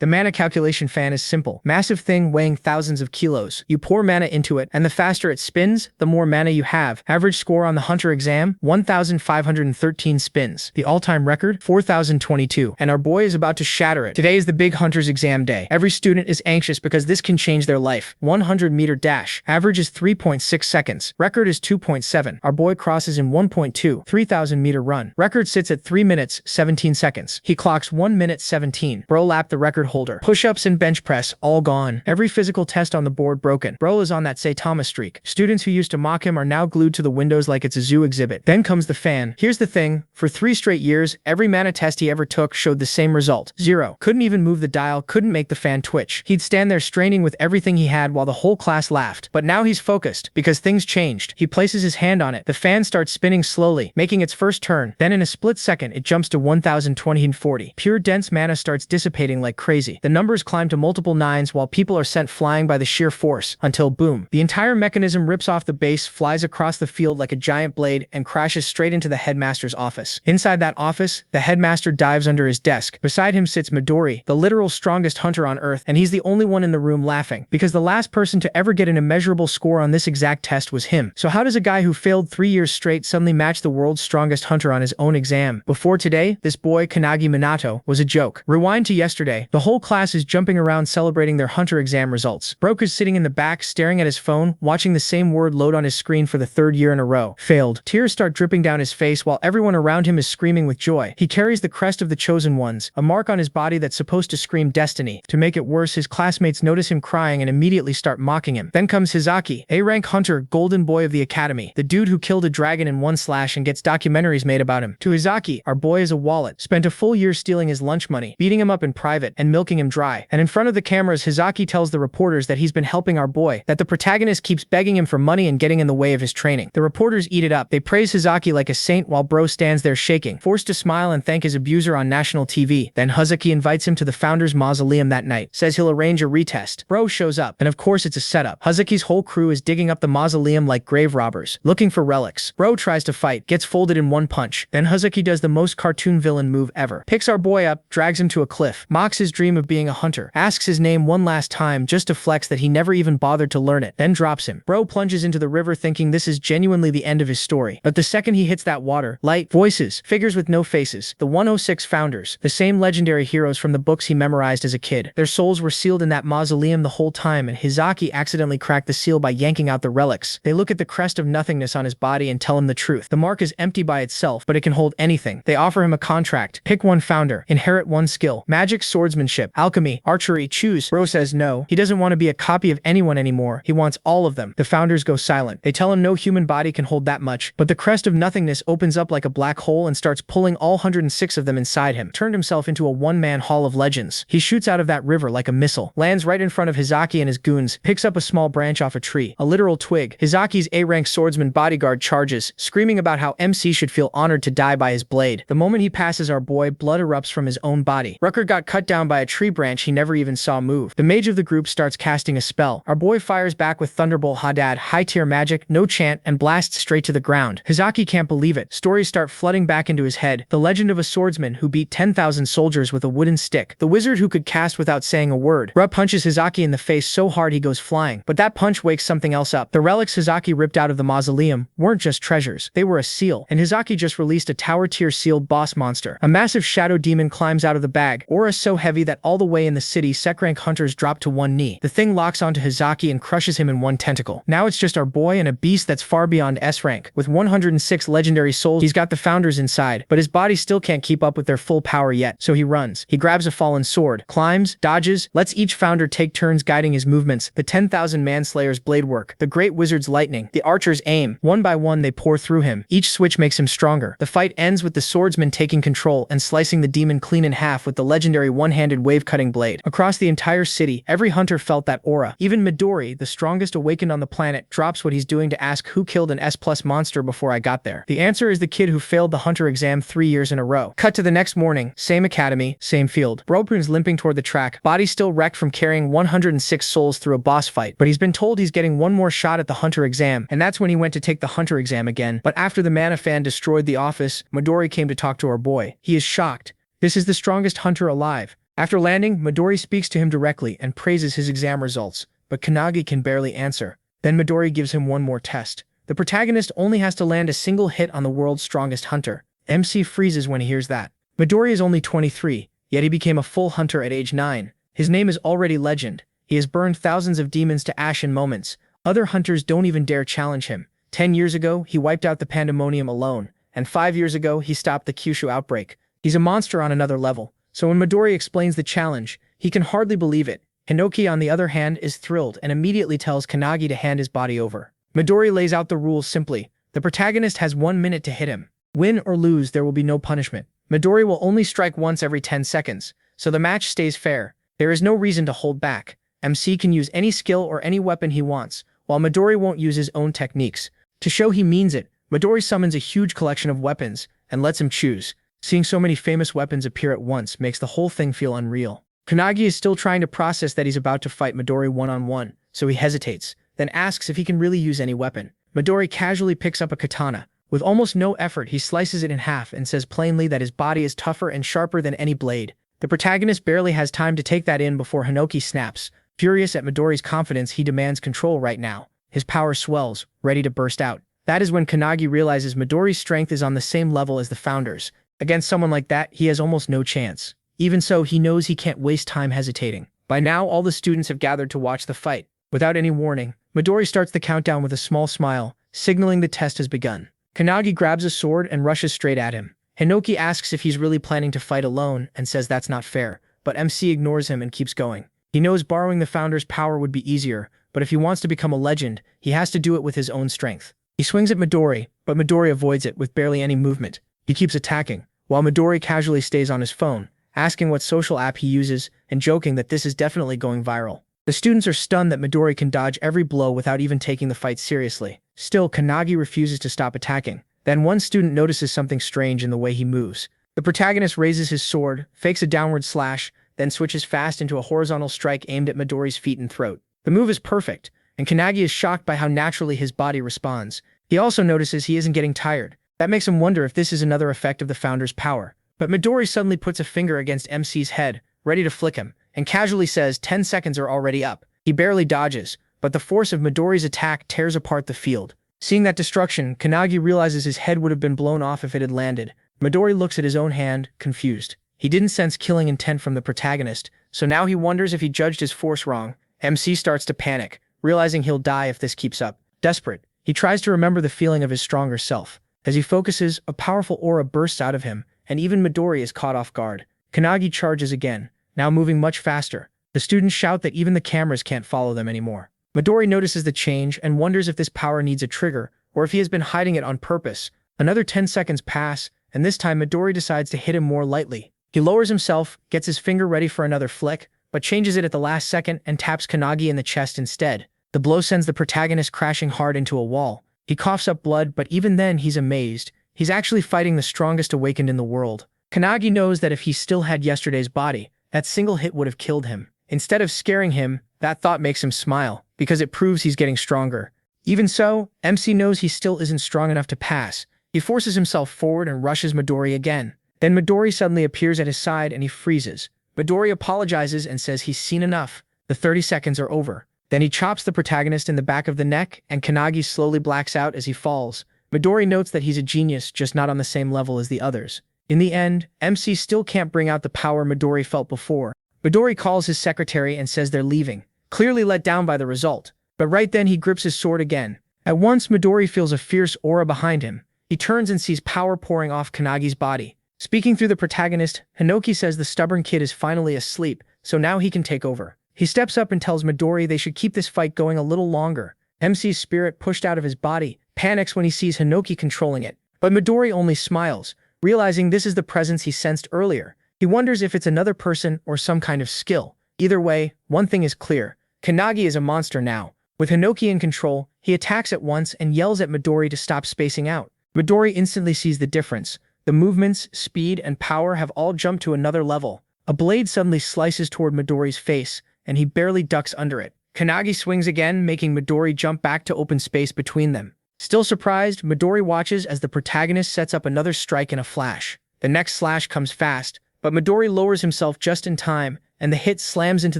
The mana calculation fan is simple. Massive thing weighing thousands of kilos. You pour mana into it, and the faster it spins, the more mana you have. Average score on the Hunter exam, 1,513 spins. The all-time record, 4,022. And our boy is about to shatter it. Today is the big Hunter's exam day. Every student is anxious because this can change their life. 100-meter dash. Average is 3.6 seconds. Record is 2.7. Our boy crosses in 1.2. 3,000-meter run. Record sits at 3 minutes, 17 seconds. He clocks 1 minute 17. Bro lapped the record holder. Push-ups and bench press, all gone. Every physical test on the board broken. Bro is on that Saitama streak. Students who used to mock him are now glued to the windows like it's a zoo exhibit. Then comes the fan. Here's the thing. For 3 straight years, every mana test he ever took showed the same result. 0. Couldn't even move the dial, couldn't make the fan twitch. He'd stand there straining with everything he had while the whole class laughed. But now he's focused, because things changed. He places his hand on it. The fan starts spinning slowly, making its first turn. Then in a split second, it jumps to 1,020. Pure dense mana starts dissipating like crazy. The numbers climb to multiple 9s while people are sent flying by the sheer force, until boom. The entire mechanism rips off the base, flies across the field like a giant blade, and crashes straight into the headmaster's office. Inside that office, the headmaster dives under his desk. Beside him sits Midori, the literal strongest hunter on earth, and he's the only one in the room laughing, because the last person to ever get an immeasurable score on this exact test was him. So how does a guy who failed 3 years straight suddenly match the world's strongest hunter on his own exam? Before today, this boy, Kanagi Minato, was a joke. Rewind to yesterday, the whole class is jumping around celebrating their hunter exam results. Broke is sitting in the back staring at his phone, watching the same word load on his screen for the 3rd year in a row. Failed. Tears start dripping down his face while everyone around him is screaming with joy. He carries the crest of the chosen ones, a mark on his body that's supposed to scream destiny. To make it worse, his classmates notice him crying and immediately start mocking him. Then comes Hizaki, A-rank hunter, golden boy of the academy, the dude who killed a dragon in 1 slash and gets documentaries made about him. To Hizaki, our boy is a wallet. Spent a full year stealing his lunch money, beating him up in private, and milking him dry. And in front of the cameras, Hizaki tells the reporters that he's been helping our boy, that the protagonist keeps begging him for money and getting in the way of his training. The reporters eat it up. They praise Hizaki like a saint while bro stands there shaking, forced to smile and thank his abuser on national TV. Then Hizaki invites him to the founder's mausoleum that night, says he'll arrange a retest. Bro shows up, and of course it's a setup. Hizaki's whole crew is digging up the mausoleum like grave robbers, looking for relics. Bro tries to fight, gets folded in 1 punch. Then Hizaki does the most cartoon villain move ever. Picks our boy up, drags him to a cliff, mocks his dream of being a hunter, asks his name one last time just to flex that he never even bothered to learn it, then drops him. Bro plunges into the river thinking this is genuinely the end of his story. But the second he hits that water, light, voices, figures with no faces, the 106 founders, the same legendary heroes from the books he memorized as a kid. Their souls were sealed in that mausoleum the whole time, and Hizaki accidentally cracked the seal by yanking out the relics. They look at the crest of nothingness on his body and tell him the truth. The mark is empty by itself, but it can hold anything. They offer him a contract. Pick 1 founder, inherit 1 skill, magic, swordsmanship, alchemy, archery, choose. Bro says no. He doesn't want to be a copy of anyone anymore. He wants all of them. The founders go silent. They tell him no human body can hold that much, but the crest of nothingness opens up like a black hole and starts pulling all 106 of them inside him. Turned himself into a one-man hall of legends. He shoots out of that river like a missile, lands right in front of Hizaki and his goons, picks up a small branch off a tree, a literal twig. Hizaki's A-rank swordsman bodyguard charges, screaming about how MC should feel honored to die by his blade. The moment he passes our boy, blood erupts from his own body. Rucker got cut down by a tree branch he never even saw move. The mage of the group starts casting a spell. Our boy fires back with Thunderbolt Hadad, high-tier magic, no chant, and blasts straight to the ground. Hizaki can't believe it. Stories start flooding back into his head. The legend of a swordsman who beat 10,000 soldiers with a wooden stick. The wizard who could cast without saying a word. Rupp punches Hizaki in the face so hard he goes flying. But that punch wakes something else up. The relics Hizaki ripped out of the mausoleum weren't just treasures. They were a seal. And Hizaki just released a tower-tier sealed boss monster. A massive shadow demon climbs out of the bag. Aura so heavy that all the way in the city, sec-rank hunters drop to 1 knee. The thing locks onto Hizaki and crushes him in 1 tentacle. Now it's just our boy and a beast that's far beyond S-rank. With 106 legendary souls, he's got the founders inside, but his body still can't keep up with their full power yet, so he runs. He grabs a fallen sword, climbs, dodges, lets each founder take turns guiding his movements. The 10,000 manslayers blade work, the great wizard's lightning, the archers aim. One by one they pour through him. Each switch makes him stronger. The fight ends with the swordsman taking control and slicing the demon clean in half with the legendary one-handed wave-cutting blade. Across the entire city, every hunter felt that aura. Even Midori, the strongest awakened on the planet, drops what he's doing to ask who killed an S+ monster before I got there. The answer is the kid who failed the hunter exam 3 years in a row. Cut to the next morning, same academy, same field. Bropun's limping toward the track, body still wrecked from carrying 106 souls through a boss fight, but he's been told he's getting 1 more shot at the hunter exam, and that's when he went to take the hunter exam again. But after the mana fan destroyed the office, Midori came to talk to our boy. He is shocked. This is the strongest hunter alive. After landing, Midori speaks to him directly and praises his exam results, but Kanagi can barely answer. Then Midori gives him one more test. The protagonist only has to land a single hit on the world's strongest hunter. MC freezes when he hears that. Midori is only 23, yet he became a full hunter at age 9. His name is already legend. He has burned thousands of demons to ash in moments. Other hunters don't even dare challenge him. 10 years ago, he wiped out the Pandemonium alone, and 5 years ago, he stopped the Kyushu outbreak. He's a monster on another level. So when Midori explains the challenge, he can hardly believe it. Hinoki, on the other hand, is thrilled and immediately tells Kanagi to hand his body over. Midori lays out the rules simply. The protagonist has 1 minute to hit him. Win or lose, there will be no punishment. Midori will only strike once every 10 seconds, so the match stays fair. There is no reason to hold back. MC can use any skill or any weapon he wants, while Midori won't use his own techniques. To show he means it, Midori summons a huge collection of weapons and lets him choose. Seeing so many famous weapons appear at once makes the whole thing feel unreal. Kanagi is still trying to process that he's about to fight Midori one-on-one, so he hesitates, then asks if he can really use any weapon. Midori casually picks up a katana. With almost no effort, he slices it in half and says plainly that his body is tougher and sharper than any blade. The protagonist barely has time to take that in before Hinoki snaps. Furious at Midori's confidence, he demands control right now. His power swells, ready to burst out. That is when Kanagi realizes Midori's strength is on the same level as the Founder's. Against someone like that, he has almost no chance. Even so, he knows he can't waste time hesitating. By now, all the students have gathered to watch the fight. Without any warning, Midori starts the countdown with a small smile, signaling the test has begun. Kanagi grabs a sword and rushes straight at him. Hinoki asks if he's really planning to fight alone and says that's not fair, but MC ignores him and keeps going. He knows borrowing the Founder's power would be easier, but if he wants to become a legend, he has to do it with his own strength. He swings at Midori, but Midori avoids it with barely any movement. He keeps attacking, while Midori casually stays on his phone, asking what social app he uses and joking that this is definitely going viral. The students are stunned that Midori can dodge every blow without even taking the fight seriously. Still, Kanagi refuses to stop attacking. Then one student notices something strange in the way he moves. The protagonist raises his sword, fakes a downward slash, then switches fast into a horizontal strike aimed at Midori's feet and throat. The move is perfect, and Kanagi is shocked by how naturally his body responds. He also notices he isn't getting tired. That makes him wonder if this is another effect of the Founder's power. But Midori suddenly puts a finger against MC's head, ready to flick him, and casually says 10 seconds are already up. He barely dodges, but the force of Midori's attack tears apart the field. Seeing that destruction, Kanagi realizes his head would have been blown off if it had landed. Midori looks at his own hand, confused. He didn't sense killing intent from the protagonist, so now he wonders if he judged his force wrong. MC starts to panic, realizing he'll die if this keeps up. Desperate, he tries to remember the feeling of his stronger self. As he focuses, a powerful aura bursts out of him, and even Midori is caught off guard. Kanagi charges again, now moving much faster. The students shout that even the cameras can't follow them anymore. Midori notices the change and wonders if this power needs a trigger, or if he has been hiding it on purpose. Another 10 seconds pass, and this time Midori decides to hit him more lightly. He lowers himself, gets his finger ready for another flick, but changes it at the last second and taps Kanagi in the chest instead. The blow sends the protagonist crashing hard into a wall. He coughs up blood, but even then he's amazed. He's actually fighting the strongest awakened in the world. Kanagi knows that if he still had yesterday's body, that single hit would have killed him. Instead of scaring him, that thought makes him smile, because it proves he's getting stronger. Even so, MC knows he still isn't strong enough to pass. He forces himself forward and rushes Midori again. Then Midori suddenly appears at his side and he freezes. Midori apologizes and says he's seen enough. The 30 seconds are over. Then he chops the protagonist in the back of the neck, and Kanagi slowly blacks out as he falls. Midori notes that he's a genius, just not on the same level as the others. In the end, MC still can't bring out the power Midori felt before. Midori calls his secretary and says they're leaving, clearly let down by the result. But right then he grips his sword again. At once, Midori feels a fierce aura behind him. He turns and sees power pouring off Kanagi's body. Speaking through the protagonist, Hinoki says the stubborn kid is finally asleep, so now he can take over. He steps up and tells Midori they should keep this fight going a little longer. MC's spirit, pushed out of his body, panics when he sees Hinoki controlling it. But Midori only smiles, realizing this is the presence he sensed earlier. He wonders if it's another person or some kind of skill. Either way, one thing is clear. Kanagi is a monster now. With Hinoki in control, he attacks at once and yells at Midori to stop spacing out. Midori instantly sees the difference. The movements, speed, and power have all jumped to another level. A blade suddenly slices toward Midori's face, and he barely ducks under it. Kanagi swings again, making Midori jump back to open space between them. Still surprised, Midori watches as the protagonist sets up another strike in a flash. The next slash comes fast, but Midori lowers himself just in time, and the hit slams into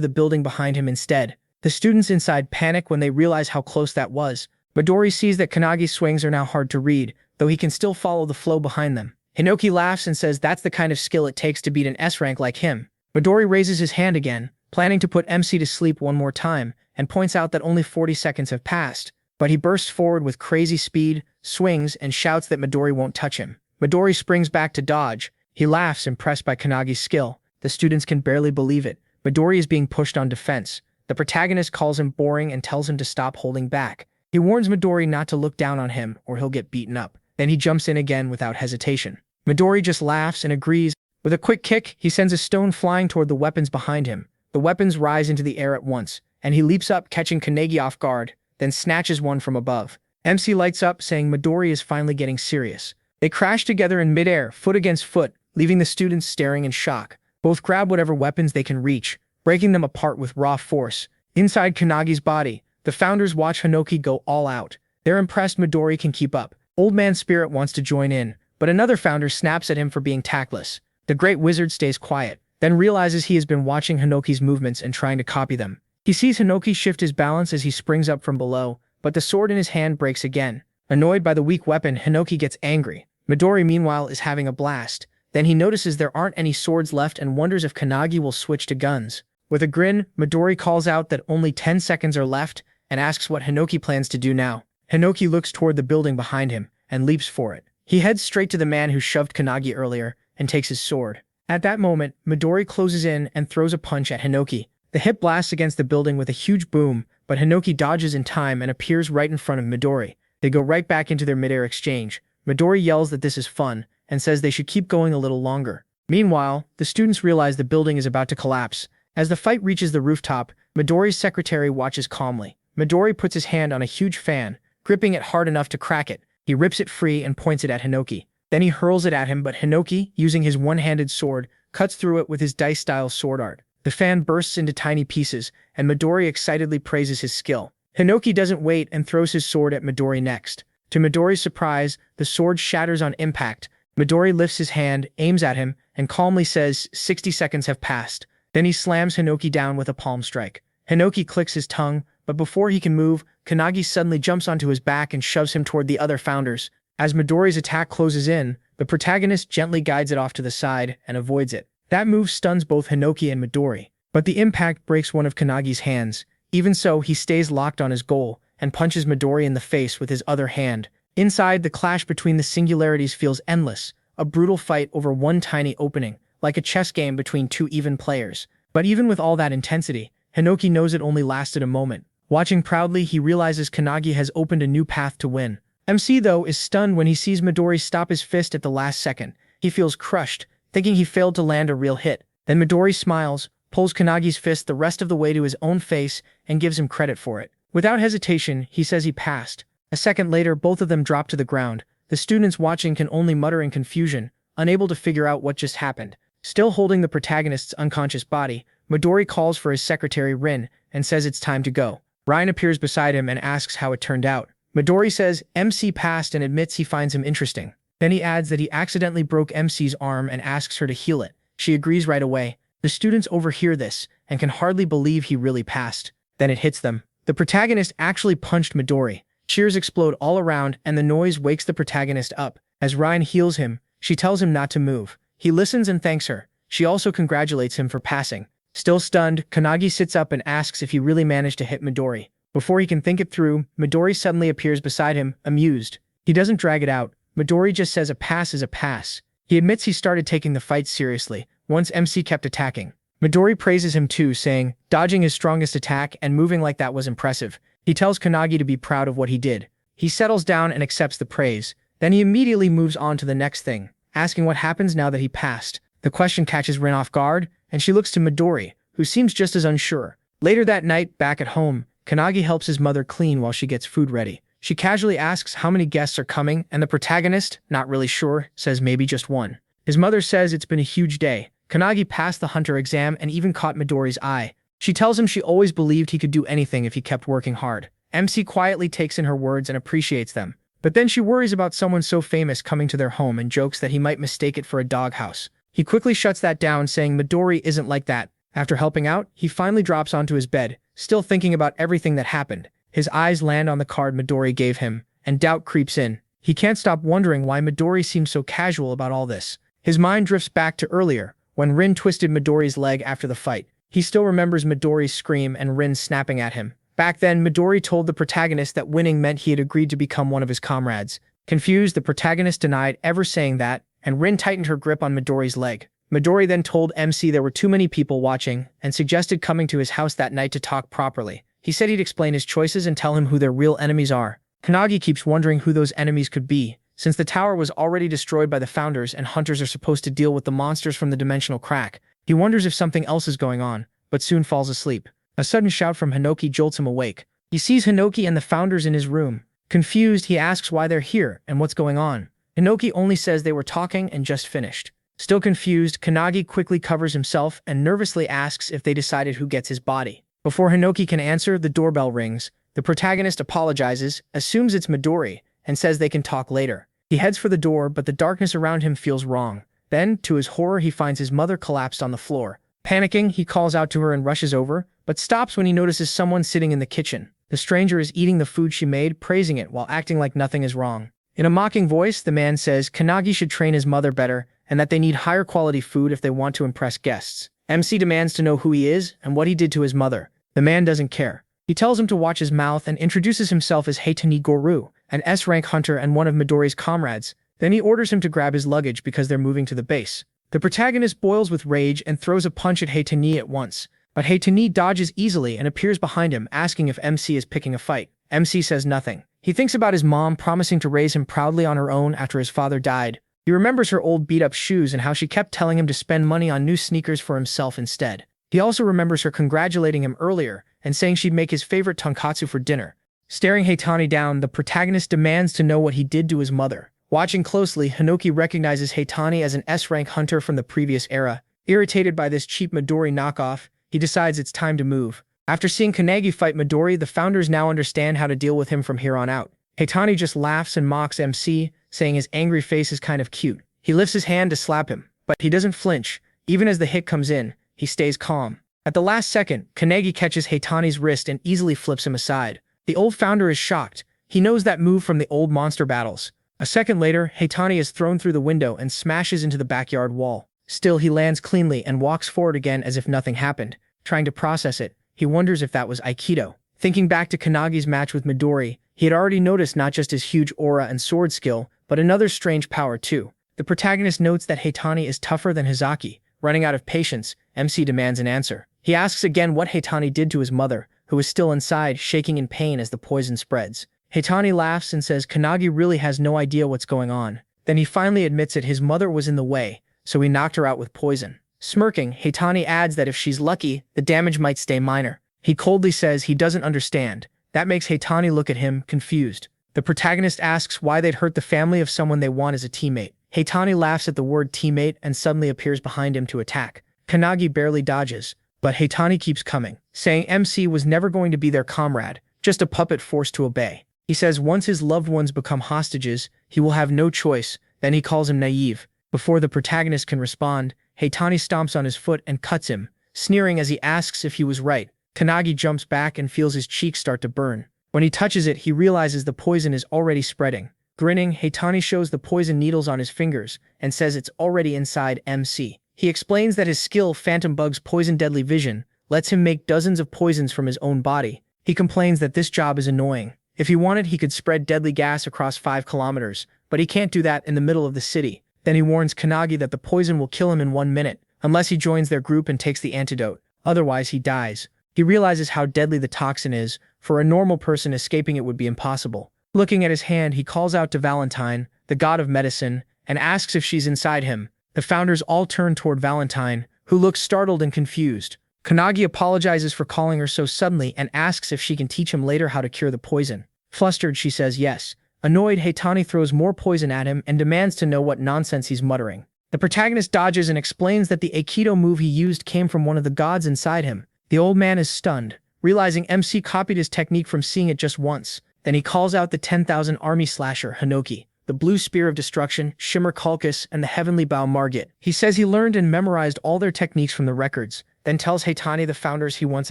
the building behind him instead. The students inside panic when they realize how close that was. Midori sees that Kanagi's swings are now hard to read, though he can still follow the flow behind them. Hinoki laughs and says that's the kind of skill it takes to beat an S rank like him. Midori raises his hand again, planning to put MC to sleep one more time, and points out that only 40 seconds have passed. But he bursts forward with crazy speed, swings, and shouts that Midori won't touch him. Midori springs back to dodge. He laughs, impressed by Kanagi's skill. The students can barely believe it. Midori is being pushed on defense. The protagonist calls him boring and tells him to stop holding back. He warns Midori not to look down on him or he'll get beaten up. Then he jumps in again without hesitation. Midori just laughs and agrees. With a quick kick, he sends a stone flying toward the weapons behind him. The weapons rise into the air at once, and he leaps up, catching Kanagi off guard, then snatches one from above. MC lights up, saying Midori is finally getting serious. They crash together in midair, foot against foot, leaving the students staring in shock. Both grab whatever weapons they can reach, breaking them apart with raw force. Inside Kanagi's body, the founders watch Hinoki go all out. They're impressed Midori can keep up. Old Man Spirit wants to join in, but another founder snaps at him for being tactless. The Great Wizard stays quiet, then realizes he has been watching Hinoki's movements and trying to copy them. He sees Hinoki shift his balance as he springs up from below, but the sword in his hand breaks again. Annoyed by the weak weapon, Hinoki gets angry. Midori, meanwhile, is having a blast. Then he notices there aren't any swords left and wonders if Kanagi will switch to guns. With a grin, Midori calls out that only 10 seconds are left and asks what Hinoki plans to do now. Hinoki looks toward the building behind him and leaps for it. He heads straight to the man who shoved Kanagi earlier and takes his sword. At that moment, Midori closes in and throws a punch at Hinoki. The hit blasts against the building with a huge boom, but Hinoki dodges in time and appears right in front of Midori. They go right back into their midair exchange. Midori yells that this is fun and says they should keep going a little longer. Meanwhile, the students realize the building is about to collapse. As the fight reaches the rooftop, Midori's secretary watches calmly. Midori puts his hand on a huge fan, gripping it hard enough to crack it. He rips it free and points it at Hinoki. Then he hurls it at him, but Hinoki, using his one-handed sword, cuts through it with his dice-style sword art. The fan bursts into tiny pieces, and Midori excitedly praises his skill. Hinoki doesn't wait and throws his sword at Midori next. To Midori's surprise, the sword shatters on impact. Midori lifts his hand, aims at him, and calmly says 60 seconds have passed. Then he slams Hinoki down with a palm strike. Hinoki clicks his tongue, but before he can move, Kanagi suddenly jumps onto his back and shoves him toward the other founders. As Midori's attack closes in, the protagonist gently guides it off to the side and avoids it. That move stuns both Hinoki and Midori, but the impact breaks one of Kanagi's hands. Even so, he stays locked on his goal and punches Midori in the face with his other hand. Inside, the clash between the singularities feels endless, a brutal fight over one tiny opening, like a chess game between two even players. But even with all that intensity, Hinoki knows it only lasted a moment. Watching proudly, he realizes Kanagi has opened a new path to win. MC, though, is stunned when he sees Midori stop his fist at the last second. He feels crushed, thinking he failed to land a real hit. Then Midori smiles, pulls Kanagi's fist the rest of the way to his own face, and gives him credit for it. Without hesitation, he says he passed. A second later, both of them drop to the ground. The students watching can only mutter in confusion, unable to figure out what just happened. Still holding the protagonist's unconscious body, Midori calls for his secretary Rin and says it's time to go. Ryan appears beside him and asks how it turned out. Midori says MC passed and admits he finds him interesting. Then he adds that he accidentally broke MC's arm and asks her to heal it. She agrees right away. The students overhear this and can hardly believe he really passed. Then it hits them. The protagonist actually punched Midori. Cheers explode all around and the noise wakes the protagonist up. As Ryan heals him, she tells him not to move. He listens and thanks her. She also congratulates him for passing. Still stunned, Kanagi sits up and asks if he really managed to hit Midori. Before he can think it through, Midori suddenly appears beside him, amused. He doesn't drag it out. Midori just says a pass is a pass. He admits he started taking the fight seriously, once MC kept attacking. Midori praises him too, saying, dodging his strongest attack and moving like that was impressive. He tells Kanagi to be proud of what he did. He settles down and accepts the praise. Then he immediately moves on to the next thing, asking what happens now that he passed. The question catches Rin off guard, and she looks to Midori, who seems just as unsure. Later that night, back at home, Kanagi helps his mother clean while she gets food ready. She casually asks how many guests are coming, and the protagonist, not really sure, says maybe just one. His mother says it's been a huge day. Kanagi passed the hunter exam and even caught Midori's eye. She tells him she always believed he could do anything if he kept working hard. MC quietly takes in her words and appreciates them. But then she worries about someone so famous coming to their home and jokes that he might mistake it for a doghouse. He quickly shuts that down, saying Midori isn't like that. After helping out, he finally drops onto his bed, still thinking about everything that happened. His eyes land on the card Midori gave him, and doubt creeps in. He can't stop wondering why Midori seems so casual about all this. His mind drifts back to earlier, when Rin twisted Midori's leg after the fight. He still remembers Midori's scream and Rin snapping at him. Back then, Midori told the protagonist that winning meant he had agreed to become one of his comrades. Confused, the protagonist denied ever saying that, and Rin tightened her grip on Midori's leg. Midori then told MC there were too many people watching, and suggested coming to his house that night to talk properly. He said he'd explain his choices and tell him who their real enemies are. Kanagi keeps wondering who those enemies could be, since the tower was already destroyed by the founders and hunters are supposed to deal with the monsters from the dimensional crack. He wonders if something else is going on, but soon falls asleep. A sudden shout from Hinoki jolts him awake. He sees Hinoki and the founders in his room. Confused, he asks why they're here and what's going on. Hinoki only says they were talking and just finished. Still confused, Kanagi quickly covers himself and nervously asks if they decided who gets his body. Before Hinoki can answer, the doorbell rings. The protagonist apologizes, assumes it's Midori, and says they can talk later. He heads for the door, but the darkness around him feels wrong. Then, to his horror, he finds his mother collapsed on the floor. Panicking, he calls out to her and rushes over, but stops when he notices someone sitting in the kitchen. The stranger is eating the food she made, praising it while acting like nothing is wrong. In a mocking voice, the man says Kanagi should train his mother better, and that they need higher quality food if they want to impress guests. MC demands to know who he is and what he did to his mother. The man doesn't care. He tells him to watch his mouth and introduces himself as Heitani Goru, an S-rank hunter and one of Midori's comrades. Then he orders him to grab his luggage because they're moving to the base. The protagonist boils with rage and throws a punch at Heitani at once, but Heitani dodges easily and appears behind him, asking if MC is picking a fight. MC says nothing. He thinks about his mom promising to raise him proudly on her own after his father died. He remembers her old beat-up shoes and how she kept telling him to spend money on new sneakers for himself instead. He also remembers her congratulating him earlier and saying she'd make his favorite tonkatsu for dinner. Staring Heitani down, the protagonist demands to know what he did to his mother. Watching closely, Hinoki recognizes Heitani as an S-rank hunter from the previous era. Irritated by this cheap Midori knockoff, he decides it's time to move. After seeing Kanagi fight Midori, the founders now understand how to deal with him from here on out. Heitani just laughs and mocks MC, saying his angry face is kind of cute. He lifts his hand to slap him, but he doesn't flinch. Even as the hit comes in, he stays calm. At the last second, Kanagi catches Heitani's wrist and easily flips him aside. The old founder is shocked. He knows that move from the old monster battles. A second later, Heitani is thrown through the window and smashes into the backyard wall. Still, he lands cleanly and walks forward again as if nothing happened. Trying to process it, he wonders if that was Aikido. Thinking back to Kanagi's match with Midori, he had already noticed not just his huge aura and sword skill, but another strange power too. The protagonist notes that Heitani is tougher than Hizaki. Running out of patience, MC demands an answer. He asks again what Heitani did to his mother, who is still inside, shaking in pain as the poison spreads. Heitani laughs and says Kanagi really has no idea what's going on. Then he finally admits that his mother was in the way, so he knocked her out with poison. Smirking, Heitani adds that if she's lucky, the damage might stay minor. He coldly says he doesn't understand. That makes Heitani look at him, confused. The protagonist asks why they'd hurt the family of someone they want as a teammate. Heitani laughs at the word teammate and suddenly appears behind him to attack. Kanagi barely dodges, but Heitani keeps coming, saying MC was never going to be their comrade, just a puppet forced to obey. He says once his loved ones become hostages, he will have no choice. Then he calls him naive. Before the protagonist can respond, Heitani stomps on his foot and cuts him, sneering as he asks if he was right. Kanagi jumps back and feels his cheeks start to burn. When he touches it, he realizes the poison is already spreading. Grinning, Heitani shows the poison needles on his fingers and says it's already inside MC. He explains that his skill, Phantom Bug's Poison Deadly Vision, lets him make dozens of poisons from his own body. He complains that this job is annoying. If he wanted, he could spread deadly gas across 5 kilometers, but he can't do that in the middle of the city. Then he warns Kanagi that the poison will kill him in 1 minute, unless he joins their group and takes the antidote. Otherwise, he dies. He realizes how deadly the toxin is. For a normal person, escaping it would be impossible. Looking at his hand, he calls out to Valentine, the god of medicine, and asks if she's inside him. The founders all turn toward Valentine, who looks startled and confused. Kanagi apologizes for calling her so suddenly and asks if she can teach him later how to cure the poison. Flustered, she says yes. Annoyed, Heitani throws more poison at him and demands to know what nonsense he's muttering. The protagonist dodges and explains that the Aikido move he used came from one of the gods inside him. The old man is stunned, realizing MC copied his technique from seeing it just once. Then he calls out the 10,000 army slasher, Hinoki. the blue spear of destruction, shimmer Kalkus, and the heavenly bow Margit. He says he learned and memorized all their techniques from the records, then tells Haitani the founders he once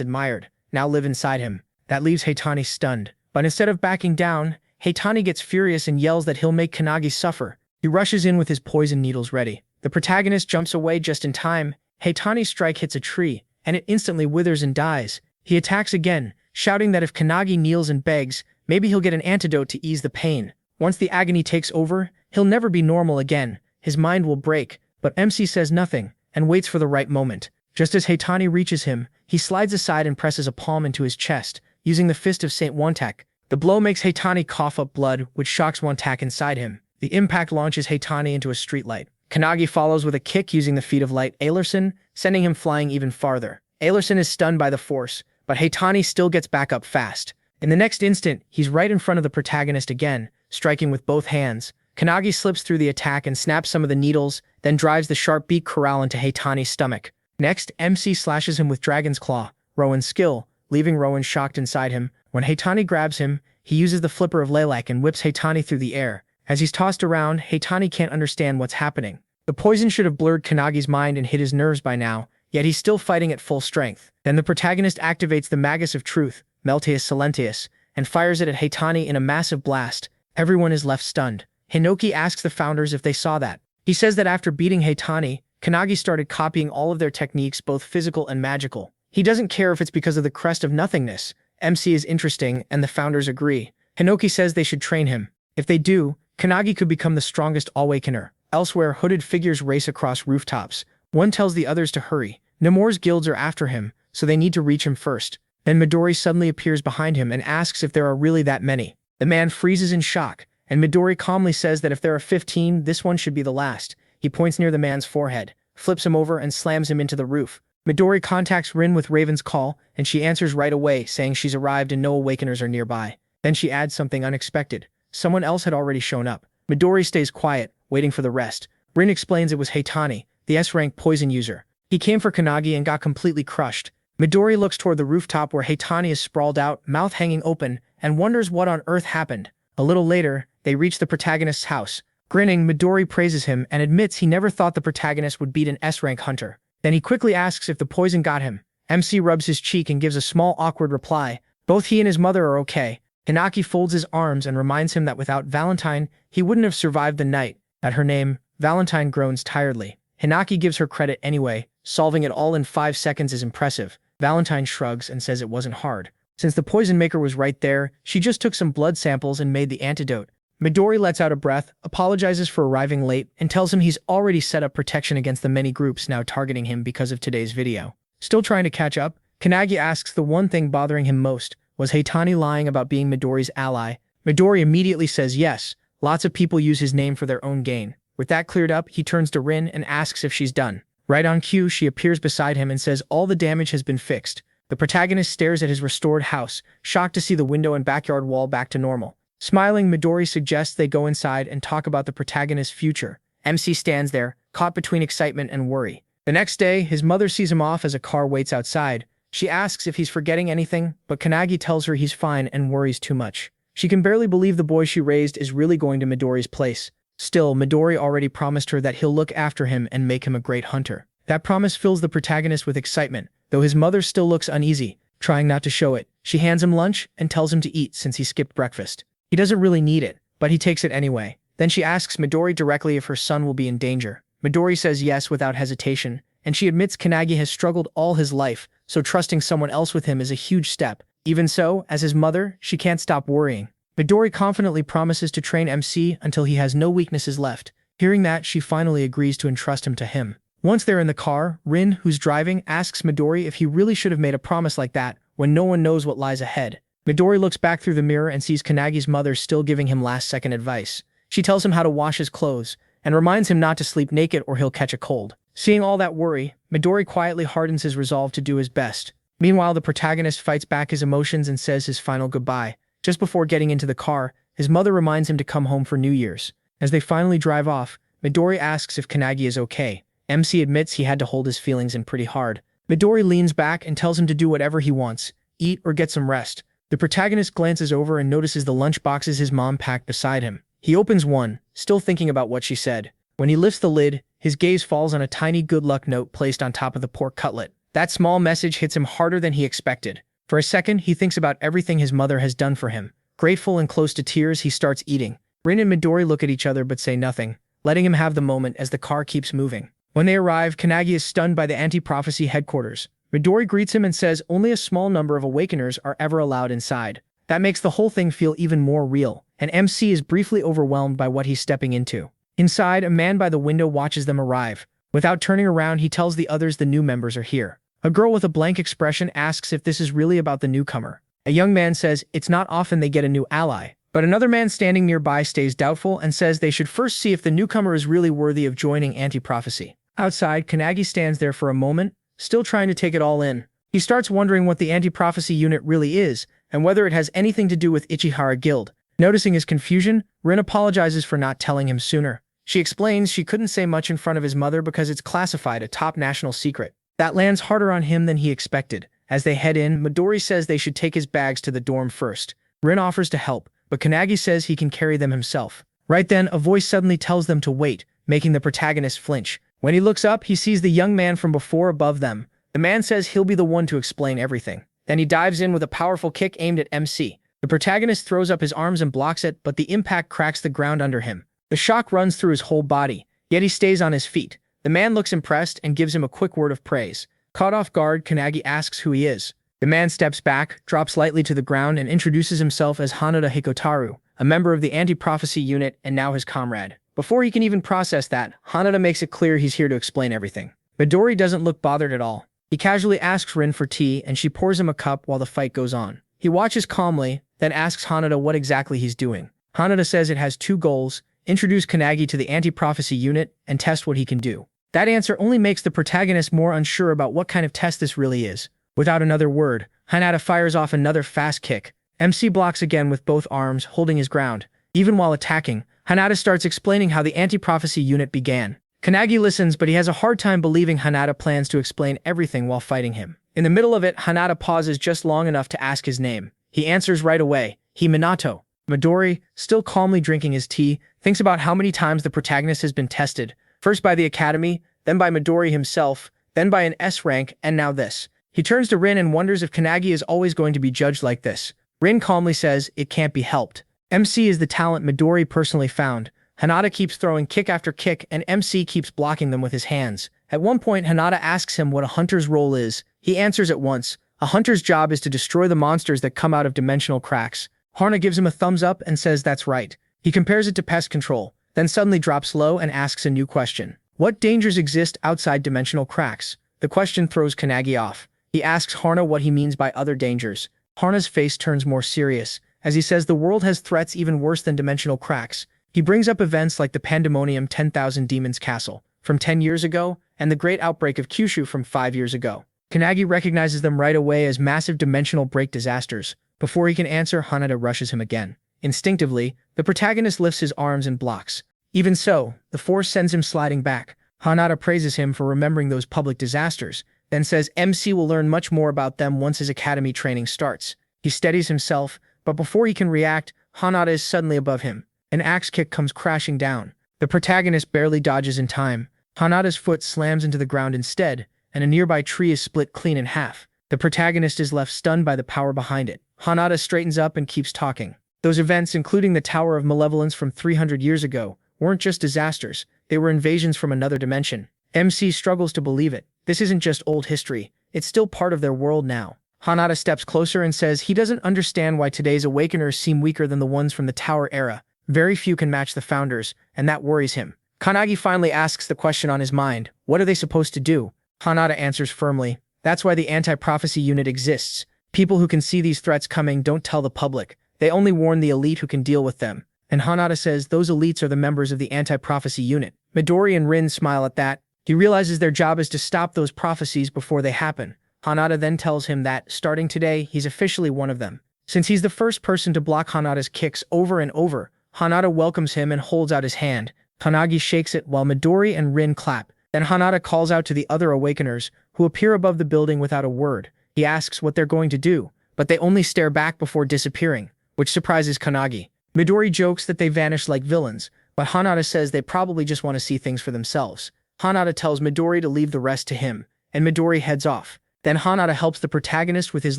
admired now live inside him. That leaves Haitani stunned. But instead of backing down, Haitani gets furious and yells that he'll make Kanagi suffer. He rushes in with his poison needles ready. The protagonist jumps away just in time. Haitani's strike hits a tree, and it instantly withers and dies. He attacks again, shouting that if Kanagi kneels and begs, maybe he'll get an antidote to ease the pain. Once the agony takes over, he'll never be normal again. His mind will break, but MC says nothing, and waits for the right moment. Just as Haitani reaches him, he slides aside and presses a palm into his chest, using the fist of Saint Wontak. The blow makes Haitani cough up blood, which shocks Wontak inside him. The impact launches Haitani into a streetlight. Kanagi follows with a kick using the feet of light Alerson, sending him flying even farther. Alerson is stunned by the force, but Haitani still gets back up fast. In the next instant, he's right in front of the protagonist again, striking with both hands. Kanagi slips through the attack and snaps some of the needles, then drives the sharp beak corral into Haitani's stomach. Next, MC slashes him with Dragon's Claw, Rowan's skill, leaving Rowan shocked inside him. When Haitani grabs him, he uses the flipper of Lilac and whips Haitani through the air. As he's tossed around, Haitani can't understand what's happening. The poison should have blurred Kanagi's mind and hit his nerves by now, yet he's still fighting at full strength. Then the protagonist activates the Magus of Truth, Melteus Silentius, and fires it at Haitani in a massive blast. Everyone is left stunned. Hinoki asks the founders if they saw that. He says that after beating Haitani, Kanagi started copying all of their techniques, both physical and magical. He doesn't care if it's because of the crest of nothingness. MC is interesting, and the founders agree. Hinoki says they should train him. If they do, Kanagi could become the strongest Awakener. Elsewhere, hooded figures race across rooftops. One tells the others to hurry. Nemours guilds are after him, so they need to reach him first. Then Midori suddenly appears behind him and asks if there are really that many. The man freezes in shock, and Midori calmly says that if there are 15, this one should be the last. He points near the man's forehead, flips him over, and slams him into the roof. Midori contacts Rin with Raven's call, and she answers right away, saying she's arrived and no Awakeners are nearby. Then she adds something unexpected. Someone else had already shown up. Midori stays quiet, waiting for the rest. Rin explains it was Haitani, the S-rank poison user. He came for Kanagi and got completely crushed. Midori looks toward the rooftop where Haitani is sprawled out, mouth hanging open, and wonders what on earth happened. A little later, they reach the protagonist's house. Grinning, Midori praises him and admits he never thought the protagonist would beat an S-rank hunter. Then he quickly asks if the poison got him. MC rubs his cheek and gives a small awkward reply. Both he and his mother are okay. Hinaki folds his arms and reminds him that without Valentine, he wouldn't have survived the night. At her name, Valentine groans tiredly. Hinaki gives her credit anyway. Solving it all in 5 seconds is impressive. Valentine shrugs and says it wasn't hard. Since the poison maker was right there, she just took some blood samples and made the antidote. Midori lets out a breath, apologizes for arriving late, and tells him he's already set up protection against the many groups now targeting him because of today's video. Still trying to catch up, Kanagi asks the one thing bothering him most. Was Haitani lying about being Midori's ally? Midori immediately says yes. Lots of people use his name for their own gain. With that cleared up, he turns to Rin and asks if she's done. Right on cue, she appears beside him and says all the damage has been fixed. The protagonist stares at his restored house, shocked to see the window and backyard wall back to normal. Smiling, Midori suggests they go inside and talk about the protagonist's future. MC stands there, caught between excitement and worry. The next day, his mother sees him off as a car waits outside. She asks if he's forgetting anything, but Kanagi tells her he's fine and worries too much. She can barely believe the boy she raised is really going to Midori's place. Still, Midori already promised her that he'll look after him and make him a great hunter. That promise fills the protagonist with excitement, though his mother still looks uneasy, trying not to show it. She hands him lunch and tells him to eat since he skipped breakfast. He doesn't really need it, but he takes it anyway. Then she asks Midori directly if her son will be in danger. Midori says yes without hesitation, and she admits Kanagi has struggled all his life, so trusting someone else with him is a huge step. Even so, as his mother, she can't stop worrying. Midori confidently promises to train MC until he has no weaknesses left. Hearing that, she finally agrees to entrust him to him. Once they're in the car, Rin, who's driving, asks Midori if he really should have made a promise like that when no one knows what lies ahead. Midori looks back through the mirror and sees Kanagi's mother still giving him last-second advice. She tells him how to wash his clothes, and reminds him not to sleep naked or he'll catch a cold. Seeing all that worry, Midori quietly hardens his resolve to do his best. Meanwhile, the protagonist fights back his emotions and says his final goodbye. Just before getting into the car, his mother reminds him to come home for New Year's. As they finally drive off, Midori asks if Kanagi is okay. MC admits he had to hold his feelings in pretty hard. Midori leans back and tells him to do whatever he wants, eat or get some rest. The protagonist glances over and notices the lunch boxes his mom packed beside him. He opens one, still thinking about what she said. When he lifts the lid, his gaze falls on a tiny good luck note placed on top of the pork cutlet. That small message hits him harder than he expected. For a second, he thinks about everything his mother has done for him. Grateful and close to tears, he starts eating. Rin and Midori look at each other but say nothing, letting him have the moment as the car keeps moving. When they arrive, Kanagi is stunned by the anti-prophecy headquarters. Midori greets him and says only a small number of awakeners are ever allowed inside. That makes the whole thing feel even more real, and MC is briefly overwhelmed by what he's stepping into. Inside, a man by the window watches them arrive. Without turning around, he tells the others the new members are here. A girl with a blank expression asks if this is really about the newcomer. A young man says it's not often they get a new ally. But another man standing nearby stays doubtful and says they should first see if the newcomer is really worthy of joining anti-prophecy. Outside, Kanagi stands there for a moment, still trying to take it all in. He starts wondering what the anti-prophecy unit really is, and whether it has anything to do with Ichihara Guild. Noticing his confusion, Rin apologizes for not telling him sooner. She explains she couldn't say much in front of his mother because it's classified a top national secret. That lands harder on him than he expected. As they head in, Midori says they should take his bags to the dorm first. Rin offers to help, but Kanagi says he can carry them himself. Right then, a voice suddenly tells them to wait, making the protagonist flinch. When he looks up, he sees the young man from before above them. The man says he'll be the one to explain everything. Then he dives in with a powerful kick aimed at MC. The protagonist throws up his arms and blocks it, but the impact cracks the ground under him. The shock runs through his whole body, yet he stays on his feet. The man looks impressed and gives him a quick word of praise. Caught off guard, Kanagi asks who he is. The man steps back, drops lightly to the ground, and introduces himself as Hanada Hikotaru, a member of the anti-prophecy unit and now his comrade. Before he can even process that, Hanada makes it clear he's here to explain everything. Midori doesn't look bothered at all. He casually asks Rin for tea, and she pours him a cup while the fight goes on. He watches calmly, then asks Hanada what exactly he's doing. Hanada says it has two goals: introduce Kanagi to the anti-prophecy unit and test what he can do. That answer only makes the protagonist more unsure about what kind of test this really is. Without another word, Hanada fires off another fast kick. MC blocks again with both arms, holding his ground. Even while attacking, Hanada starts explaining how the anti-prophecy unit began. Kanagi listens, but he has a hard time believing Hanada plans to explain everything while fighting him. In the middle of it, Hanada pauses just long enough to ask his name. He answers right away, Himinato. Midori, still calmly drinking his tea, thinks about how many times the protagonist has been tested, first by the Academy, then by Midori himself, then by an S rank, and now this. He turns to Rin and wonders if Kanagi is always going to be judged like this. Rin calmly says it can't be helped. MC is the talent Midori personally found. Hanada keeps throwing kick after kick, and MC keeps blocking them with his hands. At one point, Hanada asks him what a hunter's role is. He answers at once. A hunter's job is to destroy the monsters that come out of dimensional cracks. Harna gives him a thumbs up and says that's right. He compares it to pest control, then suddenly drops low and asks a new question. What dangers exist outside dimensional cracks? The question throws Kanagi off. He asks Harna what he means by other dangers. Harna's face turns more serious, as he says the world has threats even worse than dimensional cracks. He brings up events like the Pandemonium 10,000 Demons Castle from 10 years ago and the Great Outbreak of Kyushu from 5 years ago. Kanagi recognizes them right away as massive dimensional break disasters. Before he can answer, Hanada rushes him again. Instinctively, the protagonist lifts his arms and blocks. Even so, the force sends him sliding back. Hanada praises him for remembering those public disasters, then says MC will learn much more about them once his academy training starts. He steadies himself, but before he can react, Hanada is suddenly above him. An axe kick comes crashing down. The protagonist barely dodges in time. Hanada's foot slams into the ground instead, and a nearby tree is split clean in half. The protagonist is left stunned by the power behind it. Hanada straightens up and keeps talking. Those events, including the Tower of Malevolence from 300 years ago, weren't just disasters, they were invasions from another dimension. MC struggles to believe it. This isn't just old history, it's still part of their world now. Hanada steps closer and says he doesn't understand why today's Awakeners seem weaker than the ones from the Tower era. Very few can match the founders, and that worries him. Kanagi finally asks the question on his mind, what are they supposed to do? Hanada answers firmly, that's why the anti-prophecy unit exists. People who can see these threats coming don't tell the public. They only warn the elite who can deal with them. And Hanada says those elites are the members of the anti-prophecy unit. Midori and Rin smile at that. He realizes their job is to stop those prophecies before they happen. Hanada then tells him that, starting today, he's officially one of them. Since he's the first person to block Hanada's kicks over and over, Hanada welcomes him and holds out his hand. Kanagi shakes it while Midori and Rin clap. Then Hanada calls out to the other Awakeners, who appear above the building without a word. He asks what they're going to do, but they only stare back before disappearing, which surprises Kanagi. Midori jokes that they vanished like villains, but Hanada says they probably just want to see things for themselves. Hanada tells Midori to leave the rest to him, and Midori heads off. Then Hanada helps the protagonist with his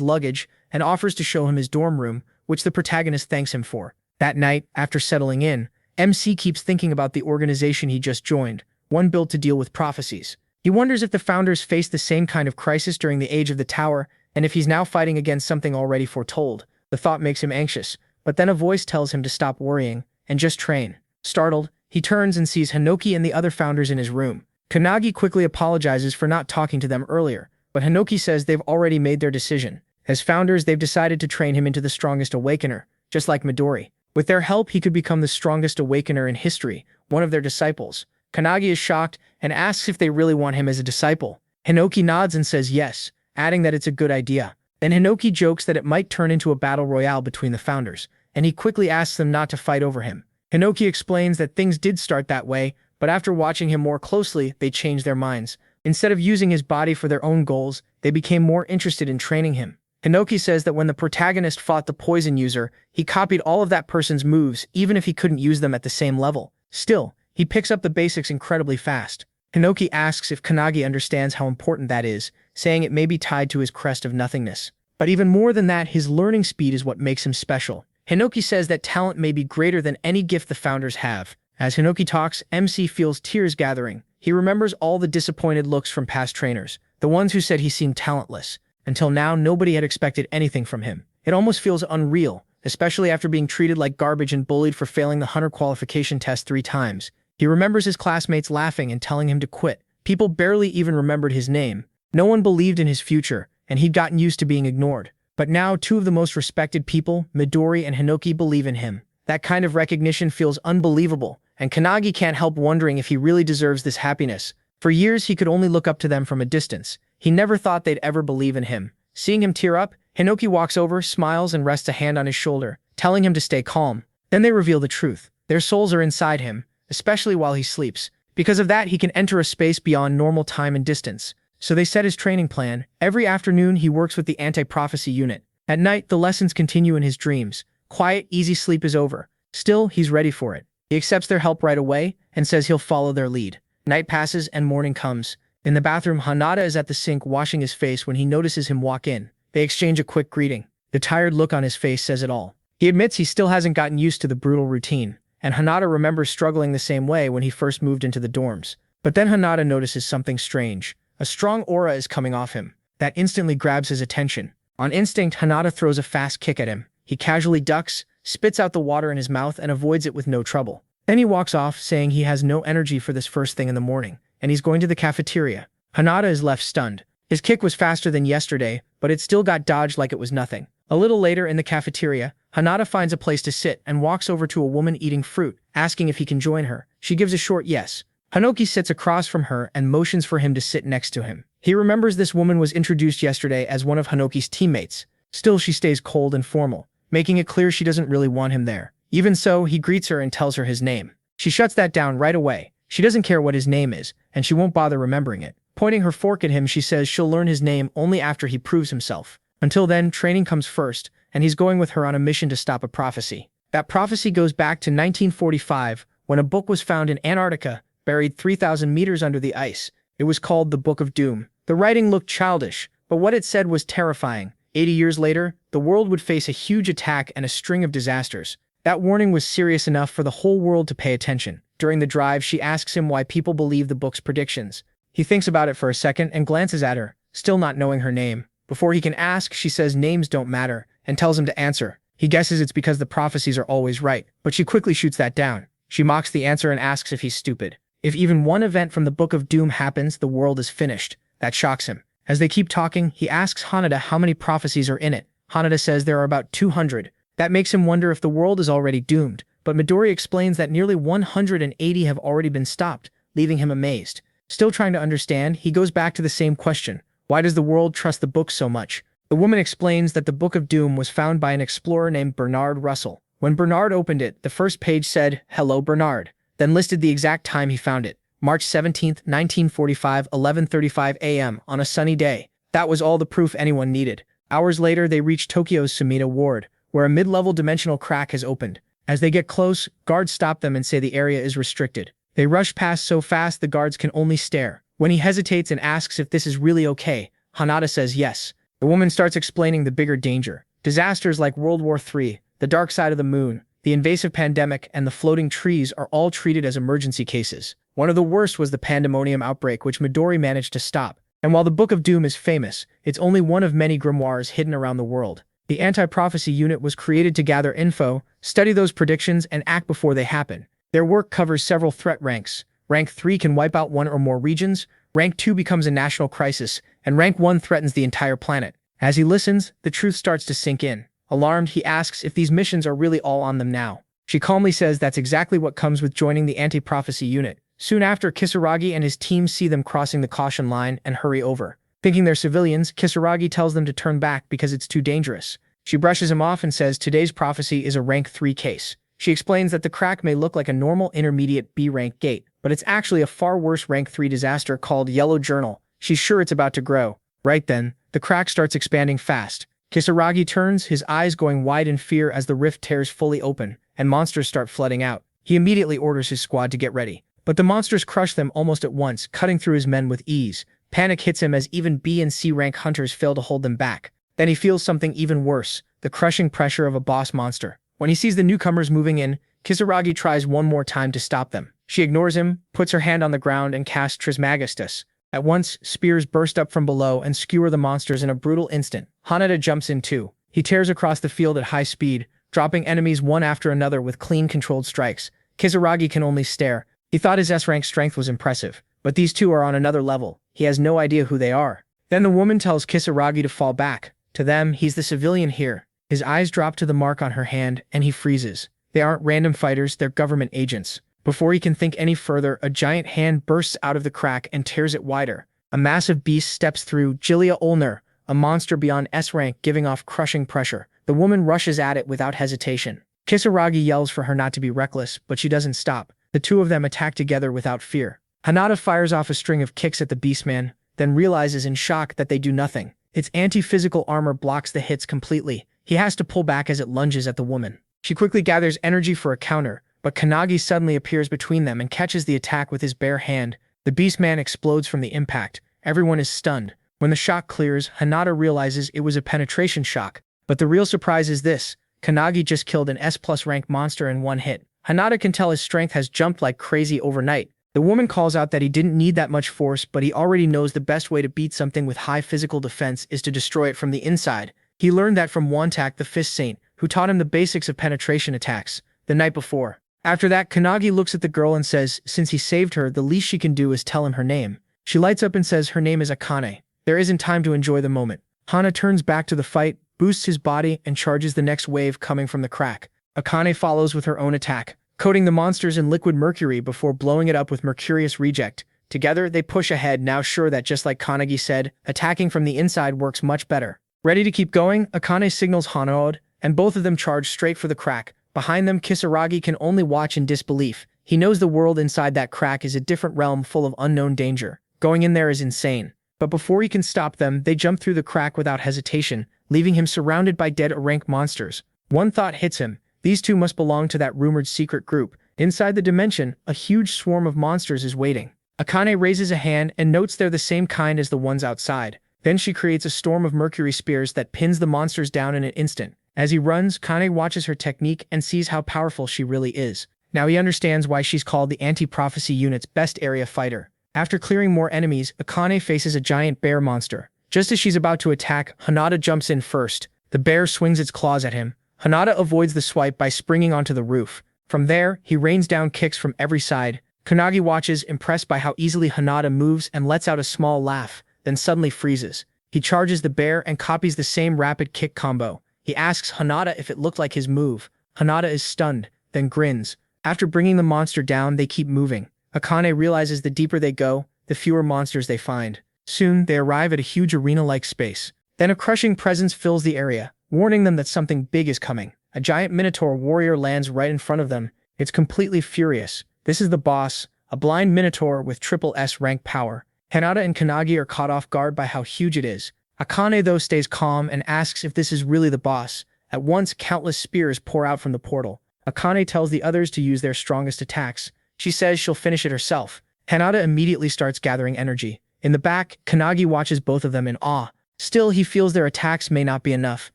luggage and offers to show him his dorm room, which the protagonist thanks him for. That night, after settling in, MC keeps thinking about the organization he just joined, one built to deal with prophecies. He wonders if the founders faced the same kind of crisis during the Age of the Tower, and if he's now fighting against something already foretold. The thought makes him anxious, but then a voice tells him to stop worrying and just train. Startled, he turns and sees Hinoki and the other founders in his room. Kanagi quickly apologizes for not talking to them earlier, but Hinoki says they've already made their decision. As founders, they've decided to train him into the strongest awakener, just like Midori. With their help, he could become the strongest awakener in history, one of their disciples. Kanagi is shocked and asks if they really want him as a disciple. Hinoki nods and says yes, adding that it's a good idea. Then Hinoki jokes that it might turn into a battle royale between the founders, and he quickly asks them not to fight over him. Hinoki explains that things did start that way, but after watching him more closely, they changed their minds. Instead of using his body for their own goals, they became more interested in training him. Hinoki says that when the protagonist fought the poison user, he copied all of that person's moves, even if he couldn't use them at the same level. Still, he picks up the basics incredibly fast. Hinoki asks if Kanagi understands how important that is, saying it may be tied to his crest of nothingness. But even more than that, his learning speed is what makes him special. Hinoki says that talent may be greater than any gift the founders have. As Hinoki talks, MC feels tears gathering. He remembers all the disappointed looks from past trainers, the ones who said he seemed talentless. Until now, nobody had expected anything from him. It almost feels unreal, especially after being treated like garbage and bullied for failing the hunter qualification test 3 times. He remembers his classmates laughing and telling him to quit. People barely even remembered his name. No one believed in his future, and he'd gotten used to being ignored. But now, 2 of the most respected people, Midori and Hinoki, believe in him. That kind of recognition feels unbelievable, and Kanagi can't help wondering if he really deserves this happiness. For years, he could only look up to them from a distance. He never thought they'd ever believe in him. Seeing him tear up, Hinoki walks over, smiles, and rests a hand on his shoulder, telling him to stay calm. Then they reveal the truth. Their souls are inside him, especially while he sleeps. Because of that, he can enter a space beyond normal time and distance. So they set his training plan. Every afternoon, he works with the anti-prophecy unit. At night, the lessons continue in his dreams. Quiet, easy sleep is over. Still, he's ready for it. He accepts their help right away and says he'll follow their lead. Night passes and morning comes. In the bathroom, Hanada is at the sink washing his face when he notices him walk in. They exchange a quick greeting. The tired look on his face says it all. He admits he still hasn't gotten used to the brutal routine, and Hanada remembers struggling the same way when he first moved into the dorms. But then Hanada notices something strange. A strong aura is coming off him. That instantly grabs his attention. On instinct, Hanada throws a fast kick at him. He casually ducks, spits out the water in his mouth, and avoids it with no trouble. Then he walks off, saying he has no energy for this first thing in the morning, and he's going to the cafeteria. Hanada is left stunned. His kick was faster than yesterday, but it still got dodged like it was nothing. A little later in the cafeteria, Hanada finds a place to sit and walks over to a woman eating fruit, asking if he can join her. She gives a short yes. Hinoki sits across from her and motions for him to sit next to him. He remembers this woman was introduced yesterday as one of Hinoki's teammates. Still, she stays cold and formal, making it clear she doesn't really want him there. Even so, he greets her and tells her his name. She shuts that down right away. She doesn't care what his name is, and she won't bother remembering it. Pointing her fork at him, she says she'll learn his name only after he proves himself. Until then, training comes first, and he's going with her on a mission to stop a prophecy. That prophecy goes back to 1945, when a book was found in Antarctica, buried 3,000 meters under the ice. It was called the Book of Doom. The writing looked childish, but what it said was terrifying. 80 years later, the world would face a huge attack and a string of disasters. That warning was serious enough for the whole world to pay attention. During the drive, she asks him why people believe the book's predictions. He thinks about it for a second and glances at her, still not knowing her name. Before he can ask, she says names don't matter, and tells him to answer. He guesses it's because the prophecies are always right, but she quickly shoots that down. She mocks the answer and asks if he's stupid. If even one event from the Book of Doom happens, the world is finished. That shocks him. As they keep talking, he asks Hanada how many prophecies are in it. Hanada says there are about 200. That makes him wonder if the world is already doomed, but Midori explains that nearly 180 have already been stopped, leaving him amazed. Still trying to understand, he goes back to the same question. Why does the world trust the book so much? The woman explains that the Book of Doom was found by an explorer named Bernard Russell. When Bernard opened it, the first page said, "Hello, Bernard," then listed the exact time he found it. March 17, 1945, 11:35 a.m. on a sunny day. That was all the proof anyone needed. Hours later, they reached Tokyo's Sumida Ward, where a mid-level dimensional crack has opened. As they get close, guards stop them and say the area is restricted. They rush past so fast the guards can only stare. When he hesitates and asks if this is really okay, Hanada says yes. The woman starts explaining the bigger danger. Disasters like World War III, the dark side of the moon, the invasive pandemic, and the floating trees are all treated as emergency cases. One of the worst was the pandemonium outbreak, which Midori managed to stop. And while the Book of Doom is famous, it's only one of many grimoires hidden around the world. The anti-prophecy unit was created to gather info, study those predictions, and act before they happen. Their work covers several threat ranks. Rank 3 can wipe out one or more regions, Rank 2 becomes a national crisis, and Rank 1 threatens the entire planet. As he listens, the truth starts to sink in. Alarmed, he asks if these missions are really all on them now. She calmly says that's exactly what comes with joining the anti-prophecy unit. Soon after, Kisaragi and his team see them crossing the caution line and hurry over. Thinking they're civilians, Kisaragi tells them to turn back because it's too dangerous. She brushes him off and says today's prophecy is a Rank 3 case. She explains that the crack may look like a normal intermediate B-rank gate, but it's actually a far worse Rank 3 disaster called Yellow Journal. She's sure it's about to grow. Right then, the crack starts expanding fast. Kisaragi turns, his eyes going wide in fear as the rift tears fully open, and monsters start flooding out. He immediately orders his squad to get ready. But the monsters crush them almost at once, cutting through his men with ease. Panic hits him as even B and C rank hunters fail to hold them back. Then he feels something even worse, the crushing pressure of a boss monster. When he sees the newcomers moving in, Kisaragi tries one more time to stop them. She ignores him, puts her hand on the ground, and casts Trismegistus. At once, spears burst up from below and skewer the monsters in a brutal instant. Hanada jumps in too. He tears across the field at high speed, dropping enemies one after another with clean, controlled strikes. Kisaragi can only stare. He thought his S-rank strength was impressive, but these two are on another level. He has no idea who they are. Then the woman tells Kisaragi to fall back. To them, he's the civilian here. His eyes drop to the mark on her hand, and he freezes. They aren't random fighters, they're government agents. Before he can think any further, a giant hand bursts out of the crack and tears it wider. A massive beast steps through, Jilia Ulner, a monster beyond S-rank giving off crushing pressure. The woman rushes at it without hesitation. Kisaragi yells for her not to be reckless, but she doesn't stop. The two of them attack together without fear. Hanada fires off a string of kicks at the beastman, then realizes in shock that they do nothing. Its anti-physical armor blocks the hits completely. He has to pull back as it lunges at the woman. She quickly gathers energy for a counter, but Kanagi suddenly appears between them and catches the attack with his bare hand. The beastman explodes from the impact. Everyone is stunned. When the shock clears, Hanada realizes it was a penetration shock. But the real surprise is this. Kanagi just killed an S+ rank monster in one hit. Hanada can tell his strength has jumped like crazy overnight. The woman calls out that he didn't need that much force, but he already knows the best way to beat something with high physical defense is to destroy it from the inside. He learned that from Wontak, the Fist Saint, who taught him the basics of penetration attacks the night before. After that, Kanagi looks at the girl and says, since he saved her, the least she can do is tell him her name. She lights up and says her name is Akane. There isn't time to enjoy the moment. Hana turns back to the fight, boosts his body, and charges the next wave coming from the crack. Akane follows with her own attack, coating the monsters in liquid mercury before blowing it up with Mercurius Reject. Together, they push ahead, now sure that just like Kanagi said, attacking from the inside works much better. Ready to keep going, Akane signals Hanaod, and both of them charge straight for the crack. Behind them, Kisaragi can only watch in disbelief. He knows the world inside that crack is a different realm full of unknown danger. Going in there is insane. But before he can stop them, they jump through the crack without hesitation, leaving him surrounded by dead rank monsters. One thought hits him. These two must belong to that rumored secret group. Inside the dimension, a huge swarm of monsters is waiting. Akane raises a hand and notes they're the same kind as the ones outside. Then she creates a storm of mercury spears that pins the monsters down in an instant. As he runs, Kane watches her technique and sees how powerful she really is. Now he understands why she's called the anti-prophecy unit's best area fighter. After clearing more enemies, Akane faces a giant bear monster. Just as she's about to attack, Hanada jumps in first. The bear swings its claws at him. Hanada avoids the swipe by springing onto the roof. From there, he rains down kicks from every side. Kanagi watches, impressed by how easily Hanada moves, and lets out a small laugh, then suddenly freezes. He charges the bear and copies the same rapid kick combo. He asks Hanada if it looked like his move. Hanada is stunned, then grins. After bringing the monster down, they keep moving. Akane realizes the deeper they go, the fewer monsters they find. Soon, they arrive at a huge arena-like space. Then a crushing presence fills the area, warning them that something big is coming. A giant Minotaur warrior lands right in front of them. It's completely furious. This is the boss, a blind Minotaur with triple S rank power. Hanada and Kanagi are caught off guard by how huge it is. Akane, though, stays calm and asks if this is really the boss. At once, countless spears pour out from the portal. Akane tells the others to use their strongest attacks. She says she'll finish it herself. Hinata immediately starts gathering energy. In the back, Kanagi watches both of them in awe. Still, he feels their attacks may not be enough.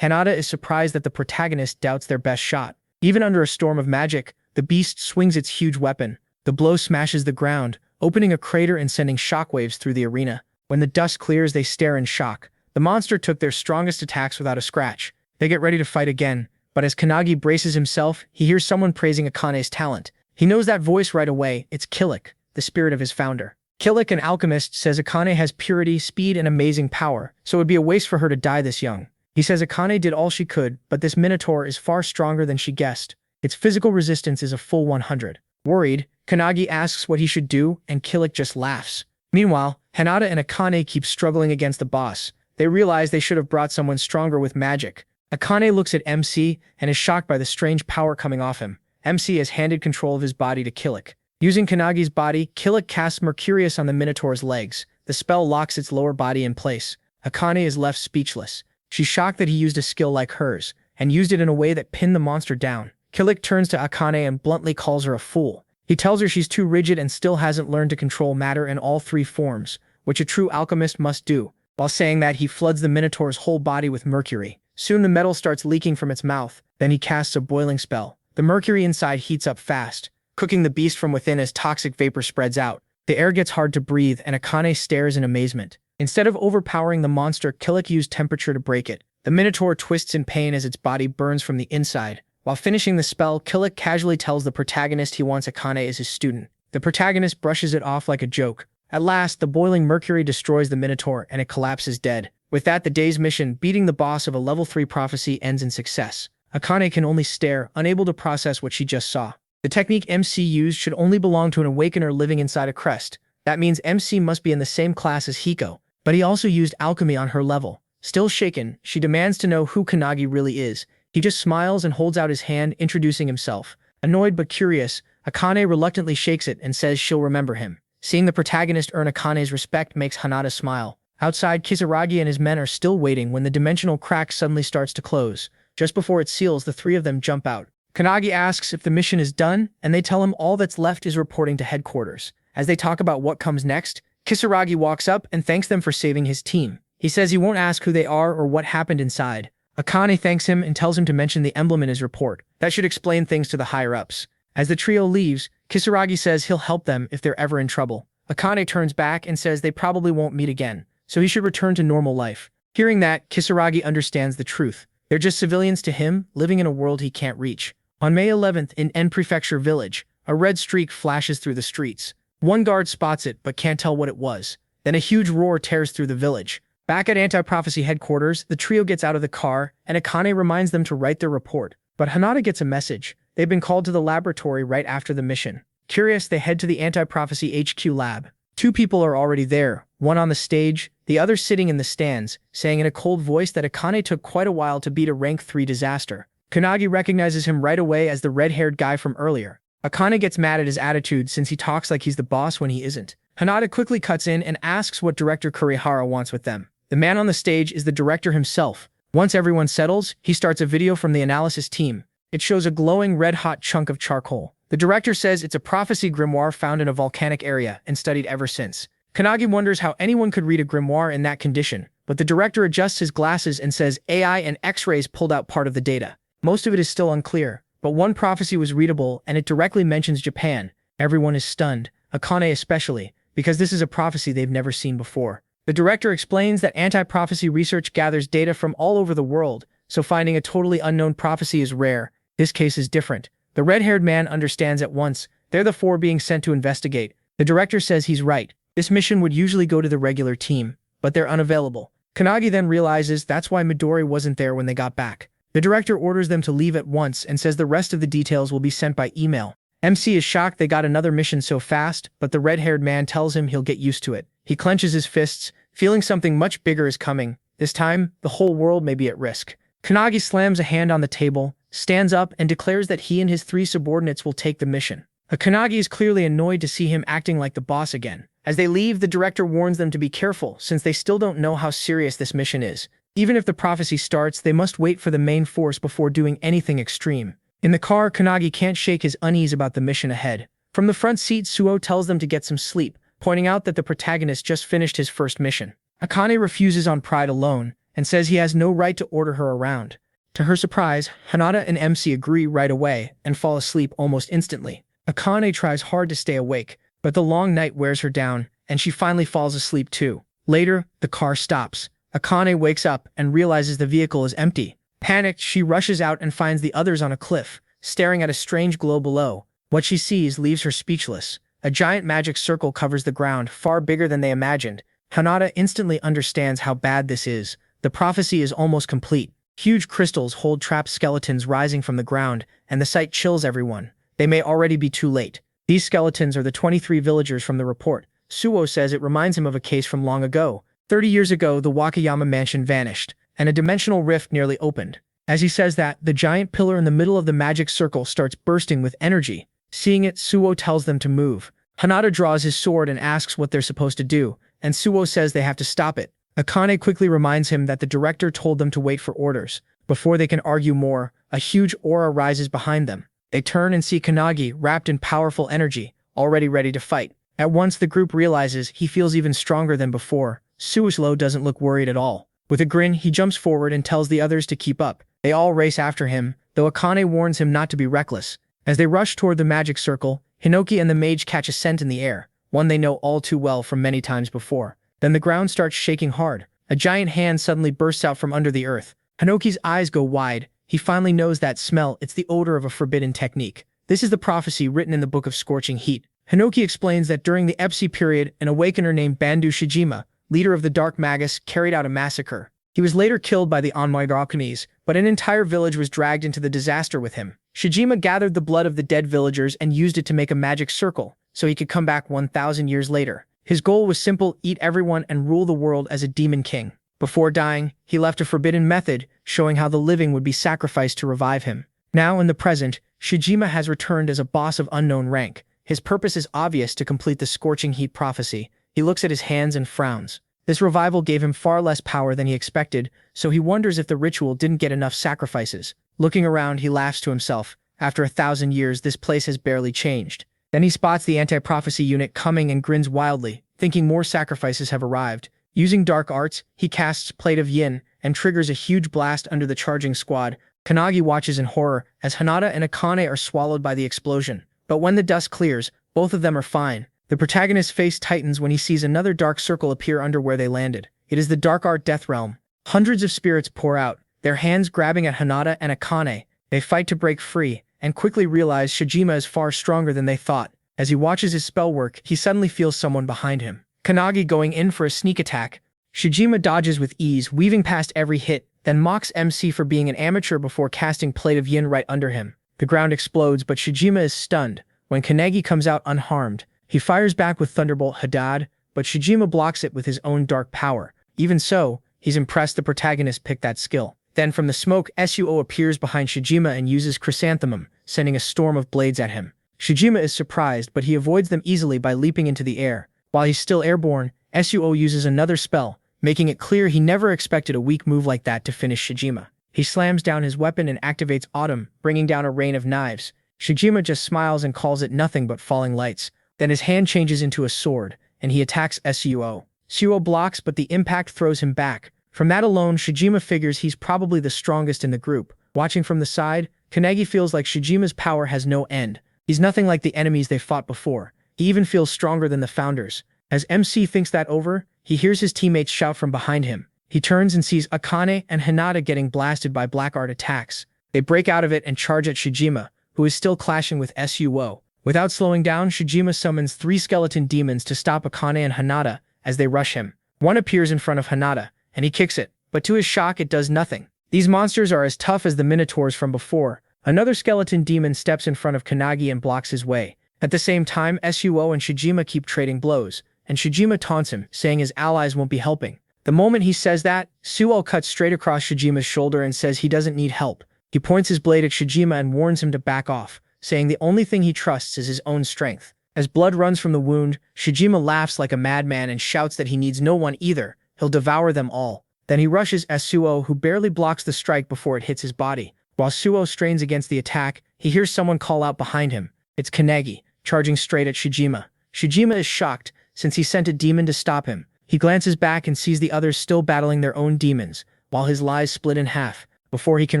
Hinata is surprised that the protagonist doubts their best shot. Even under a storm of magic, the beast swings its huge weapon. The blow smashes the ground, opening a crater and sending shockwaves through the arena. When the dust clears, they stare in shock. The monster took their strongest attacks without a scratch. They get ready to fight again, but as Kanagi braces himself, he hears someone praising Akane's talent. He knows that voice right away. It's Killik, the spirit of his founder. Killik, an alchemist, says Akane has purity, speed, and amazing power, so it would be a waste for her to die this young. He says Akane did all she could, but this minotaur is far stronger than she guessed. Its physical resistance is a full 100. Worried, Kanagi asks what he should do, and Killik just laughs. Meanwhile, Hinata and Akane keep struggling against the boss. They realize they should have brought someone stronger with magic. Akane looks at MC and is shocked by the strange power coming off him. MC has handed control of his body to Killik. Using Kanagi's body, Killik casts Mercurius on the Minotaur's legs. The spell locks its lower body in place. Akane is left speechless. She's shocked that he used a skill like hers, and used it in a way that pinned the monster down. Killik turns to Akane and bluntly calls her a fool. He tells her she's too rigid and still hasn't learned to control matter in all three forms, which a true alchemist must do. While saying that, he floods the Minotaur's whole body with mercury. Soon the metal starts leaking from its mouth. Then he casts a boiling spell. The mercury inside heats up fast, cooking the beast from within as toxic vapor spreads out. The air gets hard to breathe, and Akane stares in amazement. Instead of overpowering the monster, Killik used temperature to break it. The Minotaur twists in pain as its body burns from the inside. While finishing the spell, Killik casually tells the protagonist he wants Akane as his student. The protagonist brushes it off like a joke. At last, the boiling mercury destroys the Minotaur, and it collapses dead. With that, the day's mission, beating the boss of a level 3 prophecy, ends in success. Akane can only stare, unable to process what she just saw. The technique MC used should only belong to an awakener living inside a crest. That means MC must be in the same class as Hiko, but he also used alchemy on her level. Still shaken, she demands to know who Kanagi really is. He just smiles and holds out his hand, introducing himself. Annoyed but curious, Akane reluctantly shakes it and says she'll remember him. Seeing the protagonist earn Akane's respect makes Hinata smile. Outside, Kisaragi and his men are still waiting when the dimensional crack suddenly starts to close. Just before it seals, the three of them jump out. Kanagi asks if the mission is done, and they tell him all that's left is reporting to headquarters. As they talk about what comes next, Kisaragi walks up and thanks them for saving his team. He says he won't ask who they are or what happened inside. Akane thanks him and tells him to mention the emblem in his report. That should explain things to the higher-ups. As the trio leaves, Kisaragi says he'll help them if they're ever in trouble. Akane turns back and says they probably won't meet again, so he should return to normal life. Hearing that, Kisaragi understands the truth. They're just civilians to him, living in a world he can't reach. On May 11th, in En Prefecture Village, a red streak flashes through the streets. One guard spots it, but can't tell what it was. Then a huge roar tears through the village. Back at Anti-Prophecy headquarters, the trio gets out of the car, and Akane reminds them to write their report. But Hinata gets a message. They've been called to the laboratory right after the mission. Curious, they head to the Anti-Prophecy HQ lab. Two people are already there, one on the stage, the other sitting in the stands, saying in a cold voice that Akane took quite a while to beat a rank 3 disaster. Kanagi recognizes him right away as the red-haired guy from earlier. Akane gets mad at his attitude since he talks like he's the boss when he isn't. Hinata quickly cuts in and asks what Director Kurihara wants with them. The man on the stage is the director himself. Once everyone settles, he starts a video from the analysis team. It shows a glowing red-hot chunk of charcoal. The director says it's a prophecy grimoire found in a volcanic area and studied ever since. Kanagi wonders how anyone could read a grimoire in that condition, but the director adjusts his glasses and says AI and X-rays pulled out part of the data. Most of it is still unclear, but one prophecy was readable and it directly mentions Japan. Everyone is stunned, Akane especially, because this is a prophecy they've never seen before. The director explains that anti-prophecy research gathers data from all over the world, so finding a totally unknown prophecy is rare. This case is different. The red-haired man understands at once. They're the 4 being sent to investigate. The director says he's right. This mission would usually go to the regular team, but they're unavailable. Kanagi then realizes that's why Midori wasn't there when they got back. The director orders them to leave at once and says the rest of the details will be sent by email. MC is shocked they got another mission so fast, but the red-haired man tells him he'll get used to it. He clenches his fists, feeling something much bigger is coming. This time, the whole world may be at risk. Kanagi slams a hand on the table, stands up, and declares that he and his 3 subordinates will take the mission. Kanagi is clearly annoyed to see him acting like the boss again. As they leave, the director warns them to be careful, since they still don't know how serious this mission is. Even if the prophecy starts, they must wait for the main force before doing anything extreme. In the car, Kanagi can't shake his unease about the mission ahead. From the front seat, Suo tells them to get some sleep, pointing out that the protagonist just finished his first mission. Akane refuses on pride alone, and says he has no right to order her around. To her surprise, Hinata and MC agree right away and fall asleep almost instantly. Akane tries hard to stay awake, but the long night wears her down, and she finally falls asleep too. Later, the car stops. Akane wakes up and realizes the vehicle is empty. Panicked, she rushes out and finds the others on a cliff, staring at a strange glow below. What she sees leaves her speechless. A giant magic circle covers the ground, far bigger than they imagined. Hinata instantly understands how bad this is. The prophecy is almost complete. Huge crystals hold trapped skeletons rising from the ground, and the sight chills everyone. They may already be too late. These skeletons are the 23 villagers from the report. Suo says it reminds him of a case from long ago. 30 years ago, the Wakayama mansion vanished, and a dimensional rift nearly opened. As he says that, the giant pillar in the middle of the magic circle starts bursting with energy. Seeing it, Suo tells them to move. Hinata draws his sword and asks what they're supposed to do, and Suo says they have to stop it. Akane quickly reminds him that the director told them to wait for orders. Before they can argue more, a huge aura rises behind them. They turn and see Kanagi wrapped in powerful energy, already ready to fight. At once the group realizes he feels even stronger than before. Suislo doesn't look worried at all. With a grin, he jumps forward and tells the others to keep up. They all race after him, though Akane warns him not to be reckless. As they rush toward the magic circle, Hinoki and the mage catch a scent in the air, one they know all too well from many times before. Then the ground starts shaking hard. A giant hand suddenly bursts out from under the earth. Hinoki's eyes go wide. He finally knows that smell. It's the odor of a forbidden technique. This is the prophecy written in the Book of Scorching Heat. Hinoki explains that during the Epsi period, an awakener named Bandu Shijima, leader of the Dark Magus, carried out a massacre. He was later killed by the Onmai, but an entire village was dragged into the disaster with him. Shijima gathered the blood of the dead villagers and used it to make a magic circle, so he could come back 1,000 years later. His goal was simple: eat everyone and rule the world as a demon king. Before dying, he left a forbidden method, showing how the living would be sacrificed to revive him. Now in the present, Shijima has returned as a boss of unknown rank. His purpose is obvious: to complete the Scorching Heat prophecy. He looks at his hands and frowns. This revival gave him far less power than he expected, so he wonders if the ritual didn't get enough sacrifices. Looking around, he laughs to himself. After 1,000 years, this place has barely changed. Then he spots the anti-prophecy unit coming and grins wildly, thinking more sacrifices have arrived. Using dark arts, he casts Plate of Yin and triggers a huge blast under the charging squad. Kanagi watches in horror as Hinata and Akane are swallowed by the explosion. But when the dust clears, both of them are fine. The protagonist's face tightens when he sees another dark circle appear under where they landed. It is the Dark Art Death Realm. Hundreds of spirits pour out, their hands grabbing at Hinata and Akane. They fight to break free, and quickly realize Shijima is far stronger than they thought. As he watches his spell work, he suddenly feels someone behind him. Kanagi going in for a sneak attack. Shijima dodges with ease, weaving past every hit, then mocks MC for being an amateur before casting Plate of Yin right under him. The ground explodes, but Shijima is stunned. When Kanagi comes out unharmed, he fires back with Thunderbolt Hadad, but Shijima blocks it with his own dark power. Even so, he's impressed the protagonist picked that skill. Then from the smoke, Suo appears behind Shijima and uses Chrysanthemum, sending a storm of blades at him. Shijima is surprised, but he avoids them easily by leaping into the air. While he's still airborne, Suo uses another spell, making it clear he never expected a weak move like that to finish Shijima. He slams down his weapon and activates Autumn, bringing down a rain of knives. Shijima just smiles and calls it nothing but falling lights. Then his hand changes into a sword, and he attacks Suo. Suo blocks, but the impact throws him back. From that alone, Shijima figures he's probably the strongest in the group. Watching from the side, Kanagi feels like Shijima's power has no end. He's nothing like the enemies they fought before. He even feels stronger than the founders. As MC thinks that over, he hears his teammates shout from behind him. He turns and sees Akane and Hinata getting blasted by black art attacks. They break out of it and charge at Shijima, who is still clashing with Suo. Without slowing down, Shijima summons 3 skeleton demons to stop Akane and Hinata as they rush him. One appears in front of Hinata, and he kicks it, but to his shock it does nothing. These monsters are as tough as the minotaurs from before. Another skeleton demon steps in front of Kanagi and blocks his way. At the same time, Suo and Shijima keep trading blows, and Shijima taunts him, saying his allies won't be helping. The moment he says that, Suo cuts straight across Shijima's shoulder and says he doesn't need help. He points his blade at Shijima and warns him to back off, saying the only thing he trusts is his own strength. As blood runs from the wound, Shijima laughs like a madman and shouts that he needs no one either. He'll devour them all. Then he rushes Suo, who barely blocks the strike before it hits his body. While Suo strains against the attack, he hears someone call out behind him. It's Kanagi, charging straight at Shijima. Shijima is shocked, since he sent a demon to stop him. He glances back and sees the others still battling their own demons, while his lies split in half. Before he can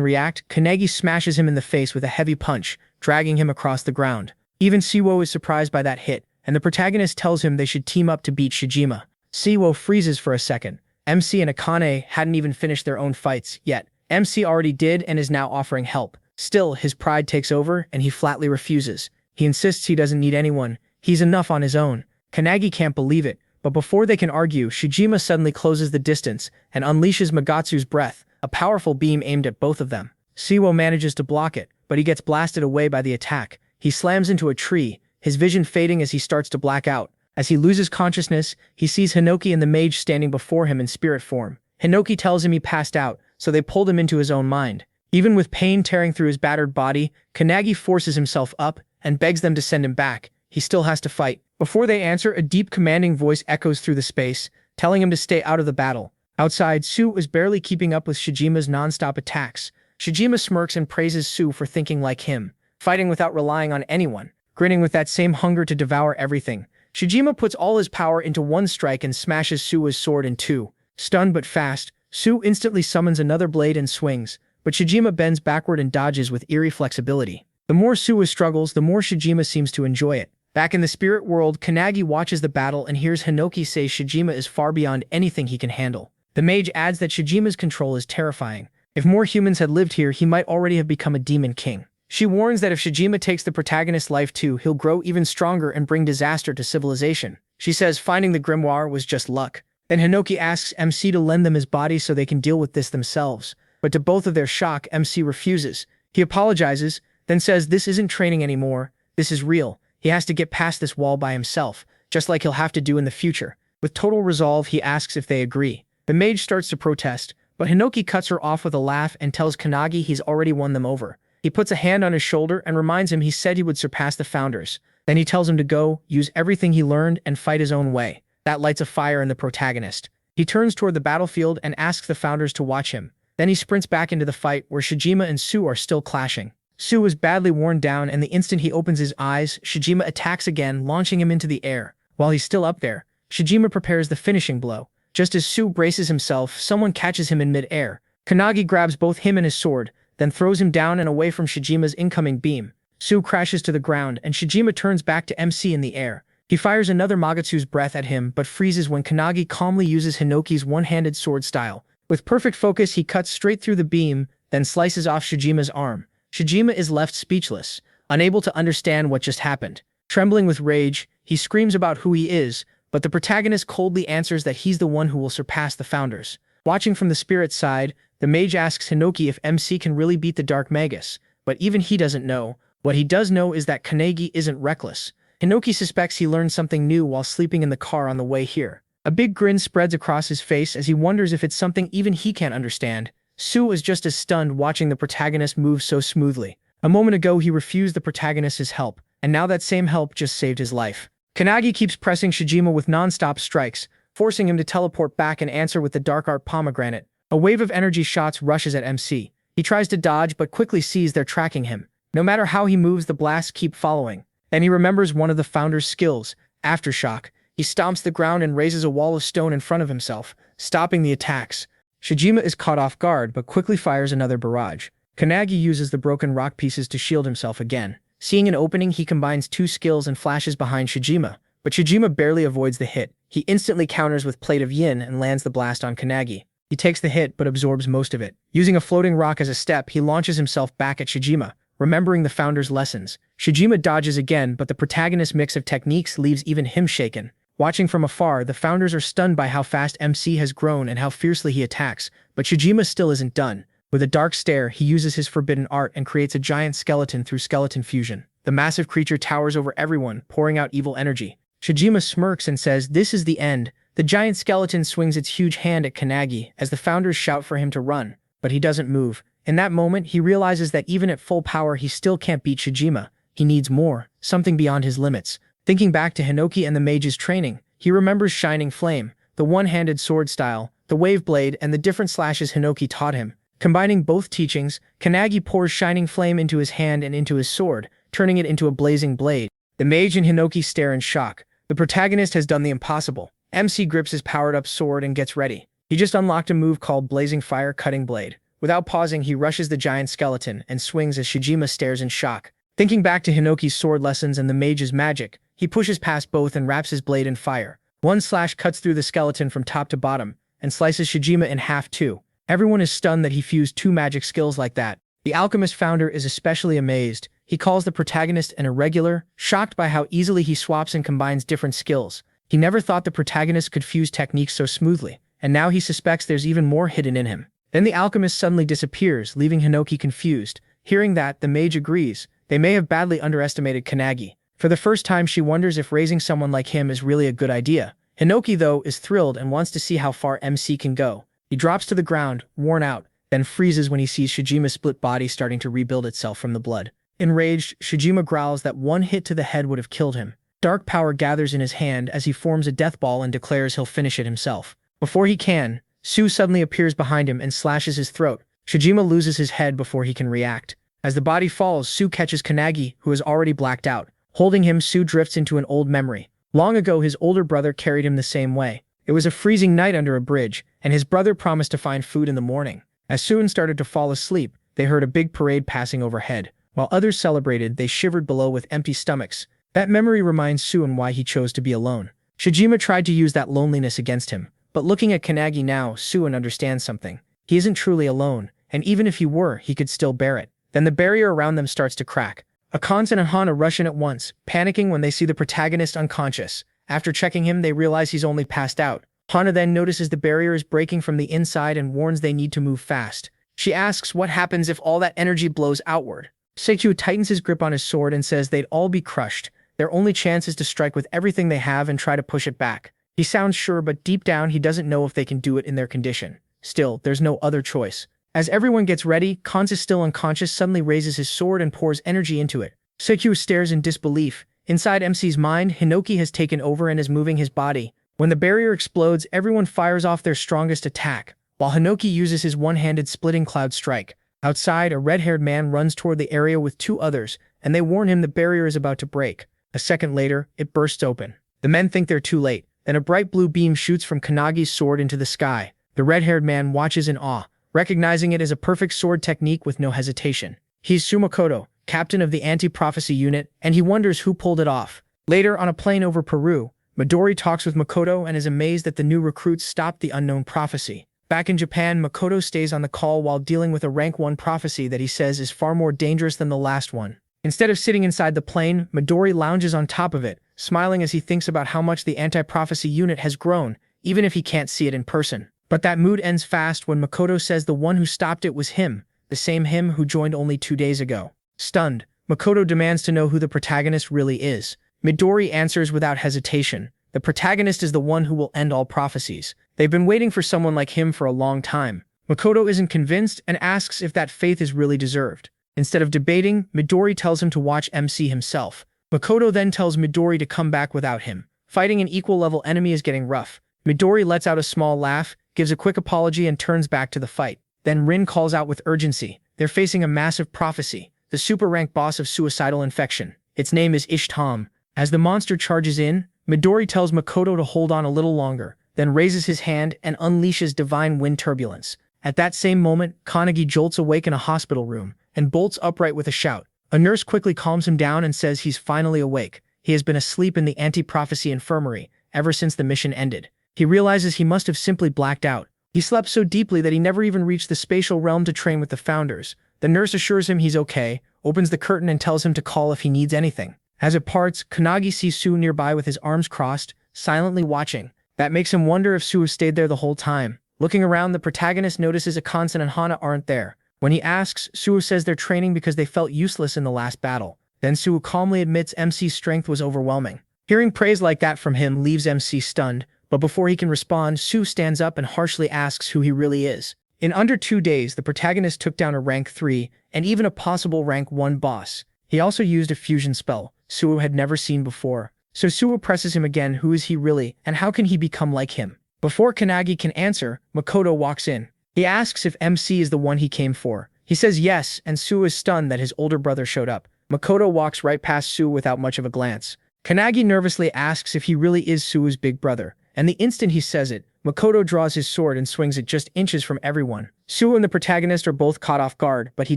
react, Kanagi smashes him in the face with a heavy punch, dragging him across the ground. Even Siwo is surprised by that hit, and the protagonist tells him they should team up to beat Shijima. Siwo freezes for a second. MC and Akane hadn't even finished their own fights yet. MC already did and is now offering help. Still, his pride takes over and he flatly refuses. He insists he doesn't need anyone. He's enough on his own. Kanagi can't believe it, but before they can argue, Shijima suddenly closes the distance and unleashes Magatsu's breath, a powerful beam aimed at both of them. Siwo manages to block it, but he gets blasted away by the attack. He slams into a tree, his vision fading as he starts to black out. As he loses consciousness, he sees Hinoki and the mage standing before him in spirit form. Hinoki tells him he passed out, so they pulled him into his own mind. Even with pain tearing through his battered body, Kanagi forces himself up and begs them to send him back. He still has to fight. Before they answer, a deep commanding voice echoes through the space, telling him to stay out of the battle. Outside, Su is barely keeping up with Shijima's non-stop attacks. Shijima smirks and praises Su for thinking like him, fighting without relying on anyone, grinning with that same hunger to devour everything. Shijima puts all his power into one strike and smashes Su's sword in two. Stunned but fast, Su instantly summons another blade and swings, but Shijima bends backward and dodges with eerie flexibility. The more Su struggles, the more Shijima seems to enjoy it. Back in the spirit world, Kanagi watches the battle and hears Hinoki say Shijima is far beyond anything he can handle. The mage adds that Shijima's control is terrifying. If more humans had lived here, he might already have become a demon king. She warns that if Shijima takes the protagonist's life too, he'll grow even stronger and bring disaster to civilization. She says finding the grimoire was just luck. Then Hinoki asks MC to lend them his body so they can deal with this themselves. But to both of their shock, MC refuses. He apologizes, then says this isn't training anymore, this is real. He has to get past this wall by himself, just like he'll have to do in the future. With total resolve, he asks if they agree. The mage starts to protest, but Hinoki cuts her off with a laugh and tells Kanagi he's already won them over. He puts a hand on his shoulder and reminds him he said he would surpass the founders. Then he tells him to go, use everything he learned, and fight his own way. That lights a fire in the protagonist. He turns toward the battlefield and asks the founders to watch him. Then he sprints back into the fight where Shijima and Su are still clashing. Su is badly worn down, and the instant he opens his eyes, Shijima attacks again, launching him into the air. While he's still up there, Shijima prepares the finishing blow. Just as Su braces himself, someone catches him in mid-air. Kanagi grabs both him and his sword, then throws him down and away from Shijima's incoming beam. Su crashes to the ground, and Shijima turns back to MC in the air. He fires another Magatsu's breath at him, but freezes when Kanagi calmly uses Hinoki's one-handed sword style. With perfect focus, he cuts straight through the beam, then slices off Shijima's arm. Shijima is left speechless, unable to understand what just happened. Trembling with rage, he screams about who he is, but the protagonist coldly answers that he's the one who will surpass the founders. Watching from the spirit side, the mage asks Hinoki if MC can really beat the Dark Magus, but even he doesn't know. What he does know is that Kanagi isn't reckless. Hinoki suspects he learned something new while sleeping in the car on the way here. A big grin spreads across his face as he wonders if it's something even he can't understand. Su is just as stunned watching the protagonist move so smoothly. A moment ago he refused the protagonist's help, and now that same help just saved his life. Kanagi keeps pressing Shijima with non-stop strikes, forcing him to teleport back and answer with the Dark Art Pomegranate. A wave of energy shots rushes at MC. He tries to dodge but quickly sees they're tracking him. No matter how he moves, the blasts keep following. Then he remembers one of the founder's skills, Aftershock. He stomps the ground and raises a wall of stone in front of himself, stopping the attacks. Shijima is caught off guard but quickly fires another barrage. Kanagi uses the broken rock pieces to shield himself again. Seeing an opening, he combines two skills and flashes behind Shijima, but Shijima barely avoids the hit. He instantly counters with Plate of Yin and lands the blast on Kanagi. He takes the hit but absorbs most of it. Using a floating rock as a step, he launches himself back at Shijima, remembering the founder's lessons. Shijima dodges again, but the protagonist's mix of techniques leaves even him shaken. Watching from afar, the founders are stunned by how fast MC has grown and how fiercely he attacks, but Shijima still isn't done. With a dark stare, he uses his forbidden art and creates a giant skeleton through skeleton fusion. The massive creature towers over everyone, pouring out evil energy. Shijima smirks and says, "This is the end." The giant skeleton swings its huge hand at Kanagi as the founders shout for him to run, but he doesn't move. In that moment, he realizes that even at full power, he still can't beat Shijima. He needs more, something beyond his limits. Thinking back to Hinoki and the mage's training, he remembers Shining Flame, the one-handed sword style, the wave blade, and the different slashes Hinoki taught him. Combining both teachings, Kanagi pours shining flame into his hand and into his sword, turning it into a blazing blade. The mage and Hinoki stare in shock. The protagonist has done the impossible. MC grips his powered-up sword and gets ready. He just unlocked a move called Blazing Fire Cutting Blade. Without pausing, he rushes the giant skeleton and swings as Shijima stares in shock. Thinking back to Hinoki's sword lessons and the mage's magic, he pushes past both and wraps his blade in fire. One slash cuts through the skeleton from top to bottom and slices Shijima in half too. Everyone is stunned that he fused two magic skills like that. The Alchemist founder is especially amazed. He calls the protagonist an irregular, shocked by how easily he swaps and combines different skills. He never thought the protagonist could fuse techniques so smoothly, and now he suspects there's even more hidden in him. Then the alchemist suddenly disappears, leaving Hinoki confused. Hearing that, the mage agrees. They may have badly underestimated Kanagi. For the first time, she wonders if raising someone like him is really a good idea. Hinoki, though, is thrilled and wants to see how far MC can go. He drops to the ground, worn out, then freezes when he sees Shijima's split body starting to rebuild itself from the blood. Enraged, Shijima growls that one hit to the head would have killed him. Dark power gathers in his hand as he forms a death ball and declares he'll finish it himself. Before he can, Su suddenly appears behind him and slashes his throat. Shijima loses his head before he can react. As the body falls, Su catches Kanagi, who is already blacked out. Holding him, Su drifts into an old memory. Long ago, his older brother carried him the same way. It was a freezing night under a bridge, and his brother promised to find food in the morning. As Su started to fall asleep, they heard a big parade passing overhead. While others celebrated, they shivered below with empty stomachs. That memory reminds Su why he chose to be alone. Shijima tried to use that loneliness against him, but looking at Kanagi now, Su understands something. He isn't truly alone, and even if he were, he could still bear it. Then the barrier around them starts to crack. Akans and Hana rush in at once, panicking when they see the protagonist unconscious. After checking him, they realize he's only passed out. Hana then notices the barrier is breaking from the inside and warns they need to move fast. She asks what happens if all that energy blows outward. Seichu tightens his grip on his sword and says they'd all be crushed. Their only chance is to strike with everything they have and try to push it back. He sounds sure, but deep down he doesn't know if they can do it in their condition. Still, there's no other choice. As everyone gets ready, Kans is still unconscious, suddenly raises his sword and pours energy into it. Seichu stares in disbelief. Inside MC's mind, Hinoki has taken over and is moving his body. When the barrier explodes, everyone fires off their strongest attack, while Hinoki uses his one-handed splitting cloud strike. Outside, a red-haired man runs toward the area with two others, and they warn him the barrier is about to break. A second later, it bursts open. The men think they're too late. Then a bright blue beam shoots from Kanagi's sword into the sky. The red-haired man watches in awe, recognizing it as a perfect sword technique with no hesitation. He's Makoto, captain of the anti-prophecy unit, and he wonders who pulled it off. Later, on a plane over Peru, Midori talks with Makoto and is amazed that the new recruits stopped the unknown prophecy. Back in Japan, Makoto stays on the call while dealing with a rank 1 prophecy that he says is far more dangerous than the last one. Instead of sitting inside the plane, Midori lounges on top of it, smiling as he thinks about how much the anti-prophecy unit has grown, even if he can't see it in person. But that mood ends fast when Makoto says the one who stopped it was him, the same him who joined only 2 days ago. Stunned, Makoto demands to know who the protagonist really is. Midori answers without hesitation. The protagonist is the one who will end all prophecies. They've been waiting for someone like him for a long time. Makoto isn't convinced and asks if that faith is really deserved. Instead of debating, Midori tells him to watch MC himself. Makoto then tells Midori to come back without him. Fighting an equal-level enemy is getting rough. Midori lets out a small laugh, gives a quick apology and turns back to the fight. Then Rin calls out with urgency. They're facing a massive prophecy, the super-rank boss of suicidal infection. Its name is Ishtam. As the monster charges in, Midori tells Makoto to hold on a little longer, then raises his hand and unleashes divine wind turbulence. At that same moment, Kanagi jolts awake in a hospital room and bolts upright with a shout. A nurse quickly calms him down and says he's finally awake. He has been asleep in the anti-prophecy infirmary ever since the mission ended. He realizes he must have simply blacked out. He slept so deeply that he never even reached the spatial realm to train with the founders. The nurse assures him he's okay, opens the curtain and tells him to call if he needs anything. As it parts, Kanagi sees Su nearby with his arms crossed, silently watching. That makes him wonder if Su stayed there the whole time. Looking around, the protagonist notices Akane and Hana aren't there. When he asks, Su says they're training because they felt useless in the last battle. Then Su calmly admits MC's strength was overwhelming. Hearing praise like that from him leaves MC stunned, but before he can respond, Su stands up and harshly asks who he really is. In under 2 days, the protagonist took down a rank 3 and even a possible rank 1 boss. He also used a fusion spell Su had never seen before. So Su presses him again, who is he really, and how can he become like him? Before Kanagi can answer, Makoto walks in. He asks if MC is the one he came for. He says yes, and Suo is stunned that his older brother showed up. Makoto walks right past Suo without much of a glance. Kanagi nervously asks if he really is Suo's big brother, and the instant he says it, Makoto draws his sword and swings it just inches from everyone. Suo and the protagonist are both caught off guard, but he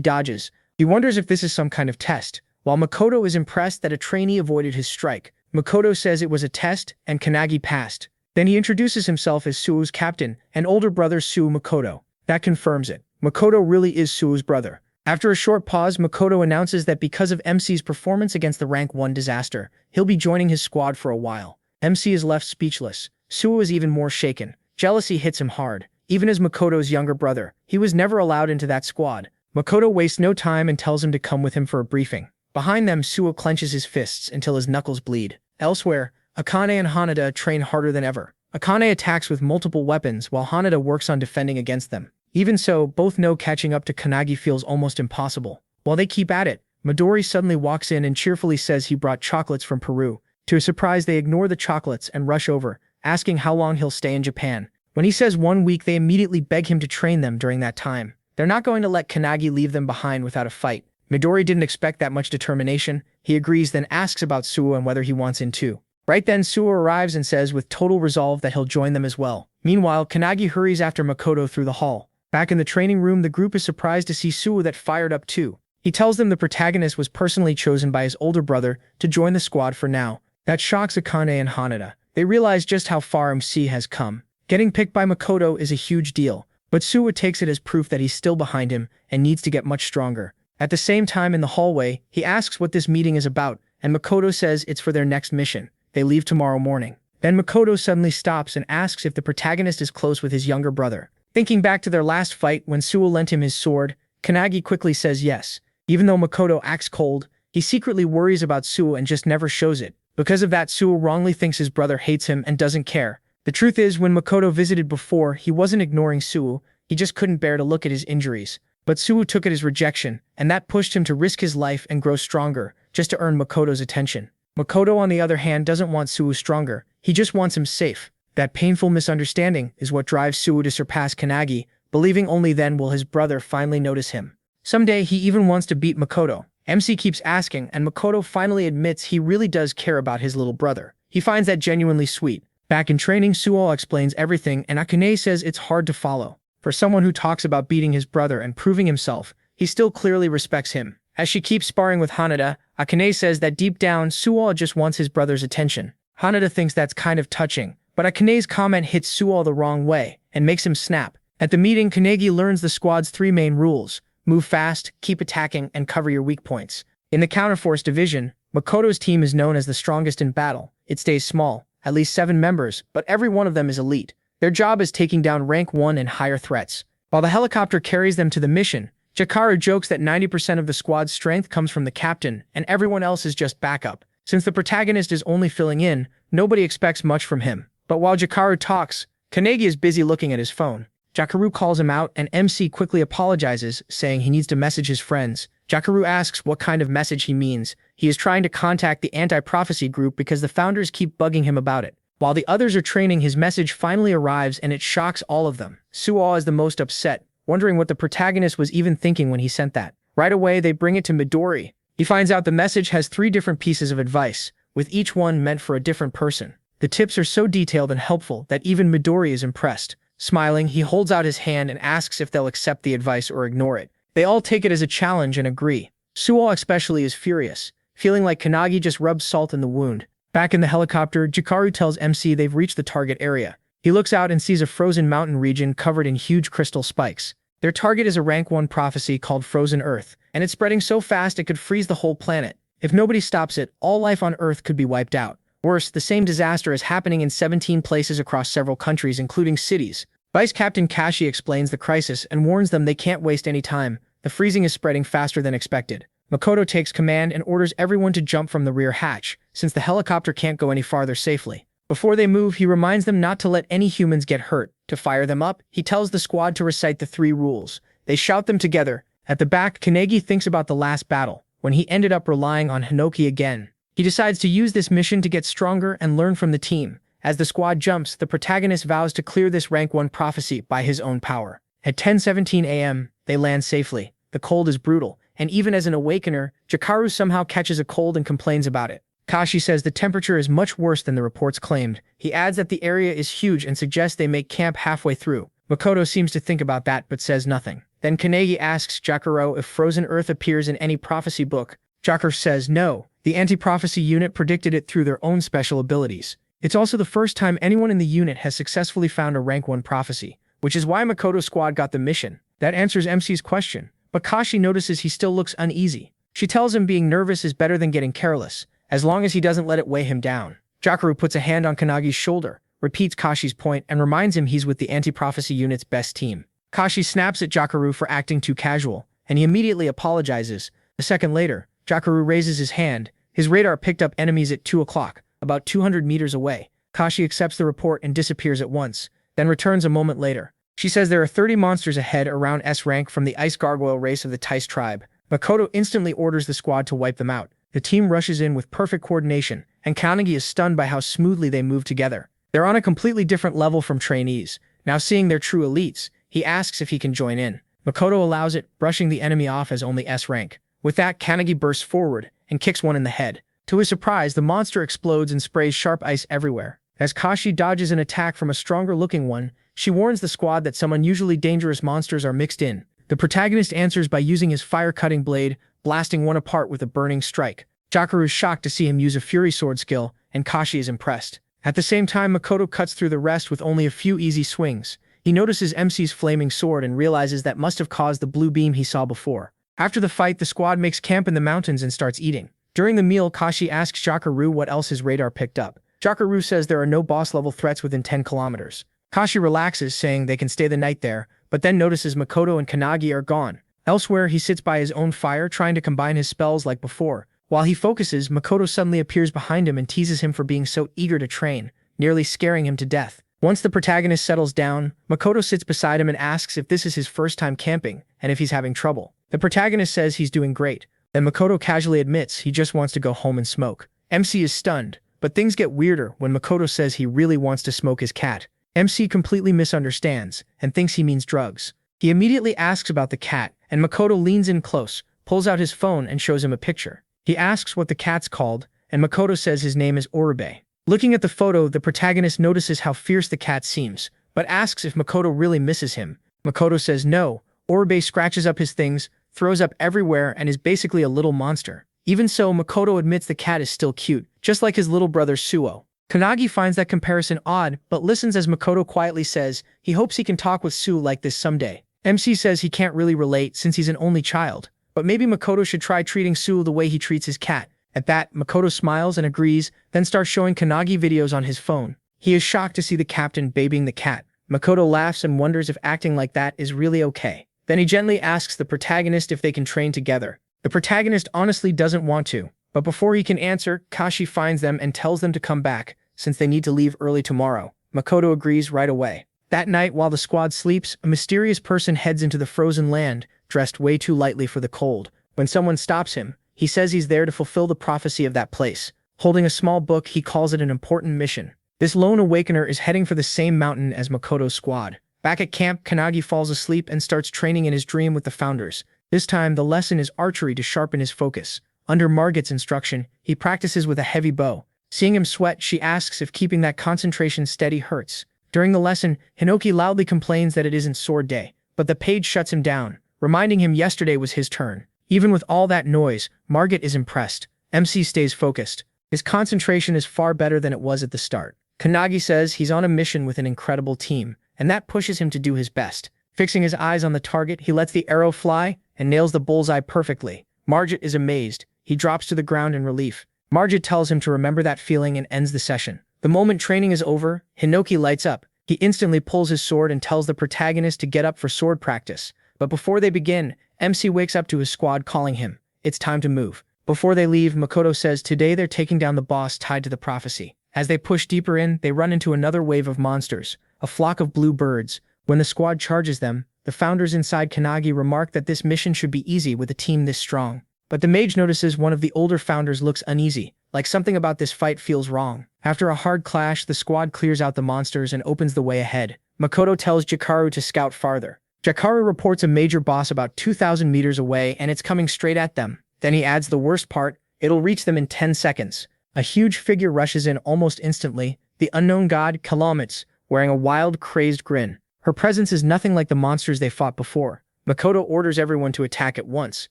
dodges. He wonders if this is some kind of test. While Makoto is impressed that a trainee avoided his strike, Makoto says it was a test, and Kanagi passed. Then he introduces himself as Suo's captain and older brother Suo Makoto. That confirms it. Makoto really is Suo's brother. After a short pause, Makoto announces that because of MC's performance against the Rank 1 disaster, he'll be joining his squad for a while. MC is left speechless. Suo is even more shaken. Jealousy hits him hard. Even as Makoto's younger brother, he was never allowed into that squad. Makoto wastes no time and tells him to come with him for a briefing. Behind them, Suo clenches his fists until his knuckles bleed. Elsewhere, Akane and Hanada train harder than ever. Akane attacks with multiple weapons while Hanada works on defending against them. Even so, both know catching up to Kanagi feels almost impossible. While they keep at it, Midori suddenly walks in and cheerfully says he brought chocolates from Peru. To his surprise, they ignore the chocolates and rush over, asking how long he'll stay in Japan. When he says 1 week, they immediately beg him to train them during that time. They're not going to let Kanagi leave them behind without a fight. Midori didn't expect that much determination. He agrees, then asks about Suo and whether he wants in too. Right then, Suo arrives and says with total resolve that he'll join them as well. Meanwhile, Kanagi hurries after Makoto through the hall. Back in the training room, the group is surprised to see Suo that fired up too. He tells them the protagonist was personally chosen by his older brother to join the squad for now. That shocks Akane and Hanada. They realize just how far MC has come. Getting picked by Makoto is a huge deal, but Suo takes it as proof that he's still behind him and needs to get much stronger. At the same time in the hallway, he asks what this meeting is about, and Makoto says it's for their next mission. They leave tomorrow morning. Then Makoto suddenly stops and asks if the protagonist is close with his younger brother. Thinking back to their last fight when Suo lent him his sword, Kanagi quickly says yes. Even though Makoto acts cold, he secretly worries about Suo and just never shows it. Because of that, Suo wrongly thinks his brother hates him and doesn't care. The truth is, when Makoto visited before, he wasn't ignoring Suo, he just couldn't bear to look at his injuries. But Suo took it as rejection, and that pushed him to risk his life and grow stronger, just to earn Makoto's attention. Makoto, on the other hand, doesn't want Suo stronger, he just wants him safe. That painful misunderstanding is what drives Suo to surpass Kanagi, believing only then will his brother finally notice him. Someday, he even wants to beat Makoto. MC keeps asking, and Makoto finally admits he really does care about his little brother. He finds that genuinely sweet. Back in training, Suo explains everything, and Akane says it's hard to follow. For someone who talks about beating his brother and proving himself, he still clearly respects him. As she keeps sparring with Hanada, Akane says that deep down, Suo just wants his brother's attention. Hanada thinks that's kind of touching, but Akane's comment hits Suo the wrong way and makes him snap. At the meeting, Kanagi learns the squad's 3 main rules: move fast, keep attacking, and cover your weak points. In the Counterforce division, Makoto's team is known as the strongest in battle. It stays small, at least 7 members, but every one of them is elite. Their job is taking down rank 1 and higher threats. While the helicopter carries them to the mission, Jakaru jokes that 90% of the squad's strength comes from the captain, and everyone else is just backup. Since the protagonist is only filling in, nobody expects much from him. But while Jakaru talks, Kanagi is busy looking at his phone. Jakaru calls him out, and MC quickly apologizes, saying he needs to message his friends. Jakaru asks what kind of message he means. He is trying to contact the anti-prophecy group because the founders keep bugging him about it. While the others are training, his message finally arrives and it shocks all of them. Suo is the most upset, wondering what the protagonist was even thinking when he sent that. Right away, they bring it to Midori. He finds out the message has 3 different pieces of advice, with each one meant for a different person. The tips are so detailed and helpful that even Midori is impressed. Smiling, he holds out his hand and asks if they'll accept the advice or ignore it. They all take it as a challenge and agree. Suo especially is furious, feeling like Kanagi just rubbed salt in the wound. Back in the helicopter, Jakaru tells MC they've reached the target area. He looks out and sees a frozen mountain region covered in huge crystal spikes. Their target is a rank 1 prophecy called Frozen Earth, and it's spreading so fast it could freeze the whole planet. If nobody stops it, all life on Earth could be wiped out. Worse, the same disaster is happening in 17 places across several countries, including cities. Vice Captain Kashi explains the crisis and warns them they can't waste any time. The freezing is spreading faster than expected. Makoto takes command and orders everyone to jump from the rear hatch, since the helicopter can't go any farther safely. Before they move, he reminds them not to let any humans get hurt. To fire them up, he tells the squad to recite the 3 rules. They shout them together. At the back, Kanagi thinks about the last battle, when he ended up relying on Hinoki again. He decides to use this mission to get stronger and learn from the team. As the squad jumps, the protagonist vows to clear this rank 1 prophecy by his own power. At 10:17 a.m., they land safely. The cold is brutal, and even as an awakener, Jakaru somehow catches a cold and complains about it. Kashi says the temperature is much worse than the reports claimed. He adds that the area is huge and suggests they make camp halfway through. Makoto seems to think about that but says nothing. Then Kanagi asks Jakaru if frozen earth appears in any prophecy book. Jakaru says no. The anti-prophecy unit predicted it through their own special abilities. It's also the first time anyone in the unit has successfully found a rank 1 prophecy, which is why Makoto's squad got the mission. That answers MC's question, but Kashi notices he still looks uneasy. She tells him being nervous is better than getting careless, as long as he doesn't let it weigh him down. Jakaru puts a hand on Kanagi's shoulder, repeats Kashi's point, and reminds him he's with the anti-prophecy unit's best team. Kashi snaps at Jakaru for acting too casual, and he immediately apologizes. A second later, Jakaru raises his hand. His radar picked up enemies at 2 o'clock, about 200 meters away. Kashi accepts the report and disappears at once, then returns a moment later. She says there are 30 monsters ahead around S rank from the ice gargoyle race of the Tice tribe. Makoto instantly orders the squad to wipe them out. The team rushes in with perfect coordination, and Kanagi is stunned by how smoothly they move together. They're on a completely different level from trainees. Now seeing their true elites, he asks if he can join in. Makoto allows it, brushing the enemy off as only S rank. With that, Kanagi bursts forward and kicks one in the head. To his surprise, the monster explodes and sprays sharp ice everywhere. As Kashi dodges an attack from a stronger-looking one, she warns the squad that some unusually dangerous monsters are mixed in. The protagonist answers by using his fire-cutting blade, blasting one apart with a burning strike. Jakaru is shocked to see him use a Fury Sword skill, and Kashi is impressed. At the same time, Makoto cuts through the rest with only a few easy swings. He notices MC's flaming sword and realizes that must have caused the blue beam he saw before. After the fight, the squad makes camp in the mountains and starts eating. During the meal, Kashi asks Jakaru what else his radar picked up. Jakaru says there are no boss-level threats within 10 kilometers. Kashi relaxes, saying they can stay the night there, but then notices Makoto and Kanagi are gone. Elsewhere, he sits by his own fire, trying to combine his spells like before. While he focuses, Makoto suddenly appears behind him and teases him for being so eager to train, nearly scaring him to death. Once the protagonist settles down, Makoto sits beside him and asks if this is his first time camping, and if he's having trouble. The protagonist says he's doing great. Then Makoto casually admits he just wants to go home and smoke. MC is stunned, but things get weirder when Makoto says he really wants to smoke his cat. MC completely misunderstands and thinks he means drugs. He immediately asks about the cat, and Makoto leans in close, pulls out his phone and shows him a picture. He asks what the cat's called, and Makoto says his name is Oribe. Looking at the photo, the protagonist notices how fierce the cat seems, but asks if Makoto really misses him. Makoto says no. Oribe scratches up his things, throws up everywhere, and is basically a little monster. Even so, Makoto admits the cat is still cute, just like his little brother Suo. Kanagi finds that comparison odd, but listens as Makoto quietly says he hopes he can talk with Su like this someday. MC says he can't really relate since he's an only child, but maybe Makoto should try treating Su the way he treats his cat. At that, Makoto smiles and agrees, then starts showing Kanagi videos on his phone. He is shocked to see the captain babying the cat. Makoto laughs and wonders if acting like that is really okay. Then he gently asks the protagonist if they can train together. The protagonist honestly doesn't want to, but before he can answer, Kashi finds them and tells them to come back, since they need to leave early tomorrow. Makoto agrees right away. That night, while the squad sleeps, a mysterious person heads into the frozen land, dressed way too lightly for the cold. When someone stops him, he says he's there to fulfill the prophecy of that place. Holding a small book, he calls it an important mission. This lone awakener is heading for the same mountain as Makoto's squad. Back at camp, Kanagi falls asleep and starts training in his dream with the founders. This time, the lesson is archery to sharpen his focus. Under Margit's instruction, he practices with a heavy bow. Seeing him sweat, she asks if keeping that concentration steady hurts. During the lesson, Hinoki loudly complains that it isn't sword day, but the page shuts him down, reminding him yesterday was his turn. Even with all that noise, Margit is impressed. MC stays focused. His concentration is far better than it was at the start. Kanagi says he's on a mission with an incredible team, and that pushes him to do his best. Fixing his eyes on the target, he lets the arrow fly and nails the bullseye perfectly. Margit is amazed. He drops to the ground in relief. Margit tells him to remember that feeling and ends the session. The moment training is over, Hinoki lights up. He instantly pulls his sword and tells the protagonist to get up for sword practice. But before they begin, MC wakes up to his squad calling him. It's time to move. Before they leave, Makoto says today they're taking down the boss tied to the prophecy. As they push deeper in, they run into another wave of monsters, a flock of blue birds. When the squad charges them, the founders inside Kanagi remark that this mission should be easy with a team this strong. But the mage notices one of the older founders looks uneasy, like something about this fight feels wrong. After a hard clash, the squad clears out the monsters and opens the way ahead. Makoto tells Jakaru to scout farther. Jakaru reports a major boss about 2,000 meters away and it's coming straight at them. Then he adds the worst part, it'll reach them in 10 seconds. A huge figure rushes in almost instantly, the unknown god, Kalamitz, wearing a wild, crazed grin. Her presence is nothing like the monsters they fought before. Makoto orders everyone to attack at once.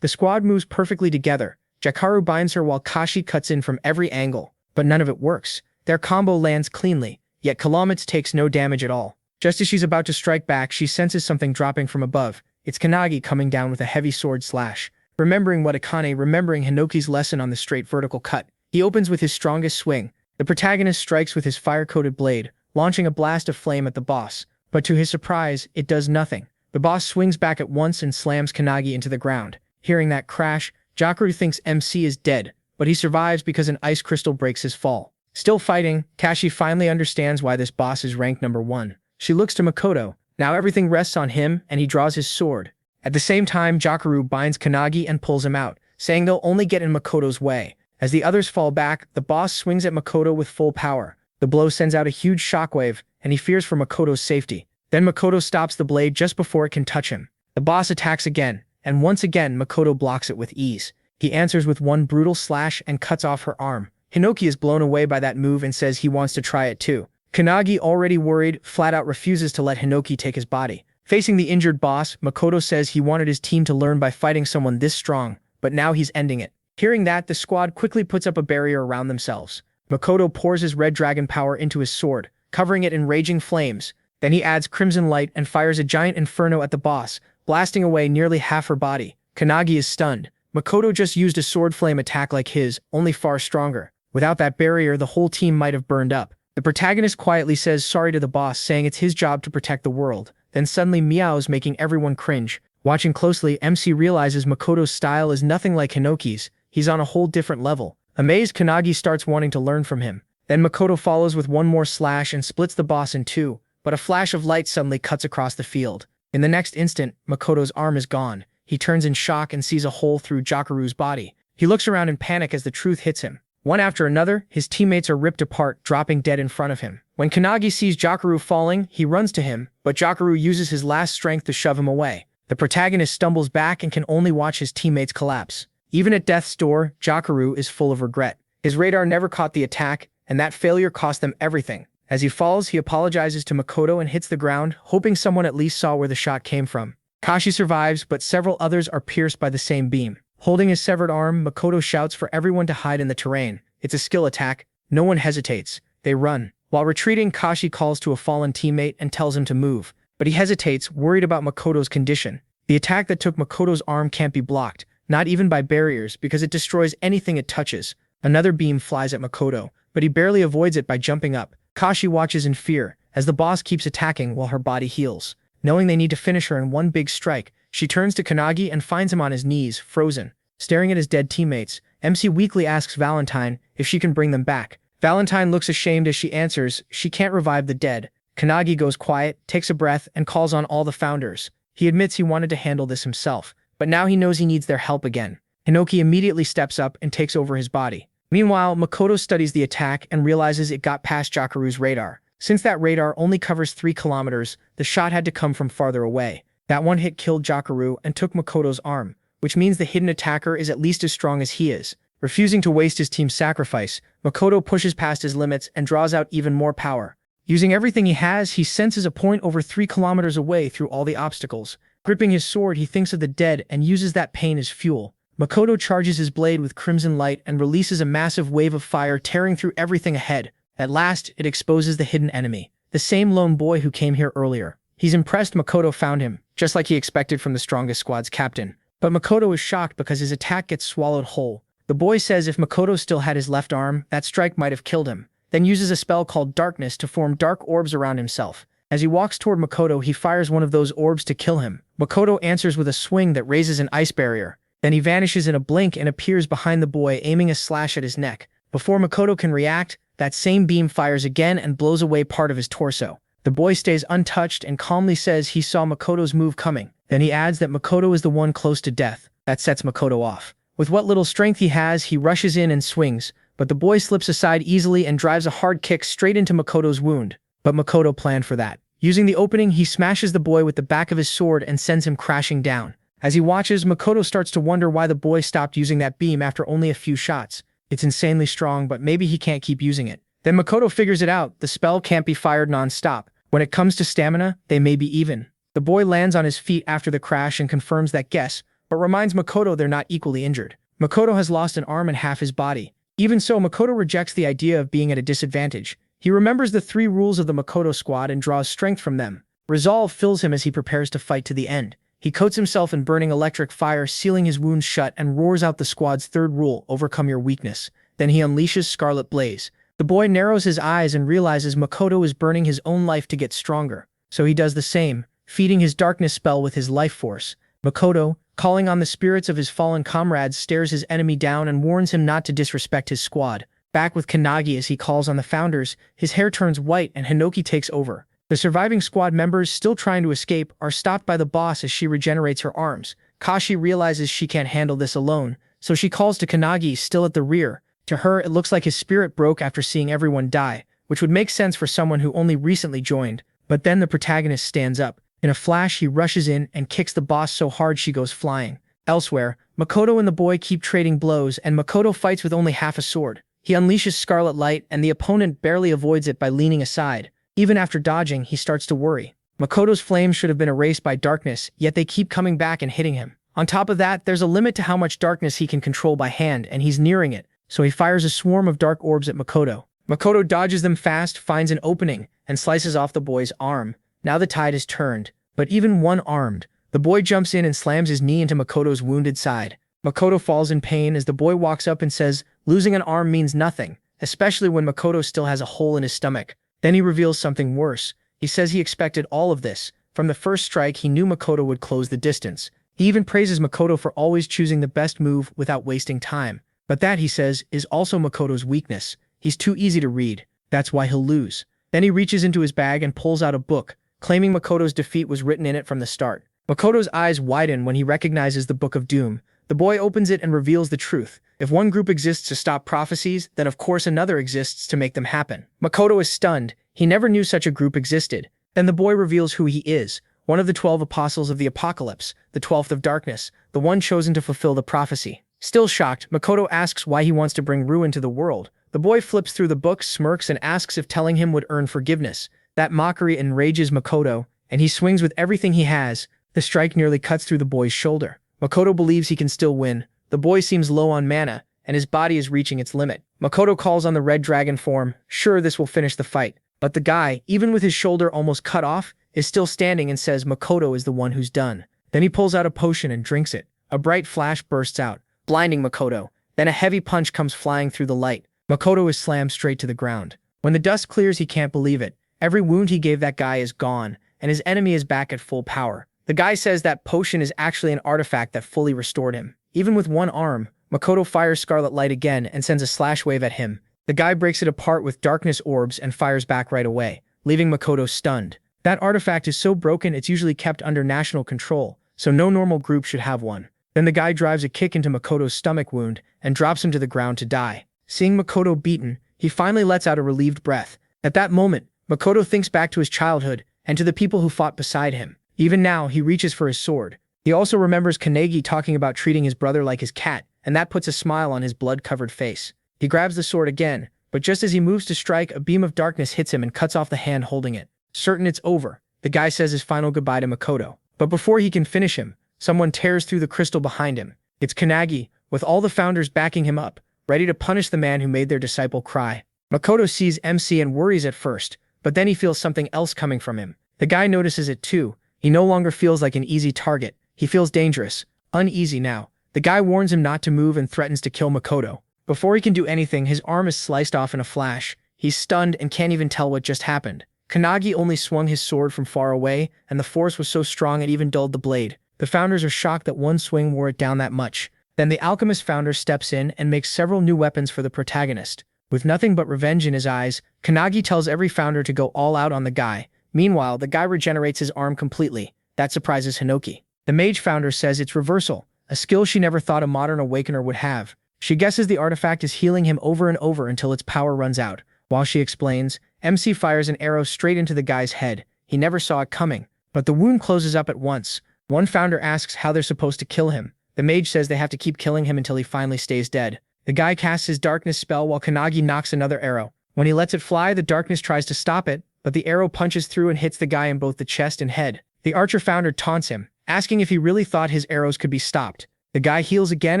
The squad moves perfectly together. Jakaru binds her while Kashi cuts in from every angle, but none of it works. Their combo lands cleanly, yet Kalamitz takes no damage at all. Just as she's about to strike back, she senses something dropping from above. It's Kanagi coming down with a heavy sword slash. Remembering remembering Hinoki's lesson on the straight vertical cut, he opens with his strongest swing. The protagonist strikes with his fire-coated blade, launching a blast of flame at the boss. But to his surprise, it does nothing. The boss swings back at once and slams Kanagi into the ground. Hearing that crash, Jakaru thinks MC is dead, but he survives because an ice crystal breaks his fall. Still fighting, Kashi finally understands why this boss is ranked number 1. She looks to Makoto. Now everything rests on him, and he draws his sword. At the same time, Jakaru binds Kanagi and pulls him out, saying they'll only get in Makoto's way. As the others fall back, the boss swings at Makoto with full power. The blow sends out a huge shockwave, and he fears for Makoto's safety. Then Makoto stops the blade just before it can touch him. The boss attacks again, and once again Makoto blocks it with ease. He answers with one brutal slash and cuts off her arm. Hinoki is blown away by that move and says he wants to try it too. Kanagi, already worried, flat out refuses to let Hinoki take his body. Facing the injured boss, Makoto says he wanted his team to learn by fighting someone this strong, but now he's ending it. Hearing that, the squad quickly puts up a barrier around themselves. Makoto pours his red dragon power into his sword, covering it in raging flames. Then he adds crimson light and fires a giant inferno at the boss, blasting away nearly half her body. Kanagi is stunned. Makoto just used a sword flame attack like his, only far stronger. Without that barrier, the whole team might have burned up. The protagonist quietly says sorry to the boss, saying it's his job to protect the world. Then suddenly meows, making everyone cringe. Watching closely, MC realizes Makoto's style is nothing like Hinoki's. He's on a whole different level. Amazed, Kanagi starts wanting to learn from him. Then Makoto follows with one more slash and splits the boss in two, but a flash of light suddenly cuts across the field. In the next instant, Makoto's arm is gone. He turns in shock and sees a hole through Jakaru's body. He looks around in panic as the truth hits him. One after another, his teammates are ripped apart, dropping dead in front of him. When Kanagi sees Jakaru falling, he runs to him, but Jakaru uses his last strength to shove him away. The protagonist stumbles back and can only watch his teammates collapse. Even at death's door, Jakaru is full of regret. His radar never caught the attack, and that failure cost them everything. As he falls, he apologizes to Makoto and hits the ground, hoping someone at least saw where the shot came from. Kashi survives, but several others are pierced by the same beam. Holding his severed arm, Makoto shouts for everyone to hide in the terrain. It's a skill attack. No one hesitates. They run. While retreating, Kashi calls to a fallen teammate and tells him to move. But he hesitates, worried about Makoto's condition. The attack that took Makoto's arm can't be blocked, not even by barriers, because it destroys anything it touches. Another beam flies at Makoto, but he barely avoids it by jumping up. Kashi watches in fear, as the boss keeps attacking while her body heals. Knowing they need to finish her in one big strike, she turns to Kanagi and finds him on his knees, frozen. Staring at his dead teammates, MC weakly asks Valentine if she can bring them back. Valentine looks ashamed as she answers she can't revive the dead. Kanagi goes quiet, takes a breath, and calls on all the founders. He admits he wanted to handle this himself, but now he knows he needs their help again. Hinoki immediately steps up and takes over his body. Meanwhile, Makoto studies the attack and realizes it got past Jakaru's radar. Since that radar only covers 3 kilometers, the shot had to come from farther away. That one hit killed Jakaru and took Makoto's arm, which means the hidden attacker is at least as strong as he is. Refusing to waste his team's sacrifice, Makoto pushes past his limits and draws out even more power. Using everything he has, he senses a point over 3 kilometers away through all the obstacles. Gripping his sword, he thinks of the dead and uses that pain as fuel. Makoto charges his blade with crimson light and releases a massive wave of fire tearing through everything ahead. At last, it exposes the hidden enemy, the same lone boy who came here earlier. He's impressed Makoto found him, just like he expected from the strongest squad's captain. But Makoto is shocked because his attack gets swallowed whole. The boy says if Makoto still had his left arm, that strike might have killed him, then uses a spell called Darkness to form dark orbs around himself. As he walks toward Makoto, he fires one of those orbs to kill him. Makoto answers with a swing that raises an ice barrier. Then he vanishes in a blink and appears behind the boy, aiming a slash at his neck. Before Makoto can react, that same beam fires again and blows away part of his torso. The boy stays untouched and calmly says he saw Makoto's move coming. Then he adds that Makoto is the one close to death. That sets Makoto off. With what little strength he has, he rushes in and swings, but the boy slips aside easily and drives a hard kick straight into Makoto's wound. But Makoto planned for that. Using the opening, he smashes the boy with the back of his sword and sends him crashing down. As he watches, Makoto starts to wonder why the boy stopped using that beam after only a few shots. It's insanely strong, but maybe he can't keep using it. Then Makoto figures it out. The spell can't be fired non-stop. When it comes to stamina, they may be even. The boy lands on his feet after the crash and confirms that guess, but reminds Makoto they're not equally injured. Makoto has lost an arm and half his body. Even so, Makoto rejects the idea of being at a disadvantage. He remembers the 3 rules of the Makoto squad and draws strength from them. Resolve fills him as he prepares to fight to the end. He coats himself in burning electric fire, sealing his wounds shut, and roars out the squad's 3rd rule, overcome your weakness. Then he unleashes Scarlet Blaze. The boy narrows his eyes and realizes Makoto is burning his own life to get stronger. So he does the same, feeding his darkness spell with his life force. Makoto, calling on the spirits of his fallen comrades, stares his enemy down and warns him not to disrespect his squad. Back with Kanagi as he calls on the founders, his hair turns white and Hinoki takes over. The surviving squad members, still trying to escape, are stopped by the boss as she regenerates her arms. Kashi realizes she can't handle this alone, so she calls to Kanagi, still at the rear. To her, it looks like his spirit broke after seeing everyone die, which would make sense for someone who only recently joined. But then the protagonist stands up. In a flash, he rushes in and kicks the boss so hard she goes flying. Elsewhere, Makoto and the boy keep trading blows, and Makoto fights with only half a sword. He unleashes Scarlet Light, and the opponent barely avoids it by leaning aside. Even after dodging, he starts to worry. Makoto's flames should have been erased by darkness, yet they keep coming back and hitting him. On top of that, there's a limit to how much darkness he can control by hand, and he's nearing it, so he fires a swarm of dark orbs at Makoto. Makoto dodges them fast, finds an opening, and slices off the boy's arm. Now the tide is turned, but even one-armed. The boy jumps in and slams his knee into Makoto's wounded side. Makoto falls in pain as the boy walks up and says, losing an arm means nothing, especially when Makoto still has a hole in his stomach. Then he reveals something worse. He says he expected all of this. From the first strike, he knew Makoto would close the distance. He even praises Makoto for always choosing the best move without wasting time. But that, he says, is also Makoto's weakness. He's too easy to read. That's why he'll lose. Then he reaches into his bag and pulls out a book, claiming Makoto's defeat was written in it from the start. Makoto's eyes widen when he recognizes the Book of Doom. The boy opens it and reveals the truth. If one group exists to stop prophecies, then of course another exists to make them happen. Makoto is stunned. He never knew such a group existed. Then the boy reveals who he is, one of the 12 apostles of the apocalypse, the 12th of darkness, the one chosen to fulfill the prophecy. Still shocked, Makoto asks why he wants to bring ruin to the world. The boy flips through the book, smirks, and asks if telling him would earn forgiveness. That mockery enrages Makoto, and he swings with everything he has. The strike nearly cuts through the boy's shoulder. Makoto believes he can still win. The boy seems low on mana, and his body is reaching its limit. Makoto calls on the red dragon form. Sure, this will finish the fight. But the guy, even with his shoulder almost cut off, is still standing and says Makoto is the one who's done. Then he pulls out a potion and drinks it. A bright flash bursts out, blinding Makoto. Then a heavy punch comes flying through the light. Makoto is slammed straight to the ground. When the dust clears, he can't believe it. Every wound he gave that guy is gone, and his enemy is back at full power. The guy says that potion is actually an artifact that fully restored him. Even with one arm, Makoto fires Scarlet Light again and sends a slash wave at him. The guy breaks it apart with darkness orbs and fires back right away, leaving Makoto stunned. That artifact is so broken it's usually kept under national control, so no normal group should have one. Then the guy drives a kick into Makoto's stomach wound and drops him to the ground to die. Seeing Makoto beaten, he finally lets out a relieved breath. At that moment, Makoto thinks back to his childhood and to the people who fought beside him. Even now, he reaches for his sword. He also remembers Kanagi talking about treating his brother like his cat, and that puts a smile on his blood-covered face. He grabs the sword again, but just as he moves to strike, a beam of darkness hits him and cuts off the hand holding it. Certain it's over, the guy says his final goodbye to Makoto. But before he can finish him, someone tears through the crystal behind him. It's Kanagi, with all the founders backing him up, ready to punish the man who made their disciple cry. Makoto sees MC and worries at first, but then he feels something else coming from him. The guy notices it too. He no longer feels like an easy target. He feels dangerous, uneasy now. The guy warns him not to move and threatens to kill Makoto. Before he can do anything, his arm is sliced off in a flash. He's stunned and can't even tell what just happened. Kanagi only swung his sword from far away, and the force was so strong it even dulled the blade. The founders are shocked that one swing wore it down that much. Then the alchemist founder steps in and makes several new weapons for the protagonist. With nothing but revenge in his eyes, Kanagi tells every founder to go all out on the guy. Meanwhile, the guy regenerates his arm completely. That surprises Hinoki. The mage founder says it's reversal, a skill she never thought a modern awakener would have. She guesses the artifact is healing him over and over until its power runs out. While she explains, MC fires an arrow straight into the guy's head. He never saw it coming. But the wound closes up at once. One founder asks how they're supposed to kill him. The mage says they have to keep killing him until he finally stays dead. The guy casts his darkness spell while Kanagi knocks another arrow. When he lets it fly, the darkness tries to stop it, but the arrow punches through and hits the guy in both the chest and head. The archer founder taunts him, asking if he really thought his arrows could be stopped. The guy heals again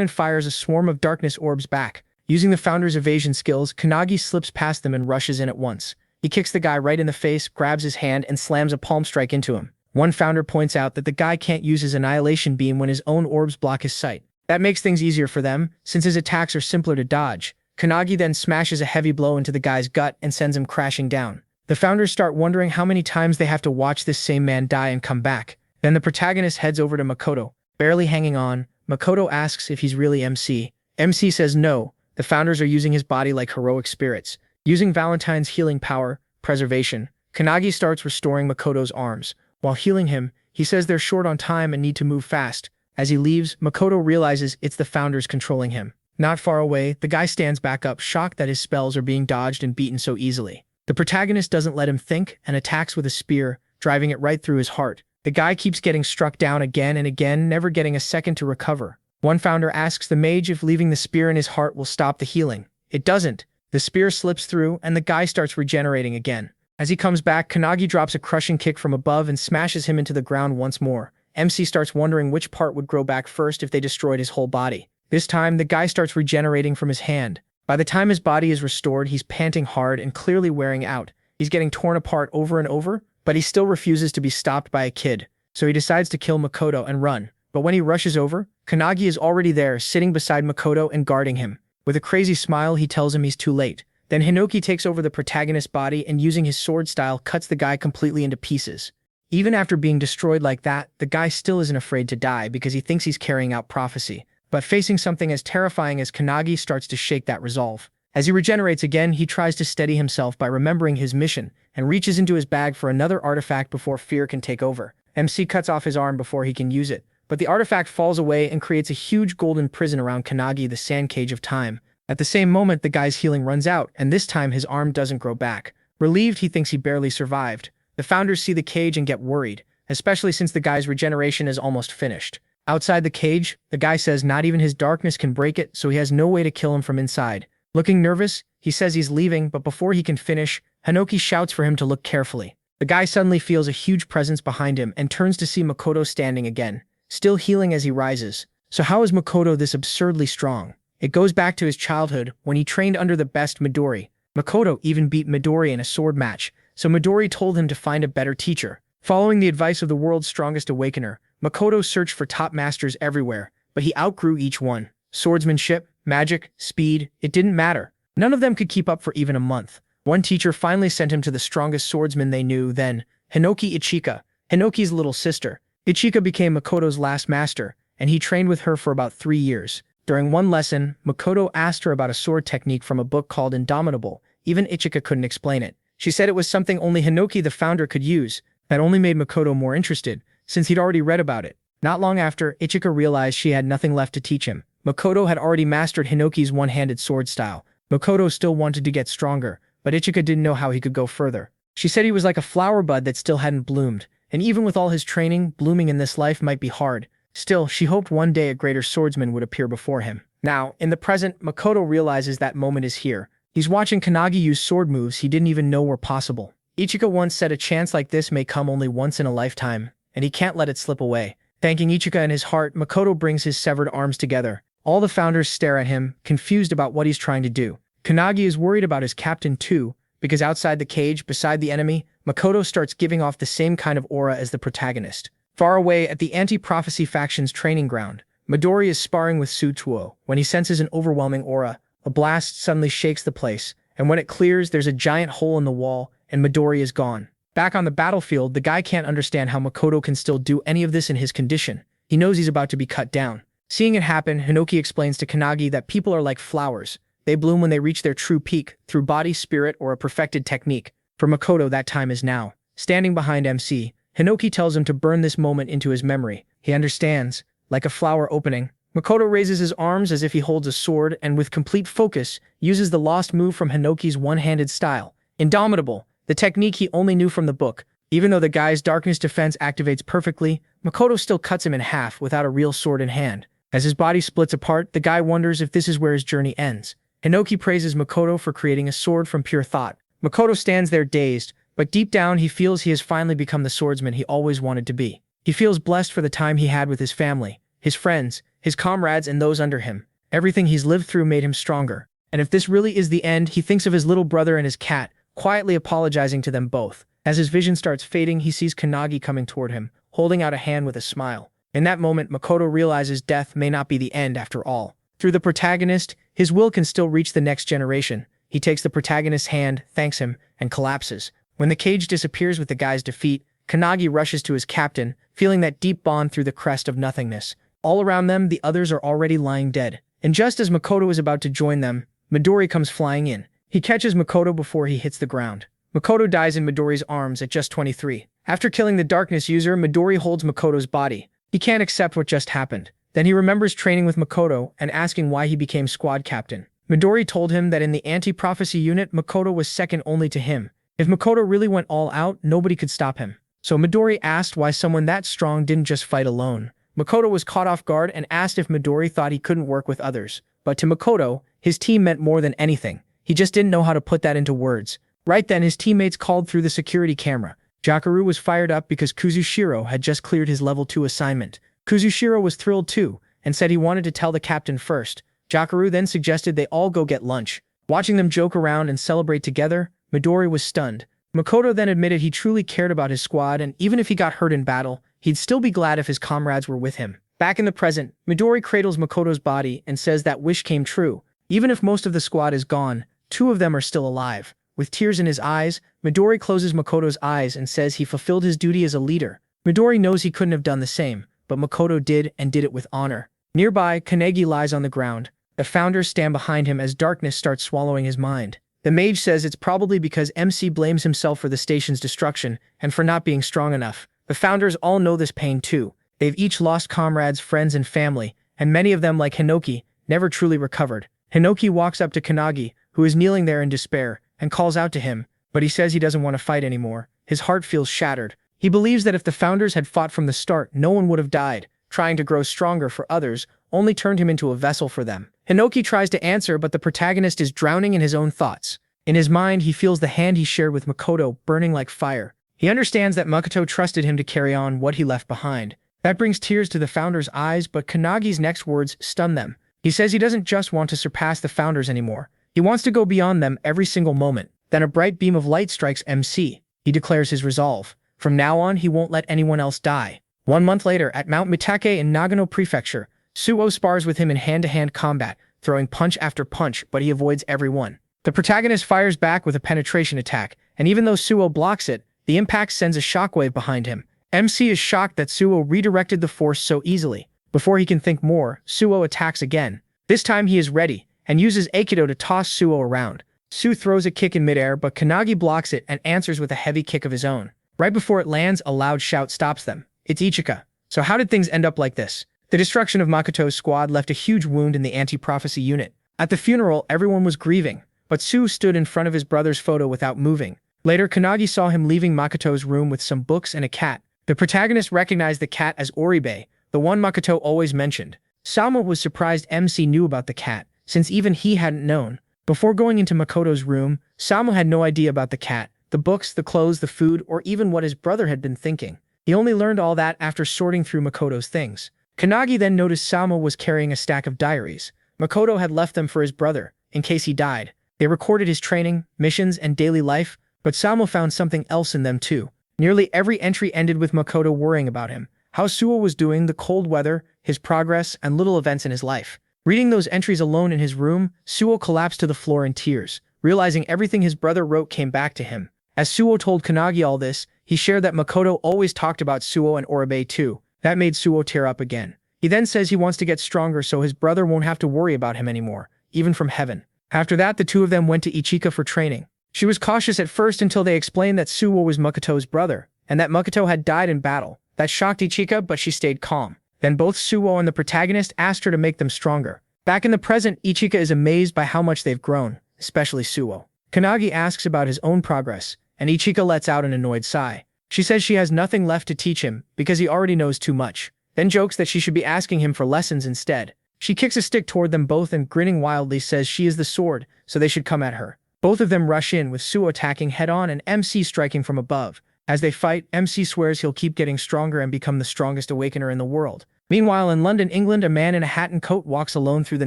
and fires a swarm of darkness orbs back. Using the founder's evasion skills, Kanagi slips past them and rushes in at once. He kicks the guy right in the face, grabs his hand, and slams a palm strike into him. One founder points out that the guy can't use his annihilation beam when his own orbs block his sight. That makes things easier for them, since his attacks are simpler to dodge. Kanagi then smashes a heavy blow into the guy's gut and sends him crashing down. The founders start wondering how many times they have to watch this same man die and come back. Then the protagonist heads over to Makoto. Barely hanging on, Makoto asks if he's really MC. MC says no, the founders are using his body like heroic spirits. Using Valentine's healing power, preservation, Kanagi starts restoring Makoto's arms. While healing him, he says they're short on time and need to move fast. As he leaves, Makoto realizes it's the founders controlling him. Not far away, the guy stands back up, shocked that his spells are being dodged and beaten so easily. The protagonist doesn't let him think and attacks with a spear, driving it right through his heart. The guy keeps getting struck down again and again, never getting a second to recover. One founder asks the mage if leaving the spear in his heart will stop the healing. It doesn't. The spear slips through, and the guy starts regenerating again. As he comes back, Kanagi drops a crushing kick from above and smashes him into the ground once more. MC starts wondering which part would grow back first if they destroyed his whole body. This time, the guy starts regenerating from his hand. By the time his body is restored, he's panting hard and clearly wearing out. He's getting torn apart over and over, but he still refuses to be stopped by a kid. So he decides to kill Makoto and run. But when he rushes over, Kanagi is already there, sitting beside Makoto and guarding him. With a crazy smile, he tells him he's too late. Then Hinoki takes over the protagonist's body and using his sword style cuts the guy completely into pieces. Even after being destroyed like that, the guy still isn't afraid to die because he thinks he's carrying out prophecy. But facing something as terrifying as Kanagi starts to shake that resolve. As he regenerates again, he tries to steady himself by remembering his mission and reaches into his bag for another artifact before fear can take over. MC cuts off his arm before he can use it, but the artifact falls away and creates a huge golden prison around Kanagi, the sand cage of time. At the same moment, the guy's healing runs out, and this time his arm doesn't grow back. Relieved, he thinks he barely survived. The founders see the cage and get worried, especially since the guy's regeneration is almost finished. Outside the cage, the guy says not even his darkness can break it, so he has no way to kill him from inside. Looking nervous, he says he's leaving, but before he can finish, Hinoki shouts for him to look carefully. The guy suddenly feels a huge presence behind him and turns to see Makoto standing again, still healing as he rises. So how is Makoto this absurdly strong? It goes back to his childhood, when he trained under the best Midori. Makoto even beat Midori in a sword match, so Midori told him to find a better teacher. Following the advice of the world's strongest awakener, Makoto searched for top masters everywhere, but he outgrew each one. Swordsmanship, magic, speed, it didn't matter. None of them could keep up for even a month. One teacher finally sent him to the strongest swordsman they knew then, Hinoki Ichika, Hinoki's little sister. Ichika became Makoto's last master, and he trained with her for about 3 years. During one lesson, Makoto asked her about a sword technique from a book called Indomitable. Even Ichika couldn't explain it. She said it was something only Hinoki the founder could use. That only made Makoto more interested, since he'd already read about it. Not long after, Ichika realized she had nothing left to teach him. Makoto had already mastered Hinoki's one-handed sword style. Makoto still wanted to get stronger, but Ichika didn't know how he could go further. She said he was like a flower bud that still hadn't bloomed, and even with all his training, blooming in this life might be hard. Still, she hoped one day a greater swordsman would appear before him. Now, in the present, Makoto realizes that moment is here. He's watching Kanagi use sword moves he didn't even know were possible. Ichika once said a chance like this may come only once in a lifetime, and he can't let it slip away. Thanking Ichika in his heart, Makoto brings his severed arms together. All the founders stare at him, confused about what he's trying to do. Kanagi is worried about his captain too, because outside the cage, beside the enemy, Makoto starts giving off the same kind of aura as the protagonist. Far away at the anti-prophecy faction's training ground, Midori is sparring with Sutuo. When he senses an overwhelming aura, a blast suddenly shakes the place, and when it clears, there's a giant hole in the wall, and Midori is gone. Back on the battlefield, the guy can't understand how Makoto can still do any of this in his condition. He knows he's about to be cut down. Seeing it happen, Hinoki explains to Kanagi that people are like flowers. They bloom when they reach their true peak, through body, spirit, or a perfected technique. For Makoto, that time is now. Standing behind MC, Hinoki tells him to burn this moment into his memory. He understands. Like a flower opening, Makoto raises his arms as if he holds a sword and with complete focus, uses the lost move from Hinoki's one-handed style. Indomitable, the technique he only knew from the book. Even though the guy's darkness defense activates perfectly, Makoto still cuts him in half without a real sword in hand. As his body splits apart, the guy wonders if this is where his journey ends. Hinoki praises Makoto for creating a sword from pure thought. Makoto stands there dazed, but deep down he feels he has finally become the swordsman he always wanted to be. He feels blessed for the time he had with his family, his friends, his comrades, and those under him. Everything he's lived through made him stronger. And if this really is the end, he thinks of his little brother and his cat, quietly apologizing to them both. As his vision starts fading, he sees Kanagi coming toward him, holding out a hand with a smile. In that moment, Makoto realizes death may not be the end after all. Through the protagonist, his will can still reach the next generation. He takes the protagonist's hand, thanks him, and collapses. When the cage disappears with the guy's defeat, Kanagi rushes to his captain, feeling that deep bond through the crest of nothingness. All around them, the others are already lying dead. And just as Makoto is about to join them, Midori comes flying in. He catches Makoto before he hits the ground. Makoto dies in Midori's arms at just 23. After killing the darkness user, Midori holds Makoto's body. He can't accept what just happened. Then he remembers training with Makoto and asking why he became squad captain. Midori told him that in the anti-prophecy unit, Makoto was second only to him. If Makoto really went all out, nobody could stop him. So Midori asked why someone that strong didn't just fight alone. Makoto was caught off guard and asked if Midori thought he couldn't work with others. But to Makoto, his team meant more than anything. He just didn't know how to put that into words. Right then, his teammates called through the security camera. Jakaru was fired up because Kuzushiro had just cleared his level 2 assignment. Kuzushiro was thrilled too, and said he wanted to tell the captain first. Jakaru then suggested they all go get lunch. Watching them joke around and celebrate together, Midori was stunned. Makoto then admitted he truly cared about his squad, and even if he got hurt in battle, he'd still be glad if his comrades were with him. Back in the present, Midori cradles Makoto's body and says that wish came true. Even if most of the squad is gone, 2 of them are still alive. With tears in his eyes, Midori closes Makoto's eyes and says he fulfilled his duty as a leader. Midori knows he couldn't have done the same, but Makoto did, and did it with honor. Nearby, Kanagi lies on the ground. The founders stand behind him as darkness starts swallowing his mind. The mage says it's probably because MC blames himself for the station's destruction and for not being strong enough. The founders all know this pain too. They've each lost comrades, friends, and family, and many of them, like Hinoki, never truly recovered. Hinoki walks up to Kanagi, who is kneeling there in despair, and calls out to him, but he says he doesn't want to fight anymore. His heart feels shattered. He believes that if the founders had fought from the start, no one would have died. Trying to grow stronger for others only turned him into a vessel for them. Hinoki tries to answer, but the protagonist is drowning in his own thoughts. In his mind, he feels the hand he shared with Makoto burning like fire. He understands that Makoto trusted him to carry on what he left behind. That brings tears to the founders' eyes, but Kanagi's next words stun them. He says he doesn't just want to surpass the founders anymore. He wants to go beyond them every single moment. Then a bright beam of light strikes MC. He declares his resolve. From now on, he won't let anyone else die. 1 month later, at Mount Mitake in Nagano Prefecture, Suo spars with him in hand-to-hand combat, throwing punch after punch, but he avoids every one. The protagonist fires back with a penetration attack, and even though Suo blocks it, the impact sends a shockwave behind him. MC is shocked that Suo redirected the force so easily. Before he can think more, Suo attacks again. This time he is ready, and uses Aikido to toss Suo around. Su throws a kick in midair, but Kanagi blocks it and answers with a heavy kick of his own. Right before it lands, a loud shout stops them. It's Ichika. So how did things end up like this? The destruction of Makoto's squad left a huge wound in the anti-prophecy unit. At the funeral, everyone was grieving, but Su stood in front of his brother's photo without moving. Later, Kanagi saw him leaving Makoto's room with some books and a cat. The protagonist recognized the cat as Oribe, the one Makoto always mentioned. Sama was surprised MC knew about the cat, since even he hadn't known. Before going into Makoto's room, Sama had no idea about the cat, the books, the clothes, the food, or even what his brother had been thinking. He only learned all that after sorting through Makoto's things. Kanagi then noticed Sama was carrying a stack of diaries. Makoto had left them for his brother, in case he died. They recorded his training, missions, and daily life, but Sama found something else in them too. Nearly every entry ended with Makoto worrying about him, how Suo was doing, the cold weather, his progress, and little events in his life. Reading those entries alone in his room, Suo collapsed to the floor in tears, realizing everything his brother wrote came back to him. As Suo told Kanagi all this, he shared that Makoto always talked about Suo and Oribe too. That made Suo tear up again. He then says he wants to get stronger so his brother won't have to worry about him anymore, even from heaven. After that, the two of them went to Ichika for training. She was cautious at first until they explained that Suo was Makoto's brother, and that Makoto had died in battle. That shocked Ichika, but she stayed calm. Then both Suo and the protagonist asked her to make them stronger. Back in the present, Ichika is amazed by how much they've grown, especially Suo. Kanagi asks about his own progress, and Ichika lets out an annoyed sigh. She says she has nothing left to teach him because he already knows too much, then jokes that she should be asking him for lessons instead. She kicks a stick toward them both and grinning wildly says she is the sword, so they should come at her. Both of them rush in with Suo attacking head-on and MC striking from above. As they fight, MC swears he'll keep getting stronger and become the strongest awakener in the world. Meanwhile, in London, England, a man in a hat and coat walks alone through the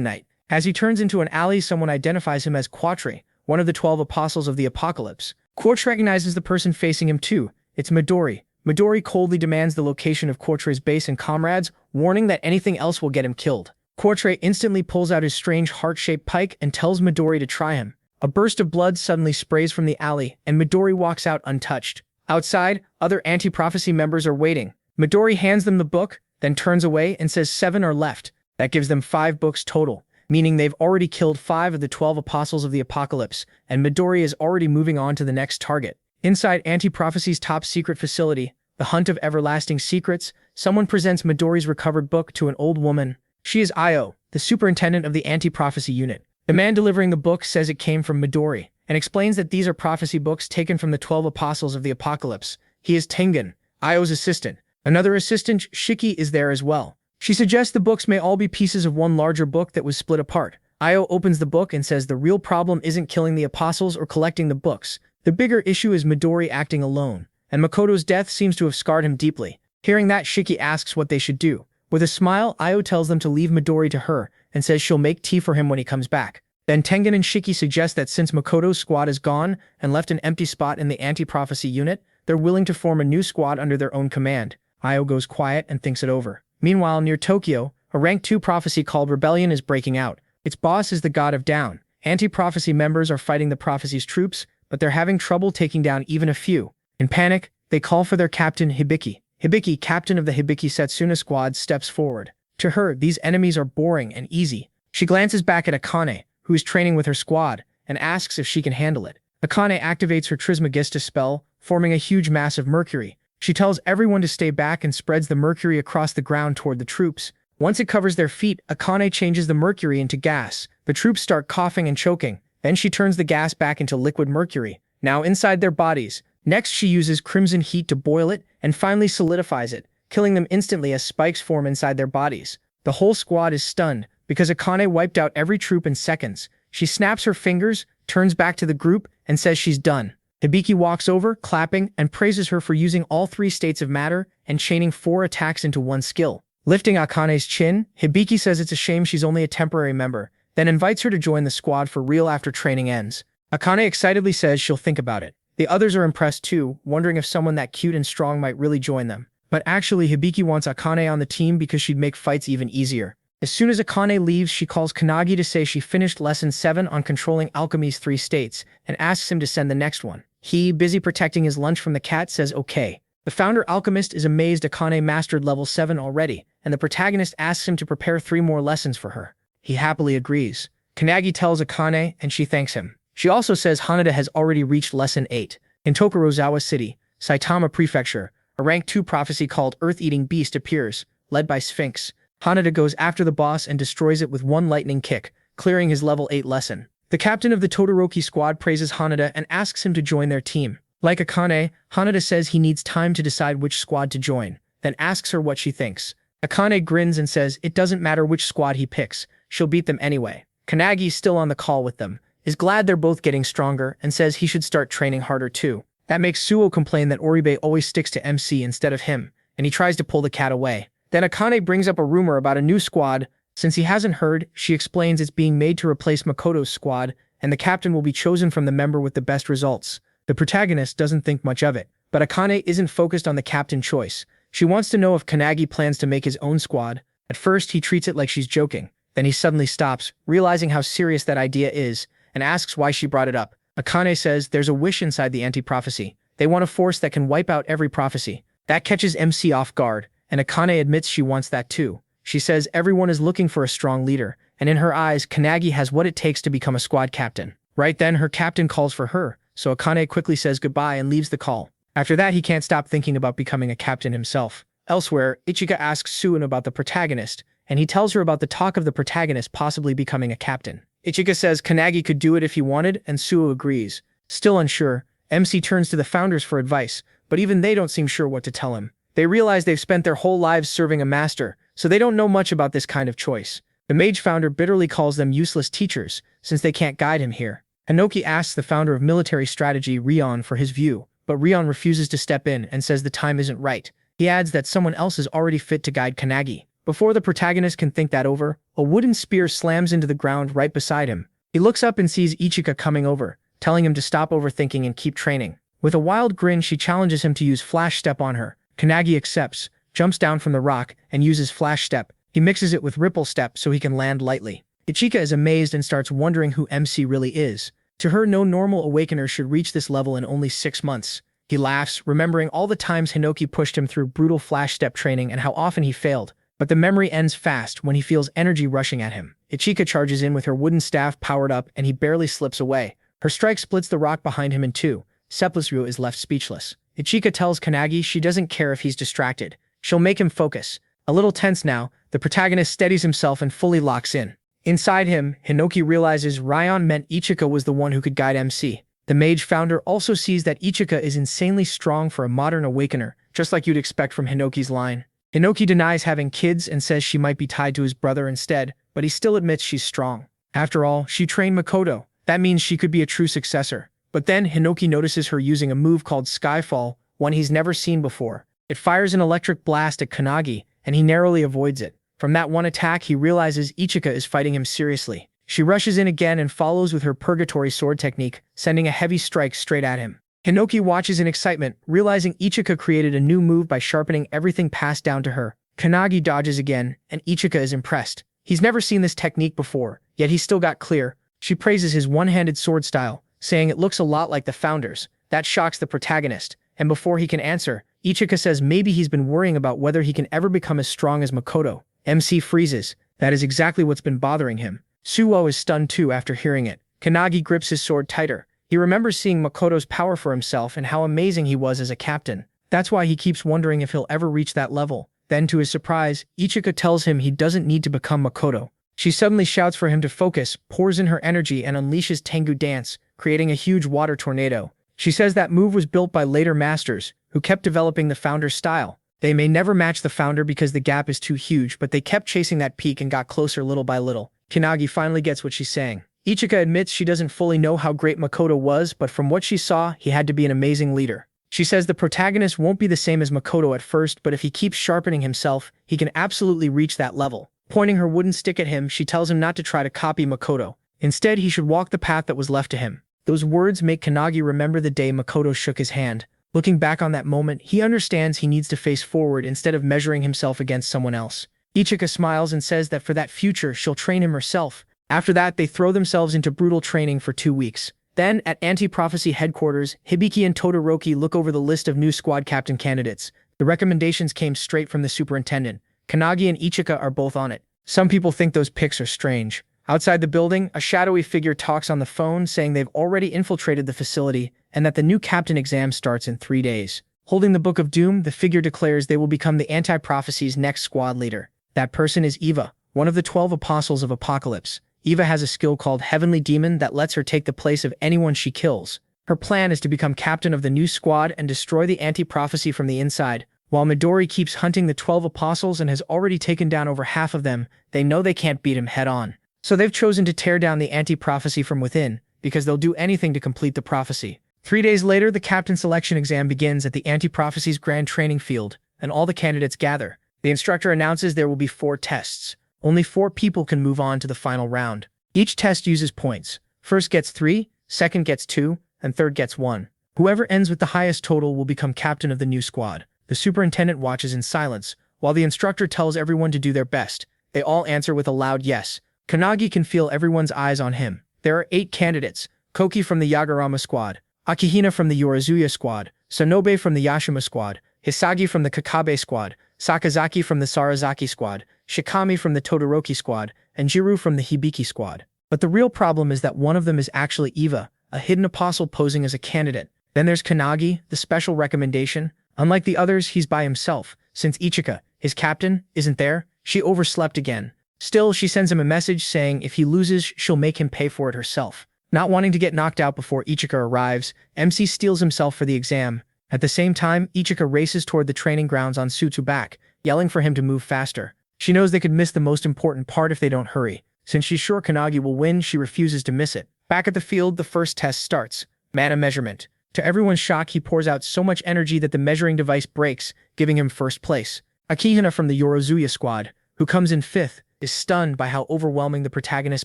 night. As he turns into an alley, someone identifies him as Quatre, one of the 12 apostles of the apocalypse. Quatre recognizes the person facing him too. It's Midori. Midori coldly demands the location of Quatre's base and comrades, warning that anything else will get him killed. Quatre instantly pulls out his strange heart-shaped pike and tells Midori to try him. A burst of blood suddenly sprays from the alley, and Midori walks out untouched. Outside, other anti-prophecy members are waiting. Midori hands them the book, then turns away and says 7 are left. That gives them 5 books total, meaning they've already killed 5 of the 12 apostles of the apocalypse, and Midori is already moving on to the next target. Inside anti-prophecy's top-secret facility, the Hunt of Everlasting Secrets, someone presents Midori's recovered book to an old woman. She is Io, the superintendent of the anti-prophecy unit. The man delivering the book says it came from Midori, and explains that these are prophecy books taken from the 12 apostles of the apocalypse. He is Tengen, Io's assistant. Another assistant, Shiki, is there as well. She suggests the books may all be pieces of one larger book that was split apart. Io opens the book and says the real problem isn't killing the apostles or collecting the books. The bigger issue is Midori acting alone, and Makoto's death seems to have scarred him deeply. Hearing that, Shiki asks what they should do. With a smile, Io tells them to leave Midori to her, and says she'll make tea for him when he comes back. Then Tengen and Shiki suggest that since Makoto's squad is gone and left an empty spot in the anti-prophecy unit, they're willing to form a new squad under their own command. Io goes quiet and thinks it over. Meanwhile, near Tokyo, a rank 2 prophecy called Rebellion is breaking out. Its boss is the God of Down. Anti-prophecy members are fighting the prophecy's troops, but they're having trouble taking down even a few. In panic, they call for their captain, Hibiki. Hibiki, captain of the Hibiki Setsuna squad, steps forward. To her, these enemies are boring and easy. She glances back at Akane, who is training with her squad, and asks if she can handle it. Akane activates her Trismegistus spell, forming a huge mass of mercury. She tells everyone to stay back and spreads the mercury across the ground toward the troops. Once it covers their feet, Akane changes the mercury into gas. The troops start coughing and choking. Then she turns the gas back into liquid mercury, now inside their bodies. Next, she uses crimson heat to boil it, and finally solidifies it, killing them instantly as spikes form inside their bodies. The whole squad is stunned, because Akane wiped out every troop in seconds. She snaps her fingers, turns back to the group, and says she's done. Hibiki walks over, clapping, and praises her for using all 3 states of matter and chaining 4 attacks into one skill. Lifting Akane's chin, Hibiki says it's a shame she's only a temporary member, then invites her to join the squad for real after training ends. Akane excitedly says she'll think about it. The others are impressed too, wondering if someone that cute and strong might really join them. But actually, Hibiki wants Akane on the team because she'd make fights even easier. As soon as Akane leaves, she calls Kanagi to say she finished Lesson 7 on controlling Alchemy's 3 states, and asks him to send the next one. He, busy protecting his lunch from the cat, says okay. The founder alchemist is amazed Akane mastered level 7 already, and the protagonist asks him to prepare 3 more lessons for her. He happily agrees. Kanagi tells Akane, and she thanks him. She also says Hanada has already reached Lesson 8. In Tokorozawa City, Saitama Prefecture, a rank 2 prophecy called Earth-Eating Beast appears, led by Sphinx. Hanada goes after the boss and destroys it with one lightning kick, clearing his level 8 lesson. The captain of the Todoroki squad praises Hanada and asks him to join their team. Like Akane, Hanada says he needs time to decide which squad to join, then asks her what she thinks. Akane grins and says it doesn't matter which squad he picks, she'll beat them anyway. Kanagi, still on the call with them, is glad they're both getting stronger and says he should start training harder too. That makes Suo complain that Oribe always sticks to MC instead of him, and he tries to pull the cat away. Then Akane brings up a rumor about a new squad. Since he hasn't heard, she explains it's being made to replace Makoto's squad, and the captain will be chosen from the member with the best results. The protagonist doesn't think much of it, but Akane isn't focused on the captain choice. She wants to know if Kanagi plans to make his own squad. At first, he treats it like she's joking. Then he suddenly stops, realizing how serious that idea is, and asks why she brought it up. Akane says there's a wish inside the anti-prophecy. They want a force that can wipe out every prophecy. That catches MC off guard, and Akane admits she wants that too. She says everyone is looking for a strong leader, and in her eyes, Kanagi has what it takes to become a squad captain. Right then, her captain calls for her, so Akane quickly says goodbye and leaves the call. After that, he can't stop thinking about becoming a captain himself. Elsewhere, Ichika asks Suin about the protagonist, and he tells her about the talk of the protagonist possibly becoming a captain. Ichika says Kanagi could do it if he wanted, and Suo agrees. Still unsure, MC turns to the founders for advice, but even they don't seem sure what to tell him. They realize they've spent their whole lives serving a master, so they don't know much about this kind of choice. The mage founder bitterly calls them useless teachers, since they can't guide him here. Hinoki asks the founder of military strategy, Rion, for his view, but Rion refuses to step in and says the time isn't right. He adds that someone else is already fit to guide Kanagi. Before the protagonist can think that over, a wooden spear slams into the ground right beside him. He looks up and sees Ichika coming over, telling him to stop overthinking and keep training. With a wild grin, she challenges him to use Flash Step on her. Kanagi accepts, jumps down from the rock, and uses Flash Step. He mixes it with Ripple Step so he can land lightly. Ichika is amazed and starts wondering who MC really is. To her, no normal awakener should reach this level in only 6 months. He laughs, remembering all the times Hinoki pushed him through brutal Flash Step training and how often he failed. But the memory ends fast when he feels energy rushing at him. Ichika charges in with her wooden staff powered up and he barely slips away. Her strike splits the rock behind him in two. Seplisryu is left speechless. Ichika tells Kanagi she doesn't care if he's distracted. She'll make him focus. A little tense now, the protagonist steadies himself and fully locks in. Inside him, Hinoki realizes Rion meant Ichika was the one who could guide MC. The mage founder also sees that Ichika is insanely strong for a modern awakener, just like you'd expect from Hinoki's line. Hinoki denies having kids and says she might be tied to his brother instead, but he still admits she's strong. After all, she trained Makoto. That means she could be a true successor. But then Hinoki notices her using a move called Skyfall, one he's never seen before. It fires an electric blast at Kanagi, and he narrowly avoids it. From that one attack, he realizes Ichika is fighting him seriously. She rushes in again and follows with her purgatory sword technique, sending a heavy strike straight at him. Hinoki watches in excitement, realizing Ichika created a new move by sharpening everything passed down to her. Kanagi dodges again, and Ichika is impressed. He's never seen this technique before, yet he's still got clear. She praises his one-handed sword style, saying it looks a lot like the founder's. That shocks the protagonist, and before he can answer, Ichika says maybe he's been worrying about whether he can ever become as strong as Makoto. MC freezes. That is exactly what's been bothering him. Suo is stunned too after hearing it. Kanagi grips his sword tighter. He remembers seeing Makoto's power for himself and how amazing he was as a captain. That's why he keeps wondering if he'll ever reach that level. Then, to his surprise, Ichika tells him he doesn't need to become Makoto. She suddenly shouts for him to focus, pours in her energy, and unleashes Tengu Dance, creating a huge water tornado. She says that move was built by later masters, who kept developing the founder's style. They may never match the founder because the gap is too huge, but they kept chasing that peak and got closer little by little. Kanagi finally gets what she's saying. Ichika admits she doesn't fully know how great Makoto was, but from what she saw, he had to be an amazing leader. She says the protagonist won't be the same as Makoto at first, but if he keeps sharpening himself, he can absolutely reach that level. Pointing her wooden stick at him, she tells him not to try to copy Makoto. Instead, he should walk the path that was left to him. Those words make Kanagi remember the day Makoto shook his hand. Looking back on that moment, he understands he needs to face forward instead of measuring himself against someone else. Ichika smiles and says that for that future, she'll train him herself. After that, they throw themselves into brutal training for 2 weeks. Then, at Anti-Prophecy headquarters, Hibiki and Todoroki look over the list of new squad captain candidates. The recommendations came straight from the superintendent. Kanagi and Ichika are both on it. Some people think those picks are strange. Outside the building, a shadowy figure talks on the phone saying they've already infiltrated the facility and that the new captain exam starts in 3 days. Holding the Book of Doom, the figure declares they will become the Anti-Prophecy's next squad leader. That person is Eva, one of the 12 apostles of Apocalypse. Eva has a skill called Heavenly Demon that lets her take the place of anyone she kills. Her plan is to become captain of the new squad and destroy the Anti-Prophecy from the inside. While Midori keeps hunting the 12 apostles and has already taken down over half of them, they know they can't beat him head-on. So they've chosen to tear down the Anti-Prophecy from within, because they'll do anything to complete the prophecy. 3 days later, the captain selection exam begins at the Anti-Prophecy's grand training field, and all the candidates gather. The instructor announces there will be 4 tests. Only 4 people can move on to the final round. Each test uses points. First gets 3, second gets 2, and third gets 1. Whoever ends with the highest total will become captain of the new squad. The superintendent watches in silence, while the instructor tells everyone to do their best. They all answer with a loud yes. Kanagi can feel everyone's eyes on him. There are 8 candidates: Koki from the Yagarama squad, Akihina from the Yorizuya squad, Sonobe from the Yashima squad, Hisagi from the Kakabe squad, Sakazaki from the Sarazaki squad, Shikami from the Todoroki squad, and Jiru from the Hibiki squad. But the real problem is that one of them is actually Eva, a hidden apostle posing as a candidate. Then there's Kanagi, the special recommendation. Unlike the others, he's by himself. Since Ichika, his captain, isn't there, she overslept again. Still, she sends him a message saying if he loses, she'll make him pay for it herself. Not wanting to get knocked out before Ichika arrives, MC steels himself for the exam. At the same time, Ichika races toward the training grounds on Sutsubak, yelling for him to move faster. She knows they could miss the most important part if they don't hurry. Since she's sure Kanagi will win, she refuses to miss it. Back at the field, the first test starts. Mana measurement. To everyone's shock, he pours out so much energy that the measuring device breaks, giving him first place. Akihina from the Yorozuya squad, who comes in 5th, is stunned by how overwhelming the protagonist's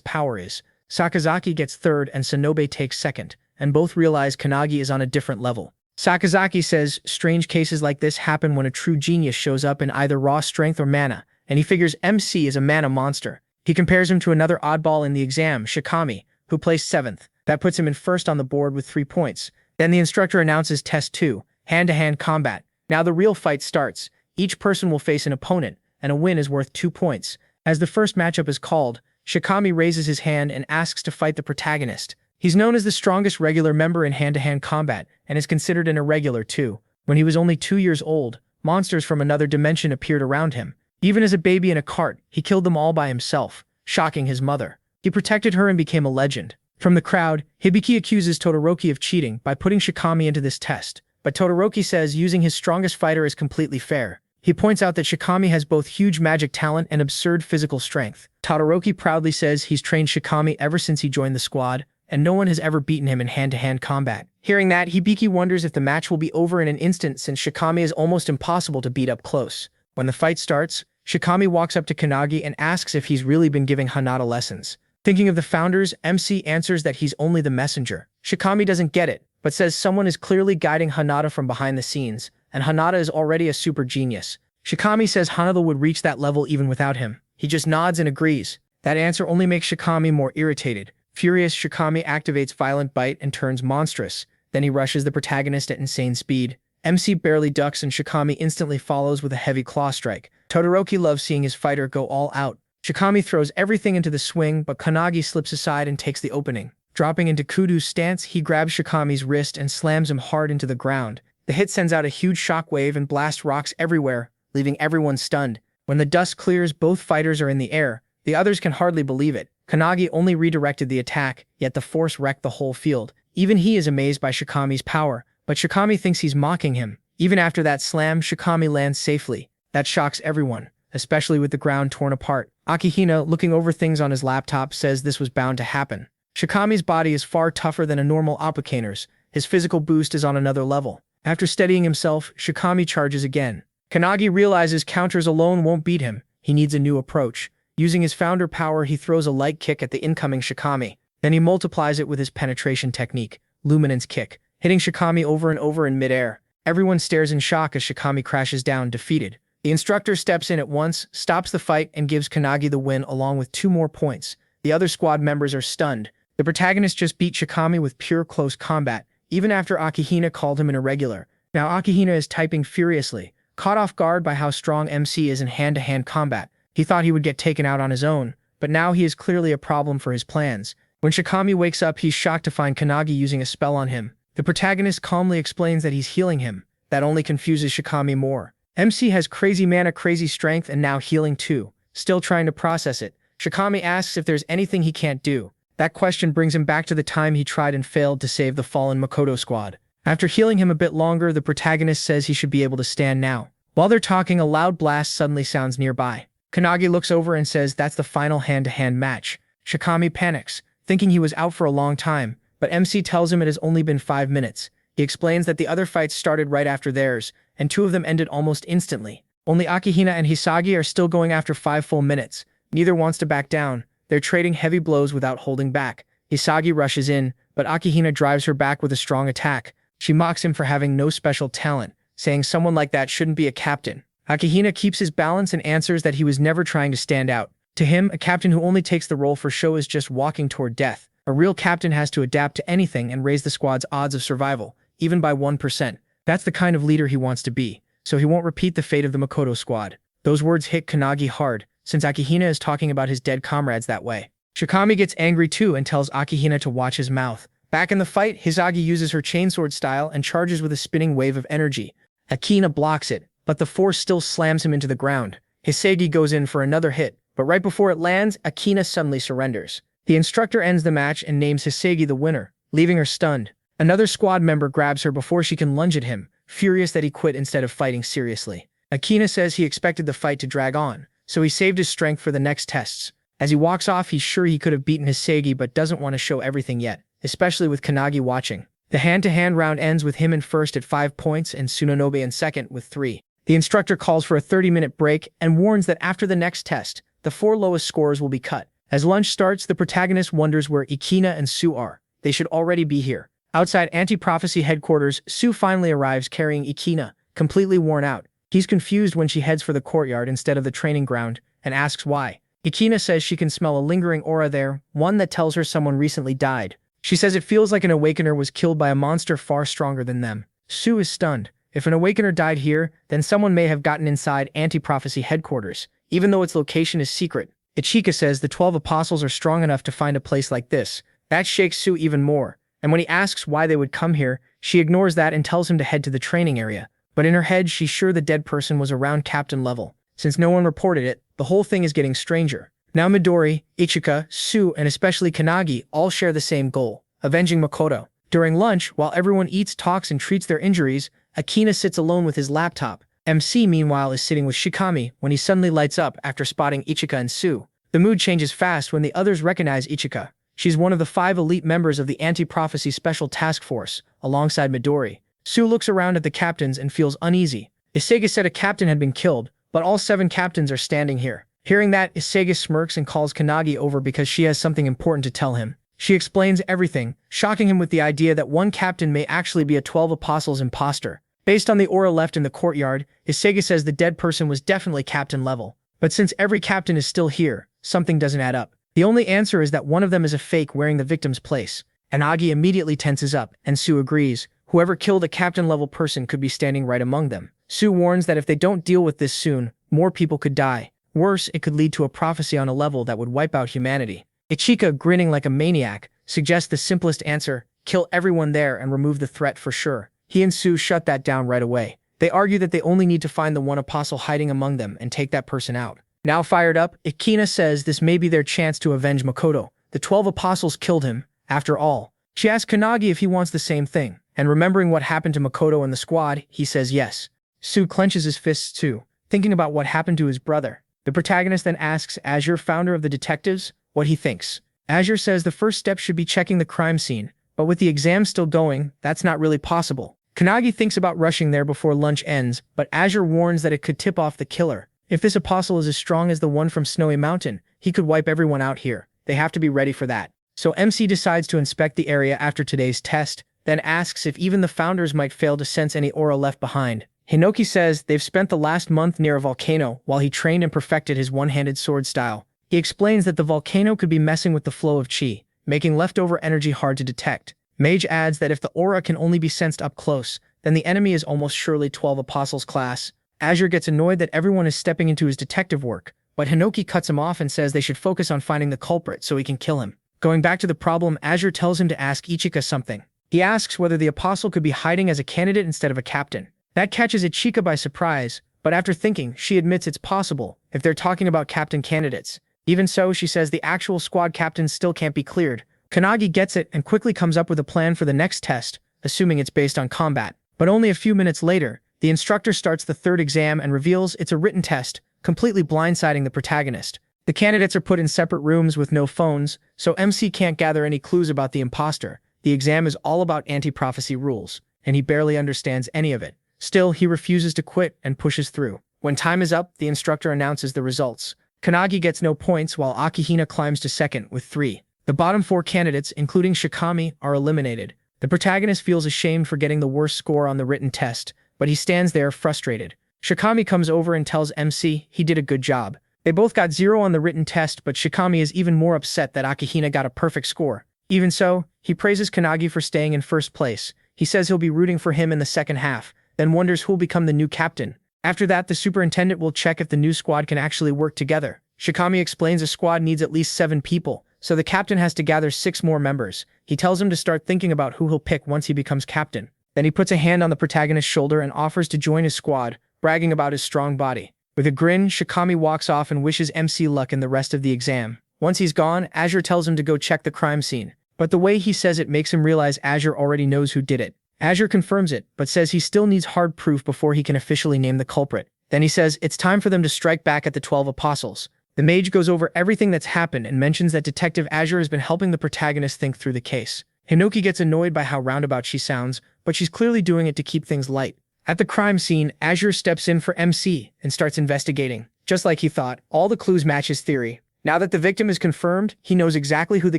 power is. Sakazaki gets 3rd and Sonobe takes 2nd, and both realize Kanagi is on a different level. Sakazaki says strange cases like this happen when a true genius shows up in either raw strength or mana, and he figures MC is a mana monster. He compares him to another oddball in the exam, Shikami, who placed 7th. That puts him in 1st on the board with 3 points. Then the instructor announces Test 2, hand-to-hand combat. Now the real fight starts. Each person will face an opponent, and a win is worth 2 points. As the first matchup is called, Shikami raises his hand and asks to fight the protagonist. He's known as the strongest regular member in hand-to-hand combat, and is considered an irregular too. When he was only 2 years old, monsters from another dimension appeared around him. Even as a baby in a cart, he killed them all by himself, shocking his mother. He protected her and became a legend. From the crowd, Hibiki accuses Todoroki of cheating by putting Shikami into this test, but Todoroki says using his strongest fighter is completely fair. He points out that Shikami has both huge magic talent and absurd physical strength. Todoroki proudly says he's trained Shikami ever since he joined the squad, and no one has ever beaten him in hand-to-hand combat. Hearing that, Hibiki wonders if the match will be over in an instant since Shikami is almost impossible to beat up close. When the fight starts, Shikami walks up to Kanagi and asks if he's really been giving Hanada lessons. Thinking of the founders, MC answers that he's only the messenger. Shikami doesn't get it, but says someone is clearly guiding Hanada from behind the scenes, and Hanada is already a super genius. Shikami says Hanada would reach that level even without him. He just nods and agrees. That answer only makes Shikami more irritated. Furious, Shikami activates Violent Bite and turns monstrous. Then he rushes the protagonist at insane speed. MC barely ducks and Shikami instantly follows with a heavy claw strike. Todoroki loves seeing his fighter go all out. Shikami throws everything into the swing, but Kanagi slips aside and takes the opening. Dropping into Kudo's stance, he grabs Shikami's wrist and slams him hard into the ground. The hit sends out a huge shockwave and blasts rocks everywhere, leaving everyone stunned. When the dust clears, both fighters are in the air. The others can hardly believe it. Kanagi only redirected the attack, yet the force wrecked the whole field. Even he is amazed by Shikami's power, but Shikami thinks he's mocking him. Even after that slam, Shikami lands safely. That shocks everyone, especially with the ground torn apart. Akihina, looking over things on his laptop, says this was bound to happen. Shikami's body is far tougher than a normal applicainer's. His physical boost is on another level. After steadying himself, Shikami charges again. Kanagi realizes counters alone won't beat him. He needs a new approach. Using his founder power, he throws a light kick at the incoming Shikami. Then he multiplies it with his penetration technique, Luminance Kick, hitting Shikami over and over in midair. Everyone stares in shock as Shikami crashes down, defeated. The instructor steps in at once, stops the fight, and gives Kanagi the win along with 2 more points. The other squad members are stunned. The protagonist just beat Shikami with pure close combat, even after Akihina called him an irregular. Now Akihina is typing furiously, caught off guard by how strong MC is in hand-to-hand combat. He thought he would get taken out on his own, but now he is clearly a problem for his plans. When Shikami wakes up, he's shocked to find Kanagi using a spell on him. The protagonist calmly explains that he's healing him. That only confuses Shikami more. MC has crazy mana, crazy strength, and now healing too. Still trying to process it, Shikami asks if there's anything he can't do. That question brings him back to the time he tried and failed to save the fallen Makoto squad. After healing him a bit longer, the protagonist says he should be able to stand now. While they're talking, a loud blast suddenly sounds nearby. Kanagi looks over and says that's the final hand-to-hand match. Shikami panics, thinking he was out for a long time, but MC tells him it has only been 5 minutes. He explains that the other fights started right after theirs, and 2 of them ended almost instantly. Only Akihina and Hisagi are still going after 5 full minutes. Neither wants to back down. They're trading heavy blows without holding back. Hisagi rushes in, but Akihina drives her back with a strong attack. She mocks him for having no special talent, saying someone like that shouldn't be a captain. Akihina keeps his balance and answers that he was never trying to stand out. To him, a captain who only takes the role for show is just walking toward death. A real captain has to adapt to anything and raise the squad's odds of survival, even by 1%. That's the kind of leader he wants to be, so he won't repeat the fate of the Makoto squad. Those words hit Kanagi hard, since Akihina is talking about his dead comrades that way. Shikami gets angry too and tells Akihina to watch his mouth. Back in the fight, Hisagi uses her chainsword style and charges with a spinning wave of energy. Akihina blocks it, but the force still slams him into the ground. Hisagi goes in for another hit, but right before it lands, Akihina suddenly surrenders. The instructor ends the match and names Hisagi the winner, leaving her stunned. Another squad member grabs her before she can lunge at him, furious that he quit instead of fighting seriously. Akina says he expected the fight to drag on, so he saved his strength for the next tests. As he walks off, he's sure he could have beaten Hisagi but doesn't want to show everything yet, especially with Kanagi watching. The hand-to-hand round ends with him in first at 5 points and Tsunonobe in second with 3. The instructor calls for a 30-minute break and warns that after the next test, the 4 lowest scores will be cut. As lunch starts, the protagonist wonders where Ikina and Su are. They should already be here. Outside Anti-Prophecy headquarters, Su finally arrives carrying Ikina, completely worn out. He's confused when she heads for the courtyard instead of the training ground, and asks why. Ikina says she can smell a lingering aura there, one that tells her someone recently died. She says it feels like an awakener was killed by a monster far stronger than them. Su is stunned. If an awakener died here, then someone may have gotten inside Anti-Prophecy headquarters, even though its location is secret. Ichika says the 12 apostles are strong enough to find a place like this. That shakes Su even more, and when he asks why they would come here, she ignores that and tells him to head to the training area. But in her head, she's sure the dead person was around captain level. Since no one reported it, the whole thing is getting stranger. Now Midori, Ichika, Su, and especially Kanagi all share the same goal, avenging Makoto. During lunch, while everyone eats, talks, and treats their injuries, Akina sits alone with his laptop. MC, meanwhile, is sitting with Shikami when he suddenly lights up after spotting Ichika and Su. The mood changes fast when the others recognize Ichika. She's one of the 5 elite members of the Anti-Prophecy Special Task Force, alongside Midori. Su looks around at the captains and feels uneasy. Isega said a captain had been killed, but all 7 captains are standing here. Hearing that, Isega smirks and calls Kanagi over because she has something important to tell him. She explains everything, shocking him with the idea that one captain may actually be a 12 Apostles imposter. Based on the aura left in the courtyard, Isega says the dead person was definitely captain level. But since every captain is still here, something doesn't add up. The only answer is that one of them is a fake wearing the victim's place. Kanagi immediately tenses up, and Su agrees. Whoever killed a captain-level person could be standing right among them. Su warns that if they don't deal with this soon, more people could die. Worse, it could lead to a prophecy on a level that would wipe out humanity. Ichika, grinning like a maniac, suggests the simplest answer: kill everyone there and remove the threat for sure. He and Su shut that down right away. They argue that they only need to find the one apostle hiding among them and take that person out. Now fired up, Ikina says this may be their chance to avenge Makoto. The 12 apostles killed him, after all. She asks Kanagi if he wants the same thing, and remembering what happened to Makoto and the squad, he says yes. Su clenches his fists too, thinking about what happened to his brother. The protagonist then asks Azure, founder of the detectives, what he thinks. Azure says the first step should be checking the crime scene, but with the exam still going, that's not really possible. Kanagi thinks about rushing there before lunch ends, but Azure warns that it could tip off the killer. If this apostle is as strong as the one from Snowy Mountain, he could wipe everyone out here. They have to be ready for that. So MC decides to inspect the area after today's test, then asks if even the founders might fail to sense any aura left behind. Hinoki says they've spent the last month near a volcano while he trained and perfected his one-handed sword style. He explains that the volcano could be messing with the flow of chi, making leftover energy hard to detect. Mage adds that if the aura can only be sensed up close, then the enemy is almost surely 12 Apostles class. Azure gets annoyed that everyone is stepping into his detective work, but Hinoki cuts him off and says they should focus on finding the culprit so he can kill him. Going back to the problem, Azure tells him to ask Ichika something. He asks whether the apostle could be hiding as a candidate instead of a captain. That catches Ichika by surprise, but after thinking, she admits it's possible if they're talking about captain candidates. Even so, she says the actual squad captains still can't be cleared. Kanagi gets it and quickly comes up with a plan for the next test, assuming it's based on combat. But only a few minutes later, the instructor starts the 3rd exam and reveals it's a written test, completely blindsiding the protagonist. The candidates are put in separate rooms with no phones, so MC can't gather any clues about the imposter. The exam is all about anti-prophecy rules, and he barely understands any of it. Still, he refuses to quit and pushes through. When time is up, the instructor announces the results. Kanagi gets no points while Akihina climbs to second with 3. The bottom 4 candidates, including Shikami, are eliminated. The protagonist feels ashamed for getting the worst score on the written test, but he stands there frustrated. Shikami comes over and tells MC he did a good job. They both got 0 on the written test, but Shikami is even more upset that Akihina got a perfect score. Even so, he praises Kanagi for staying in first place. He says he'll be rooting for him in the second half, then wonders who'll become the new captain. After that, the superintendent will check if the new squad can actually work together. Shikami explains a squad needs at least 7 people, so the captain has to gather 6 more members. He tells him to start thinking about who he'll pick once he becomes captain. Then he puts a hand on the protagonist's shoulder and offers to join his squad, bragging about his strong body. With a grin, Shikami walks off and wishes MC luck in the rest of the exam. Once he's gone, Azure tells him to go check the crime scene. But the way he says it makes him realize Azure already knows who did it. Azure confirms it, but says he still needs hard proof before he can officially name the culprit. Then he says it's time for them to strike back at the 12 apostles. The mage goes over everything that's happened and mentions that Detective Azure has been helping the protagonist think through the case. Hinoki gets annoyed by how roundabout she sounds, but she's clearly doing it to keep things light. At the crime scene, Azure steps in for MC and starts investigating. Just like he thought, all the clues match his theory. Now that the victim is confirmed, he knows exactly who the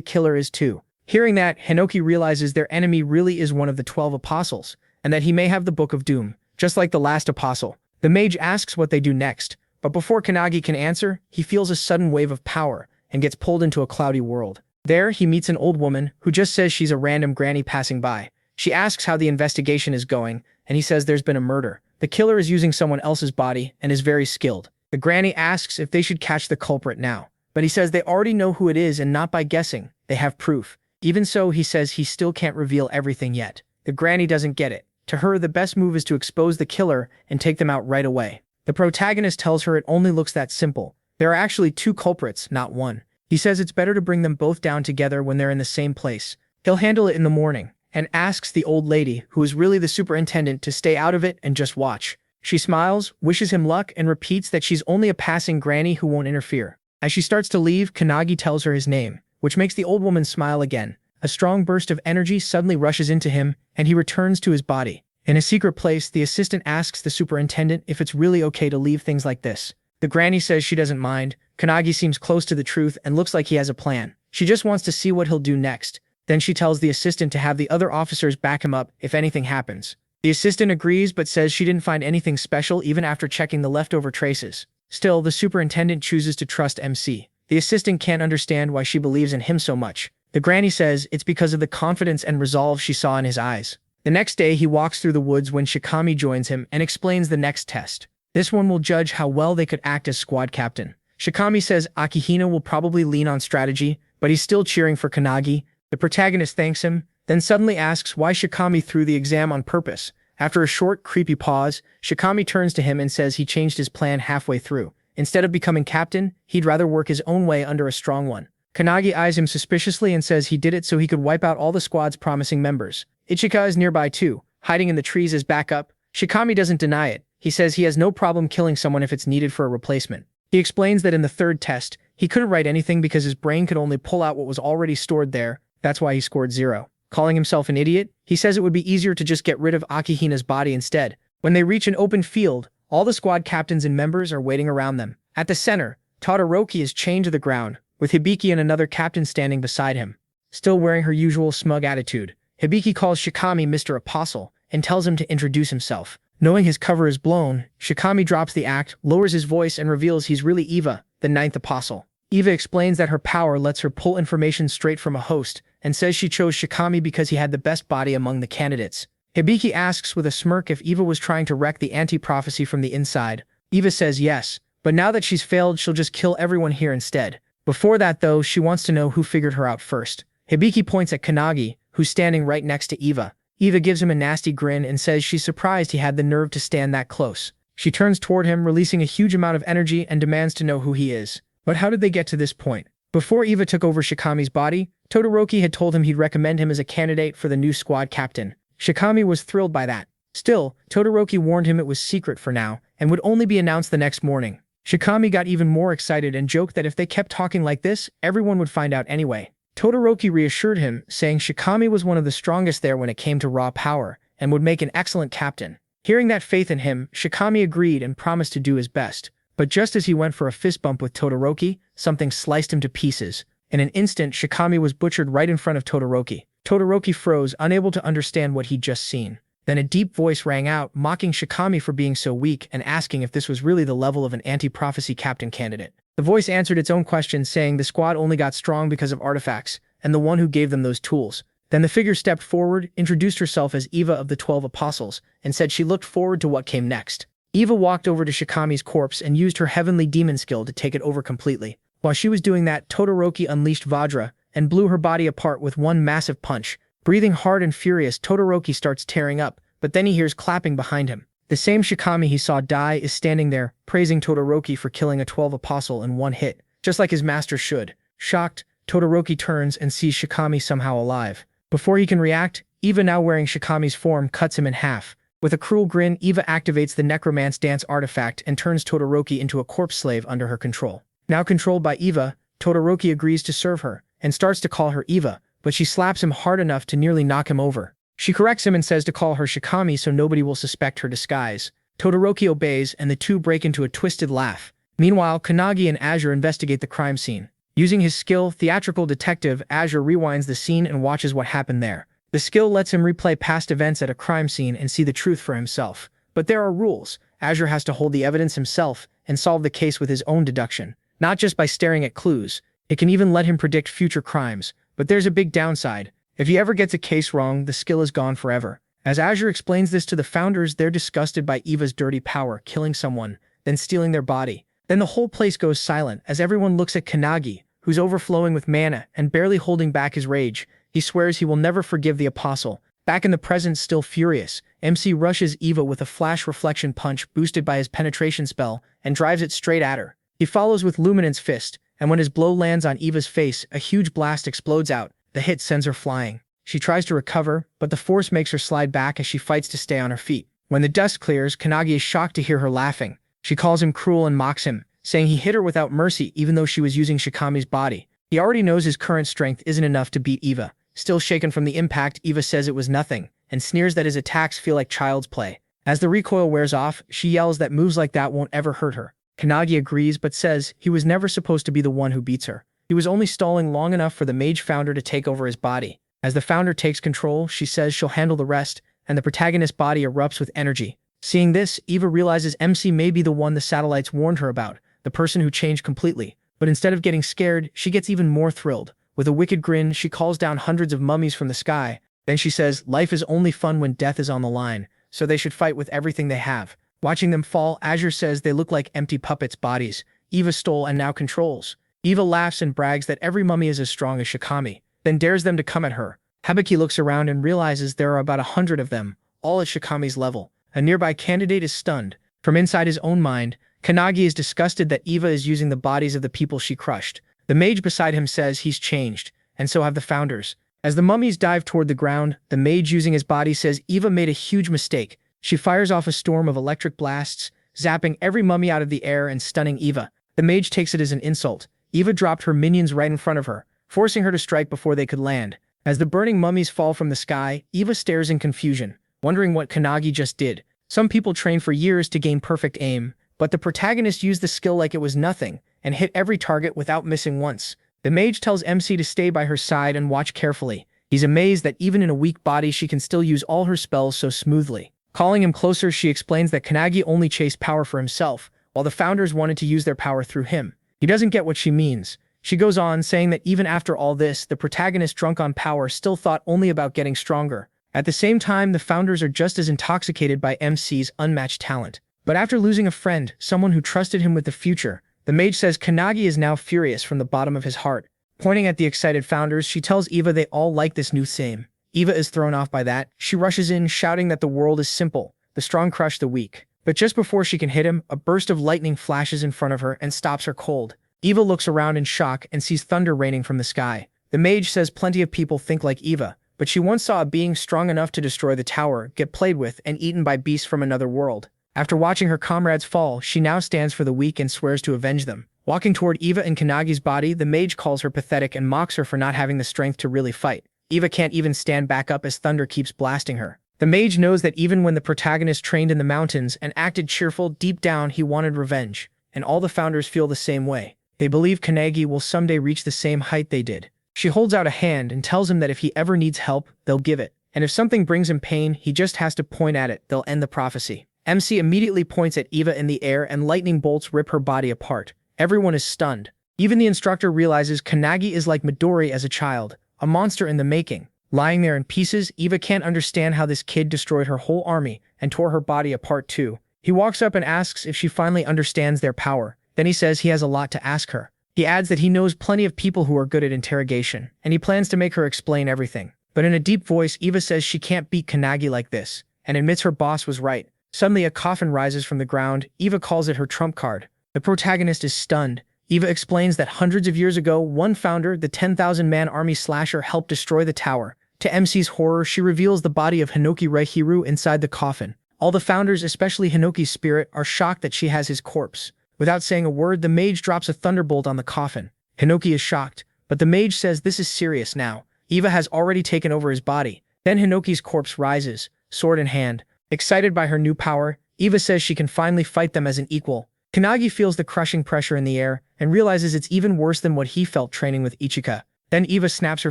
killer is too. Hearing that, Hinoki realizes their enemy really is one of the 12 apostles, and that he may have the Book of Doom, just like the last apostle. The mage asks what they do next, but before Kanagi can answer, he feels a sudden wave of power and gets pulled into a cloudy world. There, he meets an old woman who just says she's a random granny passing by. She asks how the investigation is going, and he says there's been a murder. The killer is using someone else's body and is very skilled. The granny asks if they should catch the culprit now, but he says they already know who it is and not by guessing, they have proof. Even so, he says he still can't reveal everything yet. The granny doesn't get it. To her, the best move is to expose the killer and take them out right away. The protagonist tells her it only looks that simple. There are actually 2 culprits, not 1. He says it's better to bring them both down together when they're in the same place. He'll handle it in the morning, and asks the old lady, who is really the superintendent, to stay out of it and just watch. She smiles, wishes him luck, and repeats that she's only a passing granny who won't interfere. As she starts to leave, Kanagi tells her his name, which makes the old woman smile again. A strong burst of energy suddenly rushes into him, and he returns to his body. In a secret place, the assistant asks the superintendent if it's really okay to leave things like this. The granny says she doesn't mind. Kanagi seems close to the truth and looks like he has a plan. She just wants to see what he'll do next. Then she tells the assistant to have the other officers back him up if anything happens. The assistant agrees but says she didn't find anything special even after checking the leftover traces. Still, the superintendent chooses to trust MC. The assistant can't understand why she believes in him so much. The granny says it's because of the confidence and resolve she saw in his eyes. The next day, he walks through the woods when Shikami joins him and explains the next test. This one will judge how well they could act as squad captain. Shikami says Akihina will probably lean on strategy, but he's still cheering for Kanagi. The protagonist thanks him, then suddenly asks why Shikami threw the exam on purpose. After a short, creepy pause, Shikami turns to him and says he changed his plan halfway through. Instead of becoming captain, he'd rather work his own way under a strong one. Kanagi eyes him suspiciously and says he did it so he could wipe out all the squad's promising members. Ichika is nearby too, hiding in the trees as backup. Shikami doesn't deny it. He says he has no problem killing someone if it's needed for a replacement. He explains that in the third test, he couldn't write anything because his brain could only pull out what was already stored there. That's why he scored 0. Calling himself an idiot, he says it would be easier to just get rid of Akihina's body instead. When they reach an open field, all the squad captains and members are waiting around them. At the center, Todoroki is chained to the ground, with Hibiki and another captain standing beside him. Still wearing her usual smug attitude, Hibiki calls Shikami Mr. Apostle and tells him to introduce himself. Knowing his cover is blown, Shikami drops the act, lowers his voice, and reveals he's really Eva, the 9th apostle. Eva explains that her power lets her pull information straight from a host, and says she chose Shikami because he had the best body among the candidates. Hibiki asks with a smirk if Eva was trying to wreck the anti-prophecy from the inside. Eva says yes, but now that she's failed, she'll just kill everyone here instead. Before that though, she wants to know who figured her out first. Hibiki points at Kanagi, who's standing right next to Eva. Eva gives him a nasty grin and says she's surprised he had the nerve to stand that close. She turns toward him, releasing a huge amount of energy, and demands to know who he is. But how did they get to this point? Before Eva took over Shikami's body, Todoroki had told him he'd recommend him as a candidate for the new squad captain. Shikami was thrilled by that. Still, Todoroki warned him it was secret for now, and would only be announced the next morning. Shikami got even more excited and joked that if they kept talking like this, everyone would find out anyway. Todoroki reassured him, saying Shikami was one of the strongest there when it came to raw power, and would make an excellent captain. Hearing that faith in him, Shikami agreed and promised to do his best. But just as he went for a fist bump with Todoroki, something sliced him to pieces. In an instant, Shikami was butchered right in front of Todoroki. Todoroki froze, unable to understand what he'd just seen. Then a deep voice rang out, mocking Shikami for being so weak and asking if this was really the level of an anti-prophecy captain candidate. The voice answered its own question, saying the squad only got strong because of artifacts, and the one who gave them those tools. Then the figure stepped forward, introduced herself as Eva of the 12 Apostles, and said she looked forward to what came next. Eva walked over to Shikami's corpse and used her heavenly demon skill to take it over completely. While she was doing that, Todoroki unleashed Vajra and blew her body apart with one massive punch. Breathing hard and furious, Todoroki starts tearing up, but then he hears clapping behind him. The same Shikami he saw die is standing there, praising Todoroki for killing a 12 apostle in one hit, just like his master should. Shocked, Todoroki turns and sees Shikami somehow alive. Before he can react, Eva, now wearing Shikami's form, cuts him in half. With a cruel grin, Eva activates the necromance dance artifact and turns Todoroki into a corpse slave under her control. Now controlled by Eva, Todoroki agrees to serve her and starts to call her Eva, but she slaps him hard enough to nearly knock him over. She corrects him and says to call her Shikami so nobody will suspect her disguise. Todoroki obeys and the two break into a twisted laugh. Meanwhile, Kanagi and Asura investigate the crime scene. Using his skill, theatrical detective, Asura rewinds the scene and watches what happened there. The skill lets him replay past events at a crime scene and see the truth for himself. But there are rules. Asura has to hold the evidence himself and solve the case with his own deduction, not just by staring at clues. It can even let him predict future crimes. But there's a big downside. If he ever gets a case wrong, the skill is gone forever. As Asura explains this to the founders, they're disgusted by Eva's dirty power, killing someone, then stealing their body. Then the whole place goes silent as everyone looks at Kanagi, who's overflowing with mana and barely holding back his rage. He swears he will never forgive the apostle. Back in the present, still furious, MC rushes Eva with a flash reflection punch boosted by his penetration spell and drives it straight at her. He follows with Luminance Fist, and when his blow lands on Eva's face, a huge blast explodes out. The hit sends her flying. She tries to recover, but the force makes her slide back as she fights to stay on her feet. When the dust clears, Kanagi is shocked to hear her laughing. She calls him cruel and mocks him, saying he hit her without mercy even though she was using Shikami's body. He already knows his current strength isn't enough to beat Eva. Still shaken from the impact, Eva says it was nothing, and sneers that his attacks feel like child's play. As the recoil wears off, she yells that moves like that won't ever hurt her. Kanagi agrees but says he was never supposed to be the one who beats her. He was only stalling long enough for the mage founder to take over his body. As the founder takes control, she says she'll handle the rest, and the protagonist's body erupts with energy. Seeing this, Eva realizes MC may be the one the satellites warned her about, the person who changed completely. But instead of getting scared, she gets even more thrilled. With a wicked grin, she calls down hundreds of mummies from the sky. Then she says, life is only fun when death is on the line, so they should fight with everything they have. Watching them fall, Asura says they look like empty puppets' bodies Eva stole and now controls. Eva laughs and brags that every mummy is as strong as Shikami, then dares them to come at her. Habuki looks around and realizes there are about 100 of them, all at Shikami's level. A nearby candidate is stunned. From inside his own mind, Kanagi is disgusted that Eva is using the bodies of the people she crushed. The mage beside him says he's changed, and so have the founders. As the mummies dive toward the ground, the mage using his body says Eva made a huge mistake. She fires off a storm of electric blasts, zapping every mummy out of the air and stunning Eva. The mage takes it as an insult. Eva dropped her minions right in front of her, forcing her to strike before they could land. As the burning mummies fall from the sky, Eva stares in confusion, wondering what Kanagi just did. Some people train for years to gain perfect aim, but the protagonist used the skill like it was nothing and hit every target without missing once. The mage tells MC to stay by her side and watch carefully. He's amazed that even in a weak body she can still use all her spells so smoothly. Calling him closer, she explains that Kanagi only chased power for himself, while the founders wanted to use their power through him. He doesn't get what she means. She goes on, saying that even after all this, the protagonist drunk on power still thought only about getting stronger. At the same time, the founders are just as intoxicated by MC's unmatched talent. But after losing a friend, someone who trusted him with the future, the mage says Kanagi is now furious from the bottom of his heart. Pointing at the excited founders, she tells Eva they all like this new theme. Eva is thrown off by that. She rushes in, shouting that the world is simple. The strong crush the weak. But just before she can hit him, a burst of lightning flashes in front of her and stops her cold. Eva looks around in shock and sees thunder raining from the sky. The mage says plenty of people think like Eva, but she once saw a being strong enough to destroy the tower, get played with, and eaten by beasts from another world. After watching her comrades fall, she now stands for the weak and swears to avenge them. Walking toward Eva and Kanagi's body, the mage calls her pathetic and mocks her for not having the strength to really fight. Eva can't even stand back up as thunder keeps blasting her. The mage knows that even when the protagonist trained in the mountains and acted cheerful, deep down he wanted revenge, and all the founders feel the same way. They believe Kanagi will someday reach the same height they did. She holds out a hand and tells him that if he ever needs help, they'll give it. And if something brings him pain, he just has to point at it, they'll end the prophecy. MC immediately points at Eva in the air and lightning bolts rip her body apart. Everyone is stunned. Even the instructor realizes Kanagi is like Midori as a child, a monster in the making. Lying there in pieces, Eva can't understand how this kid destroyed her whole army and tore her body apart too. He walks up and asks if she finally understands their power. Then he says he has a lot to ask her. He adds that he knows plenty of people who are good at interrogation, and he plans to make her explain everything. But in a deep voice, Eva says she can't beat Kanagi like this, and admits her boss was right. Suddenly a coffin rises from the ground. Eva calls it her trump card. The protagonist is stunned. Eva explains that hundreds of years ago, one founder, the 10,000-man army slasher, helped destroy the tower, To MC's horror, she reveals the body of Hinoki Reihiru inside the coffin. All the founders, especially Hinoki's spirit, are shocked that she has his corpse. Without saying a word, the mage drops a thunderbolt on the coffin. Hinoki is shocked, but the mage says this is serious now. Eva has already taken over his body. Then Hinoki's corpse rises, sword in hand. Excited by her new power, Eva says she can finally fight them as an equal. Kanagi feels the crushing pressure in the air and realizes it's even worse than what he felt training with Ichika. Then Eva snaps her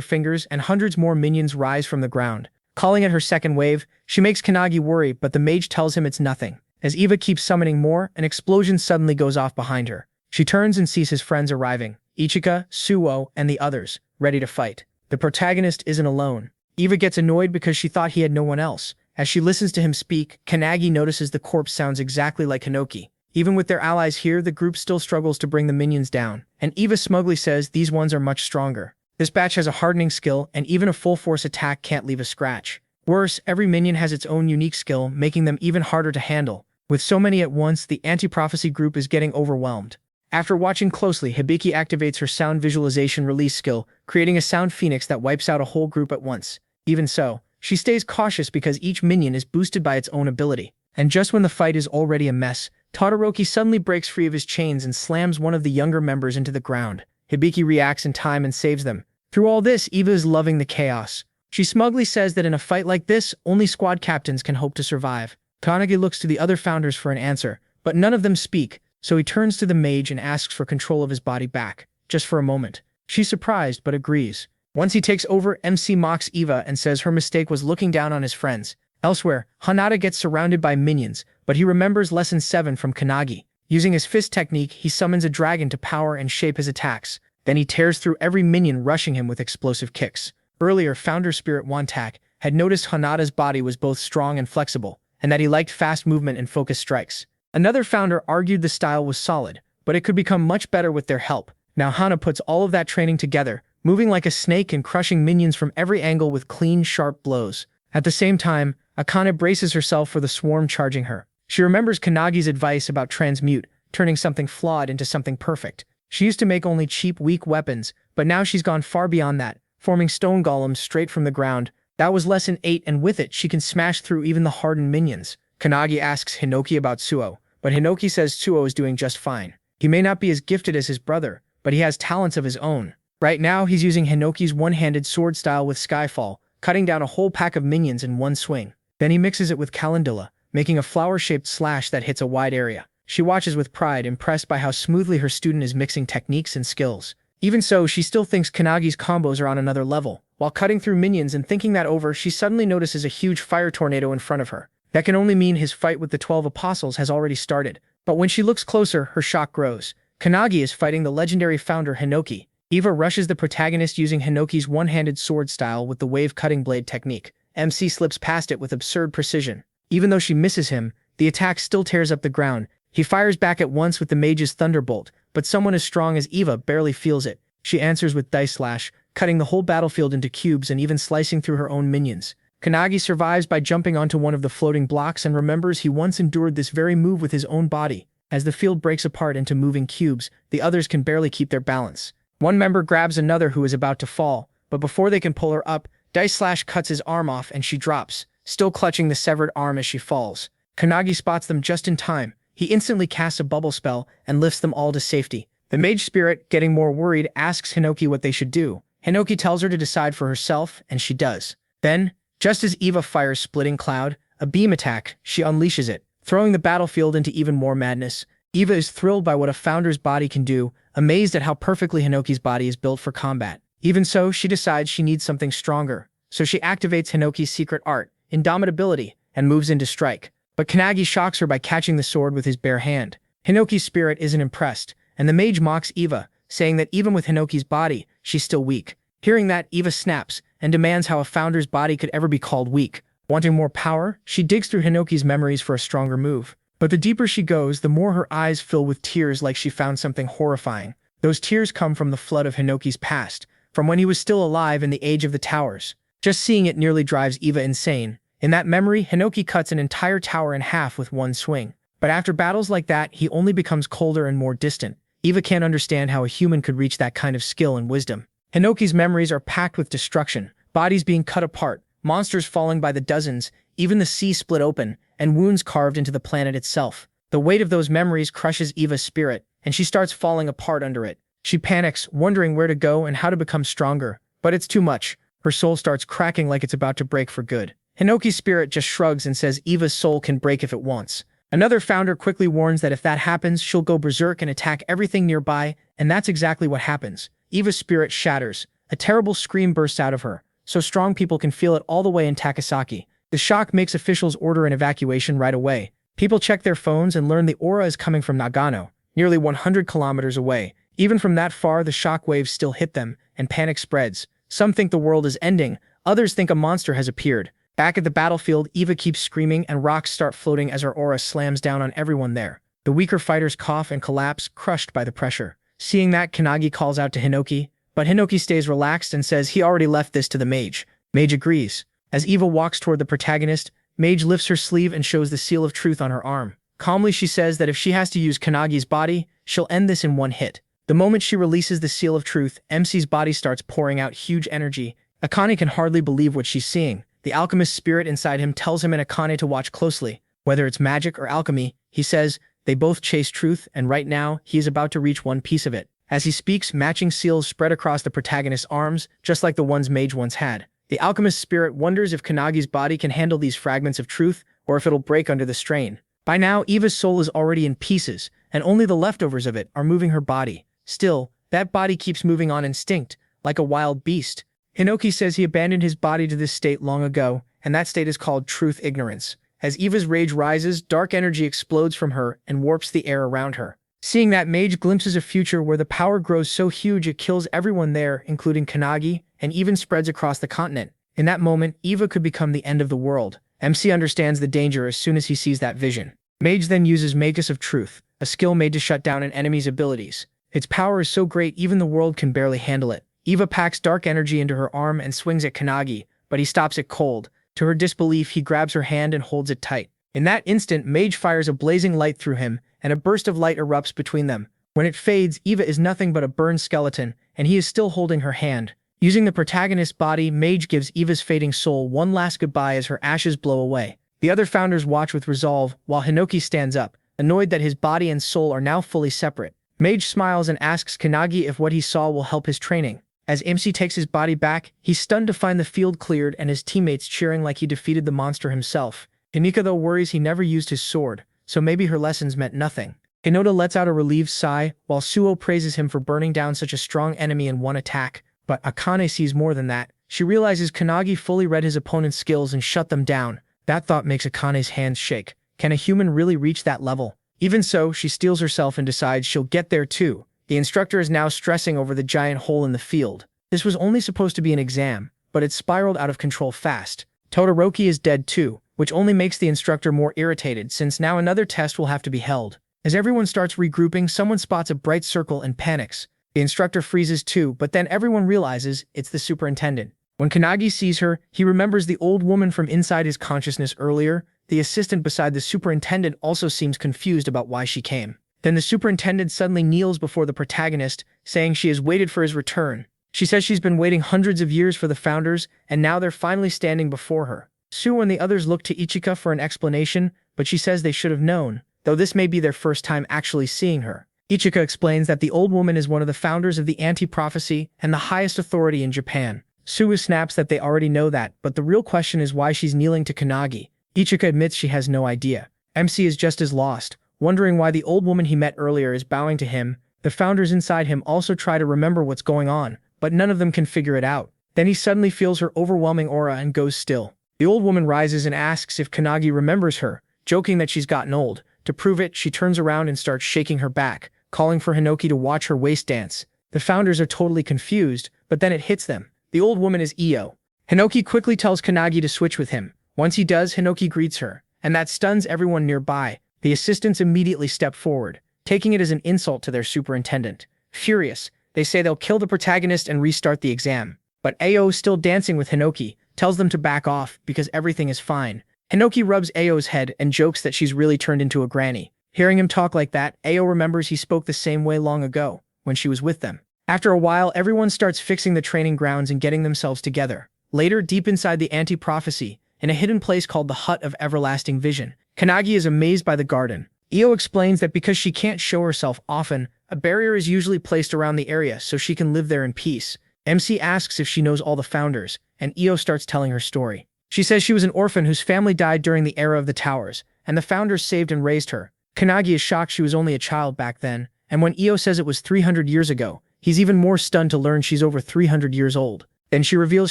fingers and hundreds more minions rise from the ground. Calling it her second wave, she makes Kanagi worry, but the mage tells him it's nothing. As Eva keeps summoning more, an explosion suddenly goes off behind her. She turns and sees his friends arriving, Ichika, Suo, and the others, ready to fight. The protagonist isn't alone. Eva gets annoyed because she thought he had no one else. As she listens to him speak, Kanagi notices the corpse sounds exactly like Hinoki. Even with their allies here, the group still struggles to bring the minions down, and Eva smugly says these ones are much stronger. This batch has a hardening skill, and even a full-force attack can't leave a scratch. Worse, every minion has its own unique skill, making them even harder to handle. With so many at once, the anti-prophecy group is getting overwhelmed. After watching closely, Hibiki activates her sound visualization release skill, creating a sound phoenix that wipes out a whole group at once. Even so, she stays cautious because each minion is boosted by its own ability. And just when the fight is already a mess, Todoroki suddenly breaks free of his chains and slams one of the younger members into the ground. Hibiki reacts in time and saves them. Through all this, Eva is loving the chaos. She smugly says that in a fight like this, only squad captains can hope to survive. Kanagi looks to the other founders for an answer, but none of them speak, so he turns to the mage and asks for control of his body back, just for a moment. She's surprised, but agrees. Once he takes over, MC mocks Eva and says her mistake was looking down on his friends. Elsewhere, Hanada gets surrounded by minions, but he remembers Lesson 7 from Kanagi. Using his fist technique, he summons a dragon to power and shape his attacks. Then he tears through every minion, rushing him with explosive kicks. Earlier, Founder Spirit Wantak had noticed Hanada's body was both strong and flexible, and that he liked fast movement and focused strikes. Another founder argued the style was solid, but it could become much better with their help. Now Hana puts all of that training together, moving like a snake and crushing minions from every angle with clean, sharp blows. At the same time, Akane braces herself for the swarm charging her. She remembers Kanagi's advice about transmute, turning something flawed into something perfect. She used to make only cheap, weak weapons, but now she's gone far beyond that, forming stone golems straight from the ground. That was Lesson 8, and with it, she can smash through even the hardened minions. Kanagi asks Hinoki about Suo, but Hinoki says Suo is doing just fine. He may not be as gifted as his brother, but he has talents of his own. Right now, he's using Hinoki's one-handed sword style with Skyfall, cutting down a whole pack of minions in one swing. Then he mixes it with Calendula, making a flower-shaped slash that hits a wide area. She watches with pride, impressed by how smoothly her student is mixing techniques and skills. Even so, she still thinks Kanagi's combos are on another level. While cutting through minions and thinking that over, she suddenly notices a huge fire tornado in front of her. That can only mean his fight with the 12 apostles has already started. But when she looks closer, her shock grows. Kanagi is fighting the legendary founder Hinoki. Eva rushes the protagonist using Hinoki's one-handed sword style with the wave-cutting blade technique. MC slips past it with absurd precision. Even though she misses him, the attack still tears up the ground. He fires back at once with the mage's thunderbolt, but someone as strong as Eva barely feels it. She answers with Dice Slash, cutting the whole battlefield into cubes and even slicing through her own minions. Kanagi survives by jumping onto one of the floating blocks and remembers he once endured this very move with his own body. As the field breaks apart into moving cubes, the others can barely keep their balance. One member grabs another who is about to fall, but before they can pull her up, Dice Slash cuts his arm off and she drops, still clutching the severed arm as she falls. Kanagi spots them just in time. He instantly casts a bubble spell and lifts them all to safety. The mage spirit, getting more worried, asks Hinoki what they should do. Hinoki tells her to decide for herself, and she does. Then, just as Eva fires Splitting Cloud, a beam attack, she unleashes it, throwing the battlefield into even more madness. Eva is thrilled by what a founder's body can do, amazed at how perfectly Hinoki's body is built for combat. Even so, she decides she needs something stronger, so she activates Hinoki's secret art, Indomitability, and moves in to strike. But Kanagi shocks her by catching the sword with his bare hand. Hinoki's spirit isn't impressed, and the mage mocks Eva, saying that even with Hinoki's body, she's still weak. Hearing that, Eva snaps and demands how a founder's body could ever be called weak. Wanting more power, she digs through Hinoki's memories for a stronger move. But the deeper she goes, the more her eyes fill with tears, like she found something horrifying. Those tears come from the flood of Hinoki's past, from when he was still alive in the Age of the Towers. Just seeing it nearly drives Eva insane. In that memory, Hinoki cuts an entire tower in half with one swing. But after battles like that, he only becomes colder and more distant. Eva can't understand how a human could reach that kind of skill and wisdom. Hinoki's memories are packed with destruction, bodies being cut apart, monsters falling by the dozens, even the sea split open, and wounds carved into the planet itself. The weight of those memories crushes Eva's spirit, and she starts falling apart under it. She panics, wondering where to go and how to become stronger. But it's too much. Her soul starts cracking like it's about to break for good. Hinoki's spirit just shrugs and says Eva's soul can break if it wants. Another founder quickly warns that if that happens, she'll go berserk and attack everything nearby, and that's exactly what happens. Eva's spirit shatters. A terrible scream bursts out of her, so strong people can feel it all the way in Takasaki. The shock makes officials order an evacuation right away. People check their phones and learn the aura is coming from Nagano, nearly 100 kilometers away. Even from that far, the shock waves still hit them, and panic spreads. Some think the world is ending, others think a monster has appeared. Back at the battlefield, Eva keeps screaming and rocks start floating as her aura slams down on everyone there. The weaker fighters cough and collapse, crushed by the pressure. Seeing that, Kanagi calls out to Hinoki, but Hinoki stays relaxed and says he already left this to the mage. Mage agrees. As Eva walks toward the protagonist, Mage lifts her sleeve and shows the seal of truth on her arm. Calmly, she says that if she has to use Kanagi's body, she'll end this in one hit. The moment she releases the seal of truth, MC's body starts pouring out huge energy. Akane can hardly believe what she's seeing. The alchemist spirit inside him tells him and Akane to watch closely. Whether it's magic or alchemy, he says, they both chase truth, and right now, he is about to reach one piece of it. As he speaks, matching seals spread across the protagonist's arms, just like the ones Mage once had. The alchemist spirit wonders if Kanagi's body can handle these fragments of truth, or if it'll break under the strain. By now, Eva's soul is already in pieces, and only the leftovers of it are moving her body. Still, that body keeps moving on instinct, like a wild beast. Hinoki says he abandoned his body to this state long ago, and that state is called truth ignorance. As Eva's rage rises, dark energy explodes from her and warps the air around her. Seeing that, Mage glimpses a future where the power grows so huge it kills everyone there, including Kanagi, and even spreads across the continent. In that moment, Eva could become the end of the world. MC understands the danger as soon as he sees that vision. Mage then uses Magus of Truth, a skill made to shut down an enemy's abilities. Its power is so great even the world can barely handle it. Eva packs dark energy into her arm and swings at Kanagi, but he stops it cold. To her disbelief, he grabs her hand and holds it tight. In that instant, Mage fires a blazing light through him, and a burst of light erupts between them. When it fades, Eva is nothing but a burned skeleton, and he is still holding her hand. Using the protagonist's body, Mage gives Eva's fading soul one last goodbye as her ashes blow away. The other founders watch with resolve, while Hinoki stands up, annoyed that his body and soul are now fully separate. Mage smiles and asks Kanagi if what he saw will help his training. As MC takes his body back, he's stunned to find the field cleared and his teammates cheering like he defeated the monster himself. Hinika though worries he never used his sword, so maybe her lessons meant nothing. Hinota lets out a relieved sigh, while Suo praises him for burning down such a strong enemy in one attack. But Akane sees more than that. She realizes Kanagi fully read his opponent's skills and shut them down. That thought makes Akane's hands shake. Can a human really reach that level? Even so, she steels herself and decides she'll get there too. The instructor is now stressing over the giant hole in the field. This was only supposed to be an exam, but it spiraled out of control fast. Todoroki is dead too, which only makes the instructor more irritated since now another test will have to be held. As everyone starts regrouping, someone spots a bright circle and panics. The instructor freezes too, but then everyone realizes it's the superintendent. When Kanagi sees her, he remembers the old woman from inside his consciousness earlier. The assistant beside the superintendent also seems confused about why she came. Then the superintendent suddenly kneels before the protagonist, saying she has waited for his return. She says she's been waiting hundreds of years for the founders, and now they're finally standing before her. Sue and the others look to Ichika for an explanation, but she says they should have known, though this may be their first time actually seeing her. Ichika explains that the old woman is one of the founders of the anti-prophecy and the highest authority in Japan. Sue snaps that they already know that, but the real question is why she's kneeling to Kanagi. Ichika admits she has no idea. MC is just as lost, wondering why the old woman he met earlier is bowing to him. The founders inside him also try to remember what's going on, but none of them can figure it out. Then he suddenly feels her overwhelming aura and goes still. The old woman rises and asks if Kanagi remembers her, joking that she's gotten old. To prove it, she turns around and starts shaking her back, calling for Hinoki to watch her waist dance. The founders are totally confused, but then it hits them. The old woman is Io. Hinoki quickly tells Kanagi to switch with him. Once he does, Hinoki greets her, and that stuns everyone nearby. The assistants immediately step forward, taking it as an insult to their superintendent. Furious, they say they'll kill the protagonist and restart the exam. But Ao, still dancing with Hinoki, tells them to back off because everything is fine. Hinoki rubs Ao's head and jokes that she's really turned into a granny. Hearing him talk like that, Ao remembers he spoke the same way long ago, when she was with them. After a while, everyone starts fixing the training grounds and getting themselves together. Later, deep inside the anti-prophecy, in a hidden place called the Hut of Everlasting Vision, Kanagi is amazed by the garden. Io explains that because she can't show herself often, a barrier is usually placed around the area so she can live there in peace. MC asks if she knows all the founders, and Io starts telling her story. She says she was an orphan whose family died during the era of the towers, and the founders saved and raised her. Kanagi is shocked she was only a child back then, and when Io says it was 300 years ago, he's even more stunned to learn she's over 300 years old. Then she reveals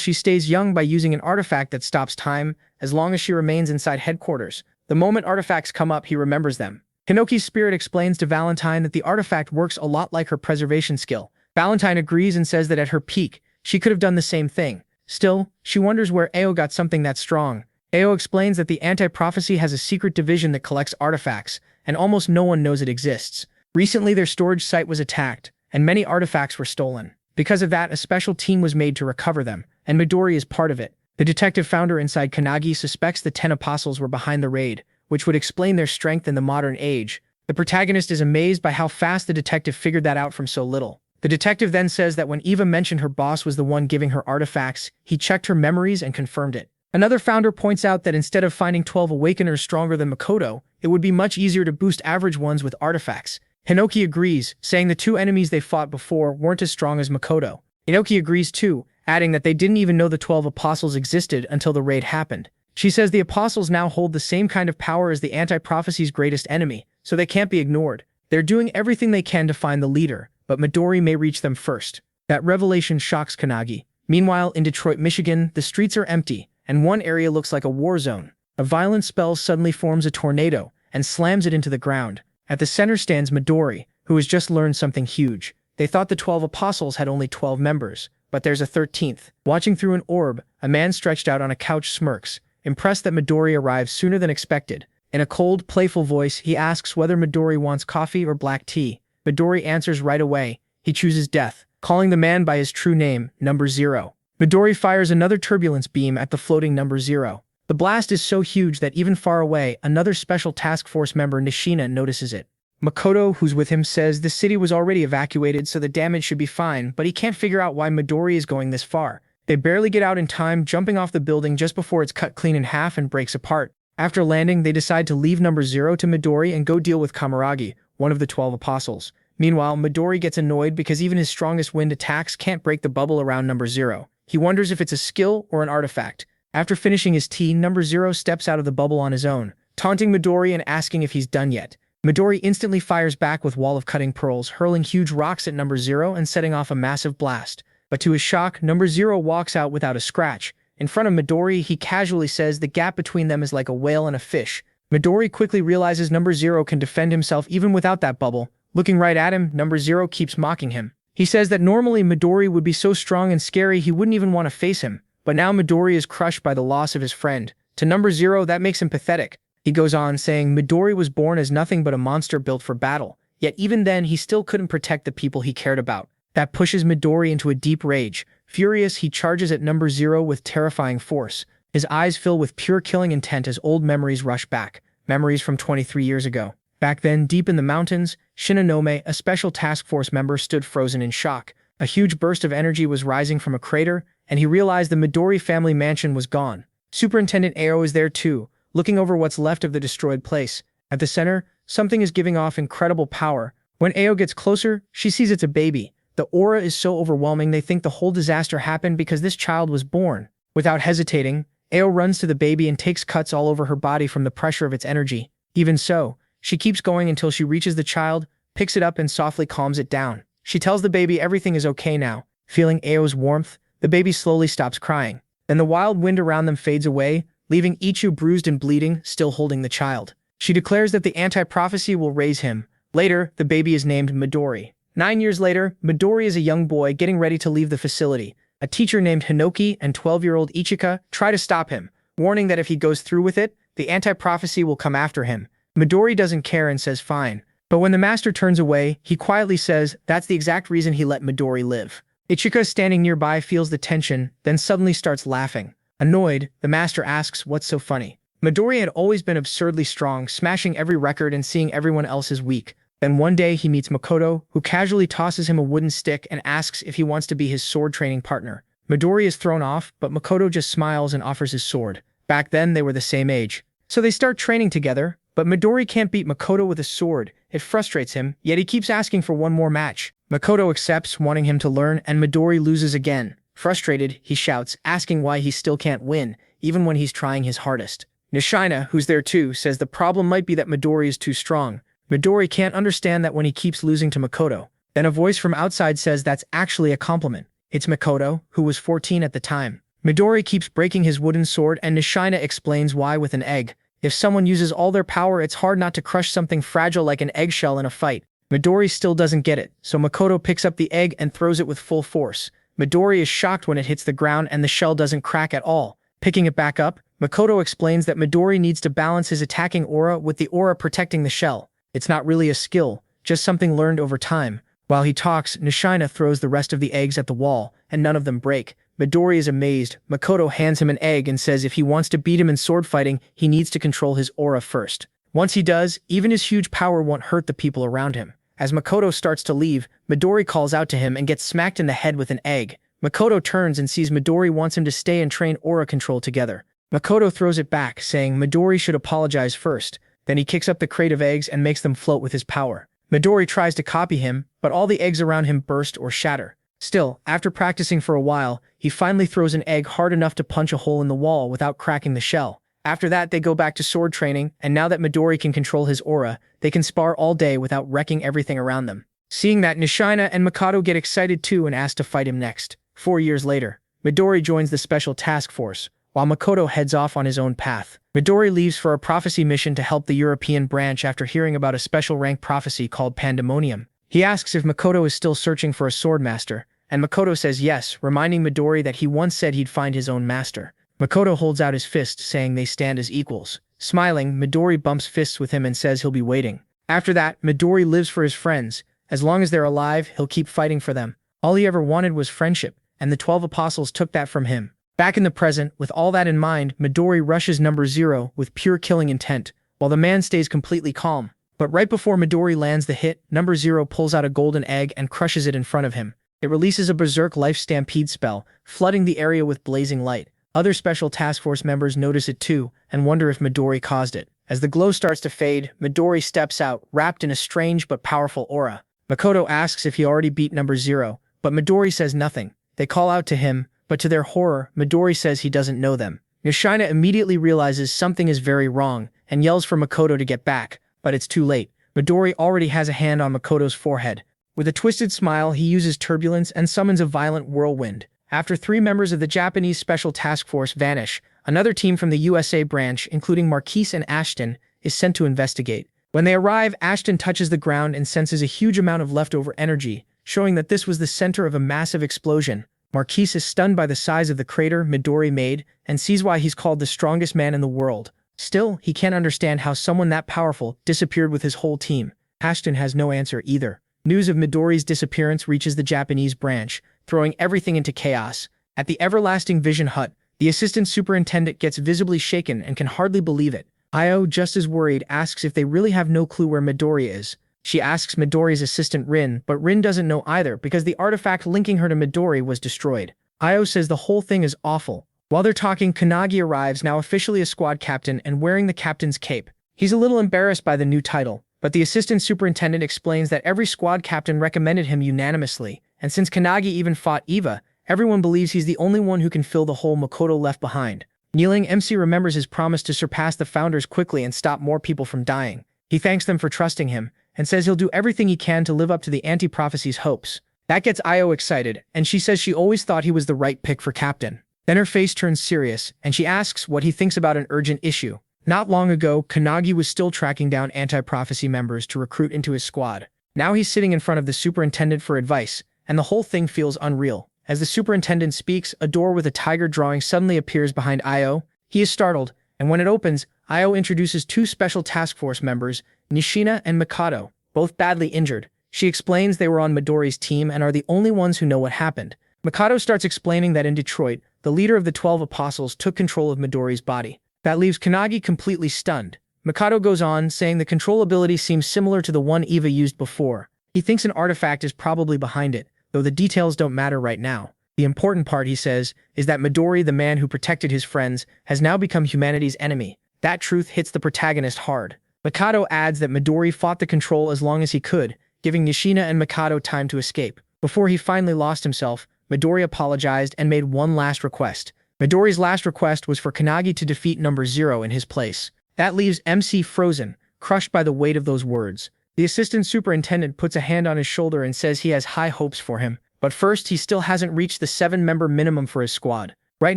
she stays young by using an artifact that stops time as long as she remains inside headquarters. The moment artifacts come up, he remembers them. Hinoki's spirit explains to Valentine that the artifact works a lot like her preservation skill. Valentine agrees and says that at her peak, she could have done the same thing. Still, she wonders where Ao got something that strong. Ao explains that the anti-prophecy has a secret division that collects artifacts, and almost no one knows it exists. Recently, their storage site was attacked, and many artifacts were stolen. Because of that, a special team was made to recover them, and Midori is part of it. The detective founder inside Kanagi suspects the 10 apostles were behind the raid, which would explain their strength in the modern age. The protagonist is amazed by how fast the detective figured that out from so little. The detective then says that when Eva mentioned her boss was the one giving her artifacts, he checked her memories and confirmed it. Another founder points out that instead of finding 12 awakeners stronger than Makoto, it would be much easier to boost average ones with artifacts. Hinoki agrees, saying the two enemies they fought before weren't as strong as Makoto. Inoki agrees too, adding that they didn't even know the 12 apostles existed until the raid happened. She says the apostles now hold the same kind of power as the anti-prophecy's greatest enemy, so they can't be ignored. They're doing everything they can to find the leader, but Midori may reach them first. That revelation shocks Kanagi. Meanwhile, in Detroit, Michigan, the streets are empty, and one area looks like a war zone. A violent spell suddenly forms a tornado and slams it into the ground. At the center stands Midori, who has just learned something huge. They thought the 12 apostles had only 12 members, but there's a 13th. Watching through an orb, a man stretched out on a couch smirks, impressed that Midori arrived sooner than expected. In a cold, playful voice, he asks whether Midori wants coffee or black tea. Midori answers right away. He chooses death, calling the man by his true name, Number 0. Midori fires another turbulence beam at the floating Number 0. The blast is so huge that even far away, another special task force member, Nishina, notices it. Makoto, who's with him, says the city was already evacuated, so the damage should be fine, but he can't figure out why Midori is going this far. They barely get out in time, jumping off the building just before it's cut clean in half and breaks apart. After landing, they decide to leave Number 0 to Midori and go deal with Kamaragi, one of the 12 apostles. Meanwhile, Midori gets annoyed because even his strongest wind attacks can't break the bubble around Number 0. He wonders if it's a skill or an artifact. After finishing his tea, Number 0 steps out of the bubble on his own, taunting Midori and asking if he's done yet. Midori instantly fires back with Wall of Cutting Pearls, hurling huge rocks at Number 0 and setting off a massive blast. But to his shock, Number 0 walks out without a scratch. In front of Midori, he casually says the gap between them is like a whale and a fish. Midori quickly realizes Number 0 can defend himself even without that bubble. Looking right at him, Number 0 keeps mocking him. He says that normally Midori would be so strong and scary he wouldn't even want to face him. But now Midori is crushed by the loss of his friend. To Number 0, that makes him pathetic. He goes on, saying Midori was born as nothing but a monster built for battle. Yet even then, he still couldn't protect the people he cared about. That pushes Midori into a deep rage. Furious, he charges at Number 0 with terrifying force. His eyes fill with pure killing intent as old memories rush back. Memories from 23 years ago. Back then, deep in the mountains, Shinonome, a special task force member, stood frozen in shock. A huge burst of energy was rising from a crater, and he realized the Midori family mansion was gone. Superintendent Ao is there too, looking over what's left of the destroyed place. At the center, something is giving off incredible power. When Ao gets closer, she sees it's a baby. The aura is so overwhelming they think the whole disaster happened because this child was born. Without hesitating, Ao runs to the baby and takes cuts all over her body from the pressure of its energy. Even so, she keeps going until she reaches the child, picks it up and softly calms it down. She tells the baby everything is okay now. Feeling Ao's warmth, the baby slowly stops crying. Then the wild wind around them fades away, leaving Ichu bruised and bleeding, still holding the child. She declares that the anti-prophecy will raise him. Later, the baby is named Midori. 9 years later, Midori is a young boy getting ready to leave the facility. A teacher named Hinoki and 12-year-old Ichika try to stop him, warning that if he goes through with it, the anti-prophecy will come after him. Midori doesn't care and says fine. But when the master turns away, he quietly says that's the exact reason he let Midori live. Ichika, standing nearby, feels the tension, then suddenly starts laughing. Annoyed, the master asks what's so funny. Midori had always been absurdly strong, smashing every record and seeing everyone else as weak. Then one day he meets Makoto, who casually tosses him a wooden stick and asks if he wants to be his sword training partner. Midori is thrown off, but Makoto just smiles and offers his sword. Back then, they were the same age. So they start training together, but Midori can't beat Makoto with a sword. It frustrates him, yet he keeps asking for one more match. Makoto accepts, wanting him to learn, and Midori loses again. Frustrated, he shouts, asking why he still can't win, even when he's trying his hardest. Nishina, who's there too, says the problem might be that Midori is too strong. Midori can't understand that when he keeps losing to Makoto. Then a voice from outside says that's actually a compliment. It's Makoto, who was 14 at the time. Midori keeps breaking his wooden sword, and Nishina explains why with an egg. If someone uses all their power, it's hard not to crush something fragile like an eggshell in a fight. Midori still doesn't get it, so Makoto picks up the egg and throws it with full force. Midori is shocked when it hits the ground and the shell doesn't crack at all. Picking it back up, Makoto explains that Midori needs to balance his attacking aura with the aura protecting the shell. It's not really a skill, just something learned over time. While he talks, Nishina throws the rest of the eggs at the wall, and none of them break. Midori is amazed. Makoto hands him an egg and says if he wants to beat him in sword fighting, he needs to control his aura first. Once he does, even his huge power won't hurt the people around him. As Makoto starts to leave, Midori calls out to him and gets smacked in the head with an egg. Makoto turns and sees Midori wants him to stay and train aura control together. Makoto throws it back, saying Midori should apologize first. Then he kicks up the crate of eggs and makes them float with his power. Midori tries to copy him, but all the eggs around him burst or shatter. Still, after practicing for a while, he finally throws an egg hard enough to punch a hole in the wall without cracking the shell. After that, they go back to sword training, and now that Midori can control his aura, they can spar all day without wrecking everything around them. Seeing that, Nishina and Makoto get excited too and ask to fight him next. 4 years later, Midori joins the special task force, while Makoto heads off on his own path. Midori leaves for a prophecy mission to help the European branch after hearing about a special rank prophecy called Pandemonium. He asks if Makoto is still searching for a sword master, and Makoto says yes, reminding Midori that he once said he'd find his own master. Makoto holds out his fist, saying they stand as equals. Smiling, Midori bumps fists with him and says he'll be waiting. After that, Midori lives for his friends. As long as they're alive, he'll keep fighting for them. All he ever wanted was friendship, and the 12 apostles took that from him. Back in the present, with all that in mind, Midori rushes number 0 with pure killing intent, while the man stays completely calm. But right before Midori lands the hit, number 0 pulls out a golden egg and crushes it in front of him. It releases a berserk life stampede spell, flooding the area with blazing light. Other special task force members notice it too, and wonder if Midori caused it. As the glow starts to fade, Midori steps out, wrapped in a strange but powerful aura. Makoto asks if he already beat number 0, but Midori says nothing. They call out to him, but to their horror, Midori says he doesn't know them. Nishina immediately realizes something is very wrong, and yells for Makoto to get back, but it's too late. Midori already has a hand on Makoto's forehead. With a twisted smile, he uses turbulence and summons a violent whirlwind. After 3 members of the Japanese Special Task Force vanish, another team from the USA branch, including Marquise and Ashton, is sent to investigate. When they arrive, Ashton touches the ground and senses a huge amount of leftover energy, showing that this was the center of a massive explosion. Marquise is stunned by the size of the crater Midori made and sees why he's called the strongest man in the world. Still, he can't understand how someone that powerful disappeared with his whole team. Ashton has no answer either. News of Midori's disappearance reaches the Japanese branch, throwing everything into chaos. At the Everlasting Vision Hut, the assistant superintendent gets visibly shaken and can hardly believe it. Io, just as worried, asks if they really have no clue where Midori is. She asks Midori's assistant Rin, but Rin doesn't know either because the artifact linking her to Midori was destroyed. Io says the whole thing is awful. While they're talking, Kanagi arrives, now officially a squad captain and wearing the captain's cape. He's a little embarrassed by the new title, but the assistant superintendent explains that every squad captain recommended him unanimously, and since Kanagi even fought Eva, everyone believes he's the only one who can fill the hole Makoto left behind. Kneeling, MC remembers his promise to surpass the founders quickly and stop more people from dying. He thanks them for trusting him, and says he'll do everything he can to live up to the anti-prophecy's hopes. That gets Io excited, and she says she always thought he was the right pick for captain. Then her face turns serious, and she asks what he thinks about an urgent issue. Not long ago, Kanagi was still tracking down anti-prophecy members to recruit into his squad. Now he's sitting in front of the superintendent for advice, and the whole thing feels unreal. As the superintendent speaks, a door with a tiger drawing suddenly appears behind Io. He is startled, and when it opens, Io introduces 2 special task force members, Nishina and Makoto, both badly injured. She explains they were on Midori's team and are the only ones who know what happened. Makoto starts explaining that in Detroit, the leader of the 12 apostles took control of Midori's body. That leaves Kanagi completely stunned. Makoto goes on, saying the control ability seems similar to the one Eva used before. He thinks an artifact is probably behind it, though the details don't matter right now. The important part, he says, is that Midori, the man who protected his friends, has now become humanity's enemy. That truth hits the protagonist hard. Makoto adds that Midori fought the control as long as he could, giving Nishina and Makoto time to escape. Before he finally lost himself, Midori apologized and made one last request. Midori's last request was for Kanagi to defeat number 0 in his place. That leaves MC frozen, crushed by the weight of those words. The assistant superintendent puts a hand on his shoulder and says he has high hopes for him. But first, he still hasn't reached the 7-member minimum for his squad. Right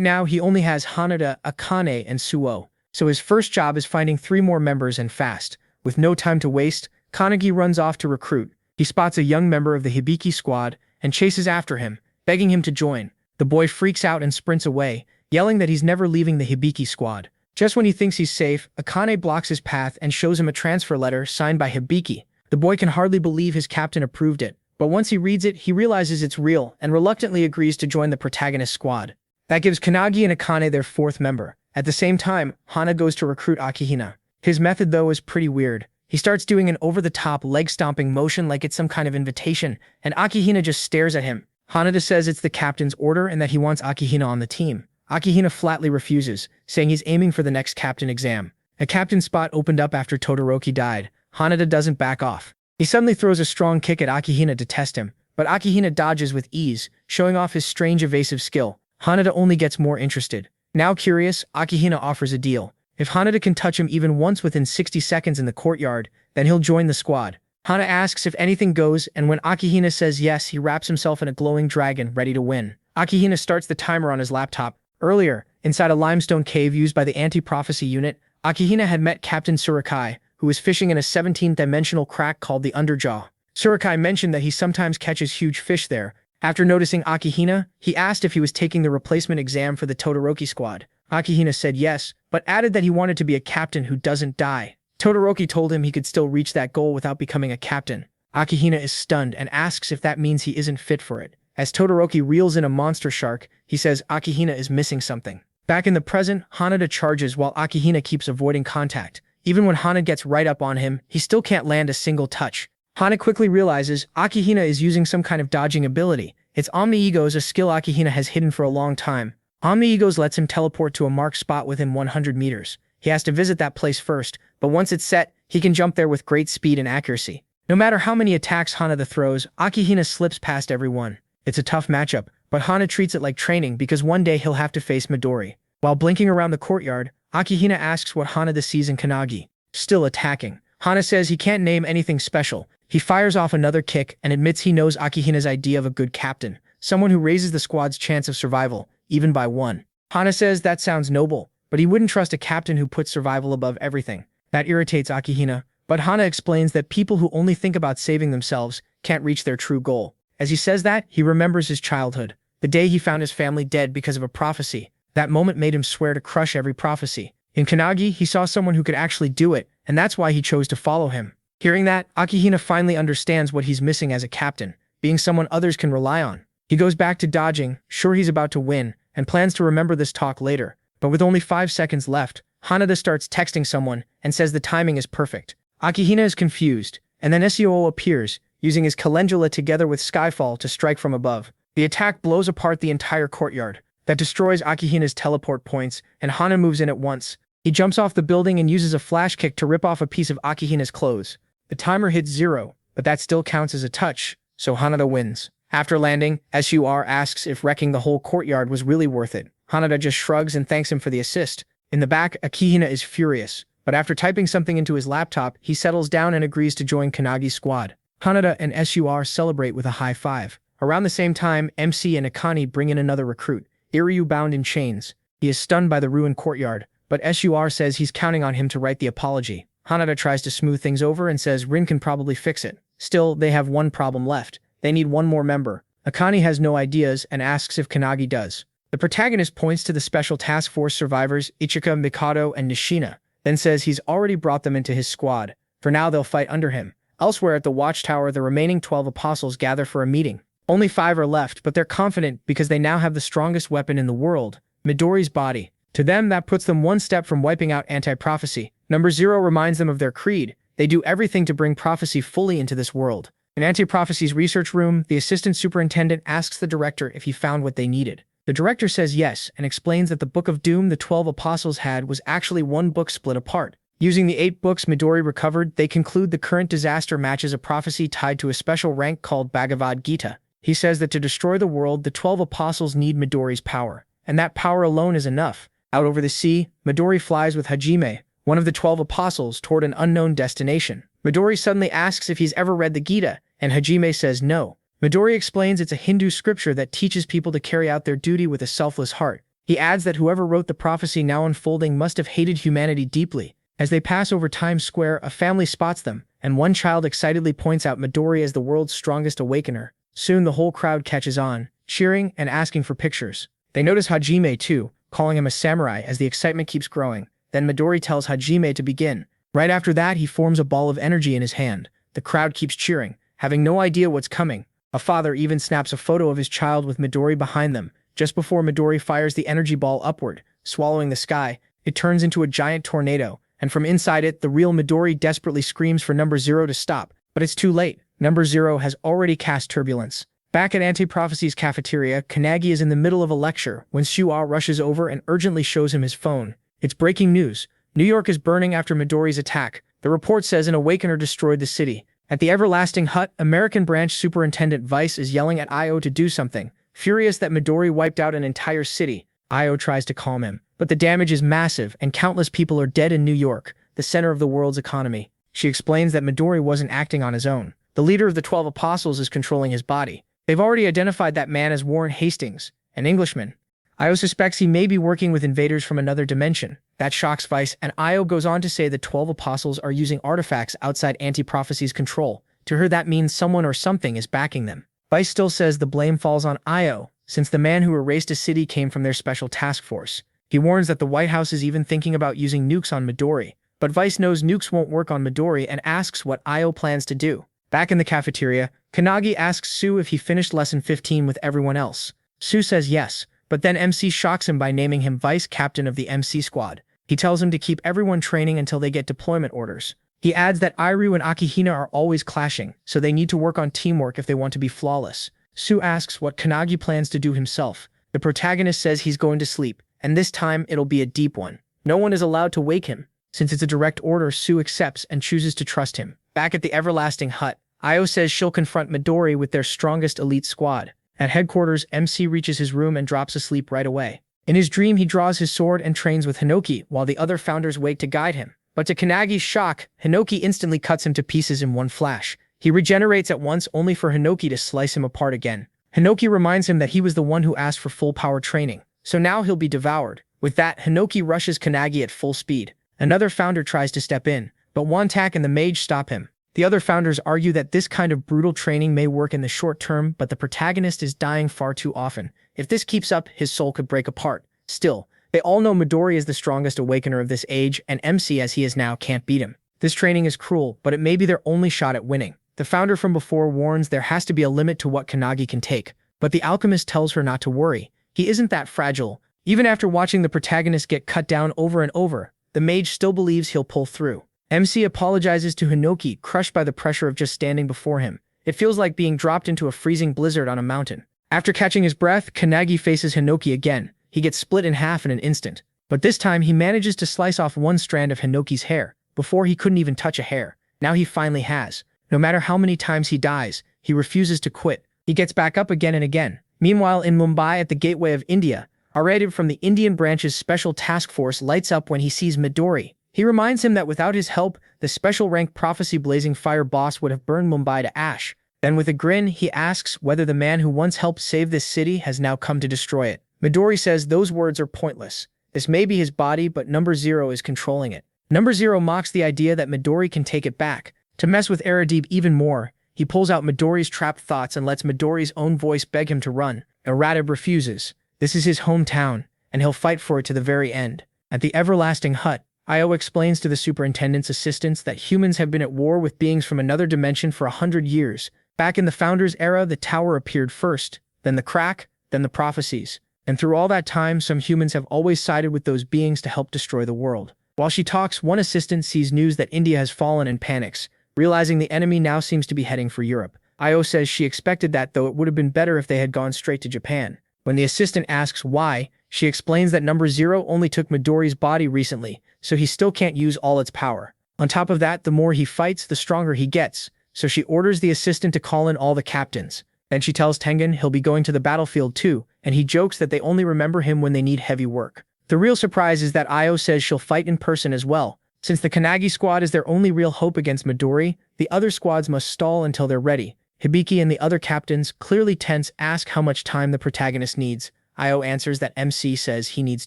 now, he only has Hanada, Akane, and Suo. So his first job is finding 3 more members and fast. With no time to waste, Kanagi runs off to recruit. He spots a young member of the Hibiki squad and chases after him, begging him to join. The boy freaks out and sprints away, yelling that he's never leaving the Hibiki squad. Just when he thinks he's safe, Akane blocks his path and shows him a transfer letter signed by Hibiki. The boy can hardly believe his captain approved it. But once he reads it, he realizes it's real and reluctantly agrees to join the protagonist's squad. That gives Kanagi and Akane their 4th member. At the same time, Hana goes to recruit Akihina. His method, though, is pretty weird. He starts doing an over-the-top leg-stomping motion like it's some kind of invitation, and Akihina just stares at him. Hanada says it's the captain's order and that he wants Akihina on the team. Akihina flatly refuses, saying he's aiming for the next captain exam. A captain spot opened up after Todoroki died. Hanada doesn't back off. He suddenly throws a strong kick at Akihina to test him, but Akihina dodges with ease, showing off his strange evasive skill. Hanada only gets more interested. Now curious, Akihina offers a deal. If Hanada can touch him even once within 60 seconds in the courtyard, then he'll join the squad. Hana asks if anything goes, and when Akihina says yes, he wraps himself in a glowing dragon, ready to win. Akihina starts the timer on his laptop. Earlier, inside a limestone cave used by the anti-prophecy unit, Akihina had met Captain Surakai, who was fishing in a 17th-dimensional crack called the Underjaw. Surakai mentioned that he sometimes catches huge fish there. After noticing Akihina, he asked if he was taking the replacement exam for the Todoroki squad. Akihina said yes, but added that he wanted to be a captain who doesn't die. Todoroki told him he could still reach that goal without becoming a captain. Akihina is stunned and asks if that means he isn't fit for it. As Todoroki reels in a monster shark, he says Akihina is missing something. Back in the present, Hanada charges while Akihina keeps avoiding contact. Even when Hana gets right up on him, he still can't land a single touch. Hana quickly realizes Akihina is using some kind of dodging ability. It's Omni-Egos, a skill Akihina has hidden for a long time. Omni-Egos lets him teleport to a marked spot within 100 meters. He has to visit that place first, but once it's set, he can jump there with great speed and accuracy. No matter how many attacks Hanada throws, Akihina slips past everyone. It's a tough matchup, but Hana treats it like training because one day he'll have to face Midori. While blinking around the courtyard, Akihina asks what Hanada sees in Kanagi. Still attacking. Hana says he can't name anything special. He fires off another kick and admits he knows Akihina's idea of a good captain, someone who raises the squad's chance of survival, even by 1. Hana says that sounds noble, but he wouldn't trust a captain who puts survival above everything. That irritates Akihina, but Hana explains that people who only think about saving themselves can't reach their true goal. As he says that, he remembers his childhood, the day he found his family dead because of a prophecy. That moment made him swear to crush every prophecy. In Kanagi, he saw someone who could actually do it, and that's why he chose to follow him. Hearing that, Akihina finally understands what he's missing as a captain, being someone others can rely on. He goes back to dodging, sure he's about to win, and plans to remember this talk later. But with only 5 seconds left, Hanada starts texting someone and says the timing is perfect. Akihina is confused, and then Suo appears, using his calendula together with Skyfall to strike from above. The attack blows apart the entire courtyard. That destroys Akihina's teleport points, and Hana moves in at once. He jumps off the building and uses a flash kick to rip off a piece of Akihina's clothes. The timer hits 0, but that still counts as a touch, so Hanada wins. After landing, Sur asks if wrecking the whole courtyard was really worth it. Hanada just shrugs and thanks him for the assist. In the back, Akihina is furious, but after typing something into his laptop, he settles down and agrees to join Kanagi's squad. Hanada and Sur celebrate with a high five. Around the same time, MC and Akane bring in another recruit, Iryu bound in chains. He is stunned by the ruined courtyard, but Sur says he's counting on him to write the apology. Hanada tries to smooth things over and says Rin can probably fix it. Still, they have one problem left. They need one more member. Akane has no ideas and asks if Kanagi does. The protagonist points to the Special Task Force survivors Ichika, Makoto, and Nishina, then says he's already brought them into his squad. For now, they'll fight under him. Elsewhere at the Watchtower, the remaining 12 apostles gather for a meeting. Only 5 are left, but they're confident because they now have the strongest weapon in the world, Midori's body. To them, that puts them one step from wiping out anti-prophecy. Number 0 reminds them of their creed. They do everything to bring prophecy fully into this world. In Anti-Prophecy's research room, the assistant superintendent asks the director if he found what they needed. The director says yes and explains that the Book of Doom the 12 apostles had was actually one book split apart. Using the 8 books Midori recovered, they conclude the current disaster matches a prophecy tied to a special rank called Bhagavad Gita. He says that to destroy the world, the 12 apostles need Midori's power, and that power alone is enough. Out over the sea, Midori flies with Hajime, one of the 12 apostles, toward an unknown destination. Midori suddenly asks if he's ever read the Gita, and Hajime says no. Midori explains it's a Hindu scripture that teaches people to carry out their duty with a selfless heart. He adds that whoever wrote the prophecy now unfolding must have hated humanity deeply. As they pass over Times Square, a family spots them, and one child excitedly points out Midori as the world's strongest awakener. Soon the whole crowd catches on, cheering and asking for pictures. They notice Hajime too, calling him a samurai as the excitement keeps growing. Then Midori tells Hajime to begin. Right after that, he forms a ball of energy in his hand. The crowd keeps cheering, having no idea what's coming. A father even snaps a photo of his child with Midori behind them. Just before Midori fires the energy ball upward, swallowing the sky, it turns into a giant tornado, and from inside it, the real Midori desperately screams for number 0 to stop. But it's too late. Number 0 has already cast turbulence. Back at Anti-Prophecy's cafeteria, Kanagi is in the middle of a lecture when Sua rushes over and urgently shows him his phone. It's breaking news. New York is burning after Midori's attack. The report says an awakener destroyed the city. At the Everlasting Hut, American Branch Superintendent Vice is yelling at Io to do something, furious that Midori wiped out an entire city. Io tries to calm him, but the damage is massive and countless people are dead in New York, the center of the world's economy. She explains that Midori wasn't acting on his own. The leader of the 12 apostles is controlling his body. They've already identified that man as Warren Hastings, an Englishman. Io suspects he may be working with invaders from another dimension. That shocks Vice, and Io goes on to say the 12 apostles are using artifacts outside Anti-Prophecy's control. To her, that means someone or something is backing them. Vice still says the blame falls on Io, since the man who erased a city came from their special task force. He warns that the White House is even thinking about using nukes on Midori. But Vice knows nukes won't work on Midori and asks what Io plans to do. Back in the cafeteria, Kanagi asks Sue if he finished lesson 15 with everyone else. Sue says yes, but then MC shocks him by naming him vice captain of the MC squad. He tells him to keep everyone training until they get deployment orders. He adds that Iru and Akihina are always clashing, so they need to work on teamwork if they want to be flawless. Sue asks what Kanagi plans to do himself. The protagonist says he's going to sleep, and this time it'll be a deep one. No one is allowed to wake him. Since it's a direct order, Sue accepts and chooses to trust him. Back at the Everlasting Hut, Io says she'll confront Midori with their strongest elite squad. At headquarters, MC reaches his room and drops asleep right away. In his dream, he draws his sword and trains with Hinoki, while the other founders wait to guide him. But to Kanagi's shock, Hinoki instantly cuts him to pieces in one flash. He regenerates at once, only for Hinoki to slice him apart again. Hinoki reminds him that he was the one who asked for full power training, so now he'll be devoured. With that, Hinoki rushes Kanagi at full speed. Another founder tries to step in, but Wantak and the mage stop him. The other founders argue that this kind of brutal training may work in the short term, but the protagonist is dying far too often. If this keeps up, his soul could break apart. Still, they all know Midori is the strongest awakener of this age, and MC as he is now can't beat him. This training is cruel, but it may be their only shot at winning. The founder from before warns there has to be a limit to what Kanagi can take, but the alchemist tells her not to worry. He isn't that fragile. Even after watching the protagonist get cut down over and over, the mage still believes he'll pull through. MC apologizes to Hinoki, crushed by the pressure of just standing before him. It feels like being dropped into a freezing blizzard on a mountain. After catching his breath, Kanagi faces Hinoki again. He gets split in half in an instant. But this time, he manages to slice off one strand of Hinoki's hair. Before, he couldn't even touch a hair. Now he finally has. No matter how many times he dies, he refuses to quit. He gets back up again and again. Meanwhile, in Mumbai at the gateway of India, Arad from the Indian branch's special task force lights up when he sees Midori. He reminds him that without his help, the special rank Prophecy Blazing Fire boss would have burned Mumbai to ash. Then with a grin, he asks whether the man who once helped save this city has now come to destroy it. Midori says those words are pointless. This may be his body, but number 0 is controlling it. Number 0 mocks the idea that Midori can take it back. To mess with Aradeep even more, he pulls out Midori's trapped thoughts and lets Midori's own voice beg him to run. Aradib refuses. This is his hometown, and he'll fight for it to the very end. At the Everlasting Hut, Io explains to the superintendent's assistants that humans have been at war with beings from another dimension for 100 years. Back in the Founders' era, the tower appeared first, then the crack, then the prophecies. And through all that time, some humans have always sided with those beings to help destroy the world. While she talks, one assistant sees news that India has fallen and panics, realizing the enemy now seems to be heading for Europe. Io says she expected that, though it would have been better if they had gone straight to Japan. When the assistant asks why, she explains that number 0 only took Midori's body recently, so he still can't use all its power. On top of that, the more he fights, the stronger he gets, so she orders the assistant to call in all the captains. Then she tells Tengen he'll be going to the battlefield too, and he jokes that they only remember him when they need heavy work. The real surprise is that Io says she'll fight in person as well. Since the Kanagi squad is their only real hope against Midori, the other squads must stall until they're ready. Hibiki and the other captains, clearly tense, ask how much time the protagonist needs. Io answers that MC says he needs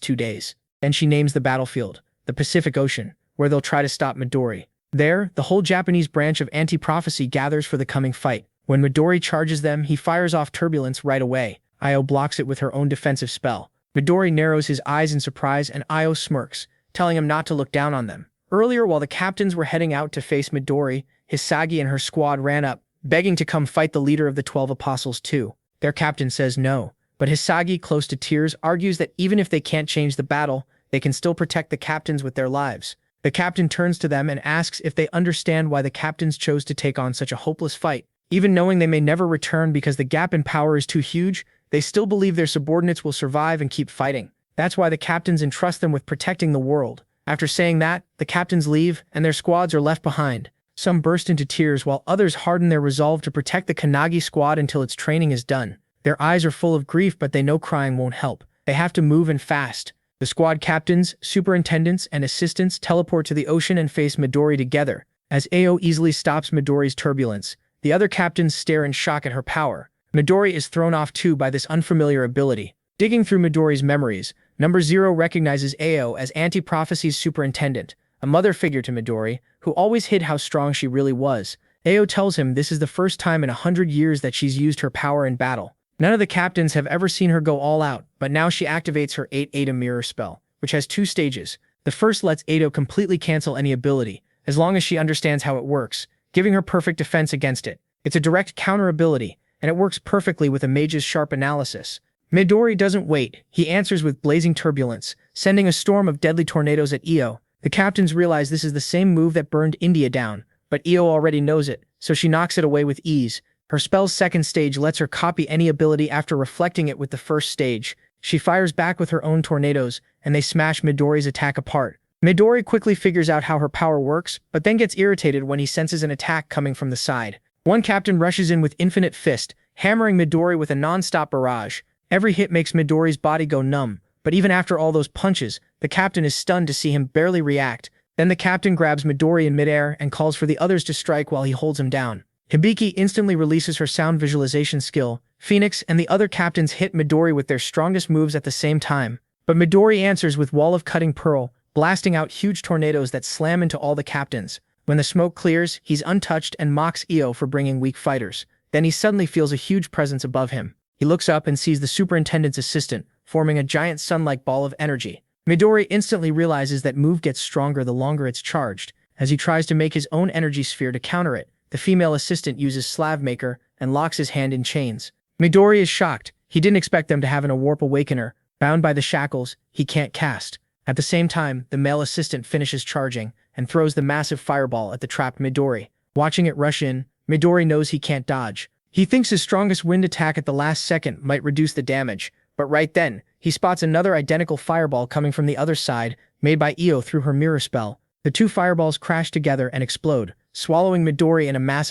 2 days. Then she names the battlefield, the Pacific Ocean, where they'll try to stop Midori. There, the whole Japanese branch of anti-prophecy gathers for the coming fight. When Midori charges them, he fires off turbulence right away. Io blocks it with her own defensive spell. Midori narrows his eyes in surprise and Io smirks, telling him not to look down on them. Earlier, while the captains were heading out to face Midori, Hisagi and her squad ran up, begging to come fight the leader of the 12 apostles too. Their captain says no, but Hisagi, close to tears, argues that even if they can't change the battle, they can still protect the captains with their lives. The captain turns to them and asks if they understand why the captains chose to take on such a hopeless fight. Even knowing they may never return because the gap in power is too huge, they still believe their subordinates will survive and keep fighting. That's why the captains entrust them with protecting the world. After saying that, the captains leave, and their squads are left behind. Some burst into tears while others harden their resolve to protect the Kanagi squad until its training is done. Their eyes are full of grief, but they know crying won't help. They have to move and fast. The squad captains, superintendents, and assistants teleport to the ocean and face Midori together. As Ao easily stops Midori's turbulence, the other captains stare in shock at her power. Midori is thrown off too by this unfamiliar ability. Digging through Midori's memories, number 0 recognizes Ao as Anti-Prophecy's superintendent, a mother figure to Midori, who always hid how strong she really was. Ao tells him this is the first time in 100 years that she's used her power in battle. None of the captains have ever seen her go all out, but now she activates her 8-Ada mirror spell, which has 2 stages. The first lets Ado completely cancel any ability, as long as she understands how it works, giving her perfect defense against it. It's a direct counter ability, and it works perfectly with a mage's sharp analysis. Midori doesn't wait. He answers with blazing turbulence, sending a storm of deadly tornadoes at Io. The captains realize this is the same move that burned India down, but Io already knows it, so she knocks it away with ease. Her spell's second stage lets her copy any ability after reflecting it with the first stage. She fires back with her own tornadoes, and they smash Midori's attack apart. Midori quickly figures out how her power works, but then gets irritated when he senses an attack coming from the side. One captain rushes in with Infinite Fist, hammering Midori with a non-stop barrage. Every hit makes Midori's body go numb, but even after all those punches, the captain is stunned to see him barely react. Then the captain grabs Midori in midair and calls for the others to strike while he holds him down. Hibiki instantly releases her sound visualization skill. Phoenix and the other captains hit Midori with their strongest moves at the same time, but Midori answers with Wall of Cutting Pearl, blasting out huge tornadoes that slam into all the captains. When the smoke clears, he's untouched and mocks Io for bringing weak fighters. Then he suddenly feels a huge presence above him. He looks up and sees the superintendent's assistant, forming a giant sun-like ball of energy. Midori instantly realizes that move gets stronger the longer it's charged. As he tries to make his own energy sphere to counter it, the female assistant uses Slav Maker and locks his hand in chains. Midori is shocked. He didn't expect them to have a warp awakener. Bound by the shackles, he can't cast. At the same time, the male assistant finishes charging and throws the massive fireball at the trapped Midori. Watching it rush in, Midori knows he can't dodge. He thinks his strongest wind attack at the last second might reduce the damage, but right then, he spots another identical fireball coming from the other side, made by Io through her mirror spell. The 2 fireballs crash together and explode, swallowing Midori in a massive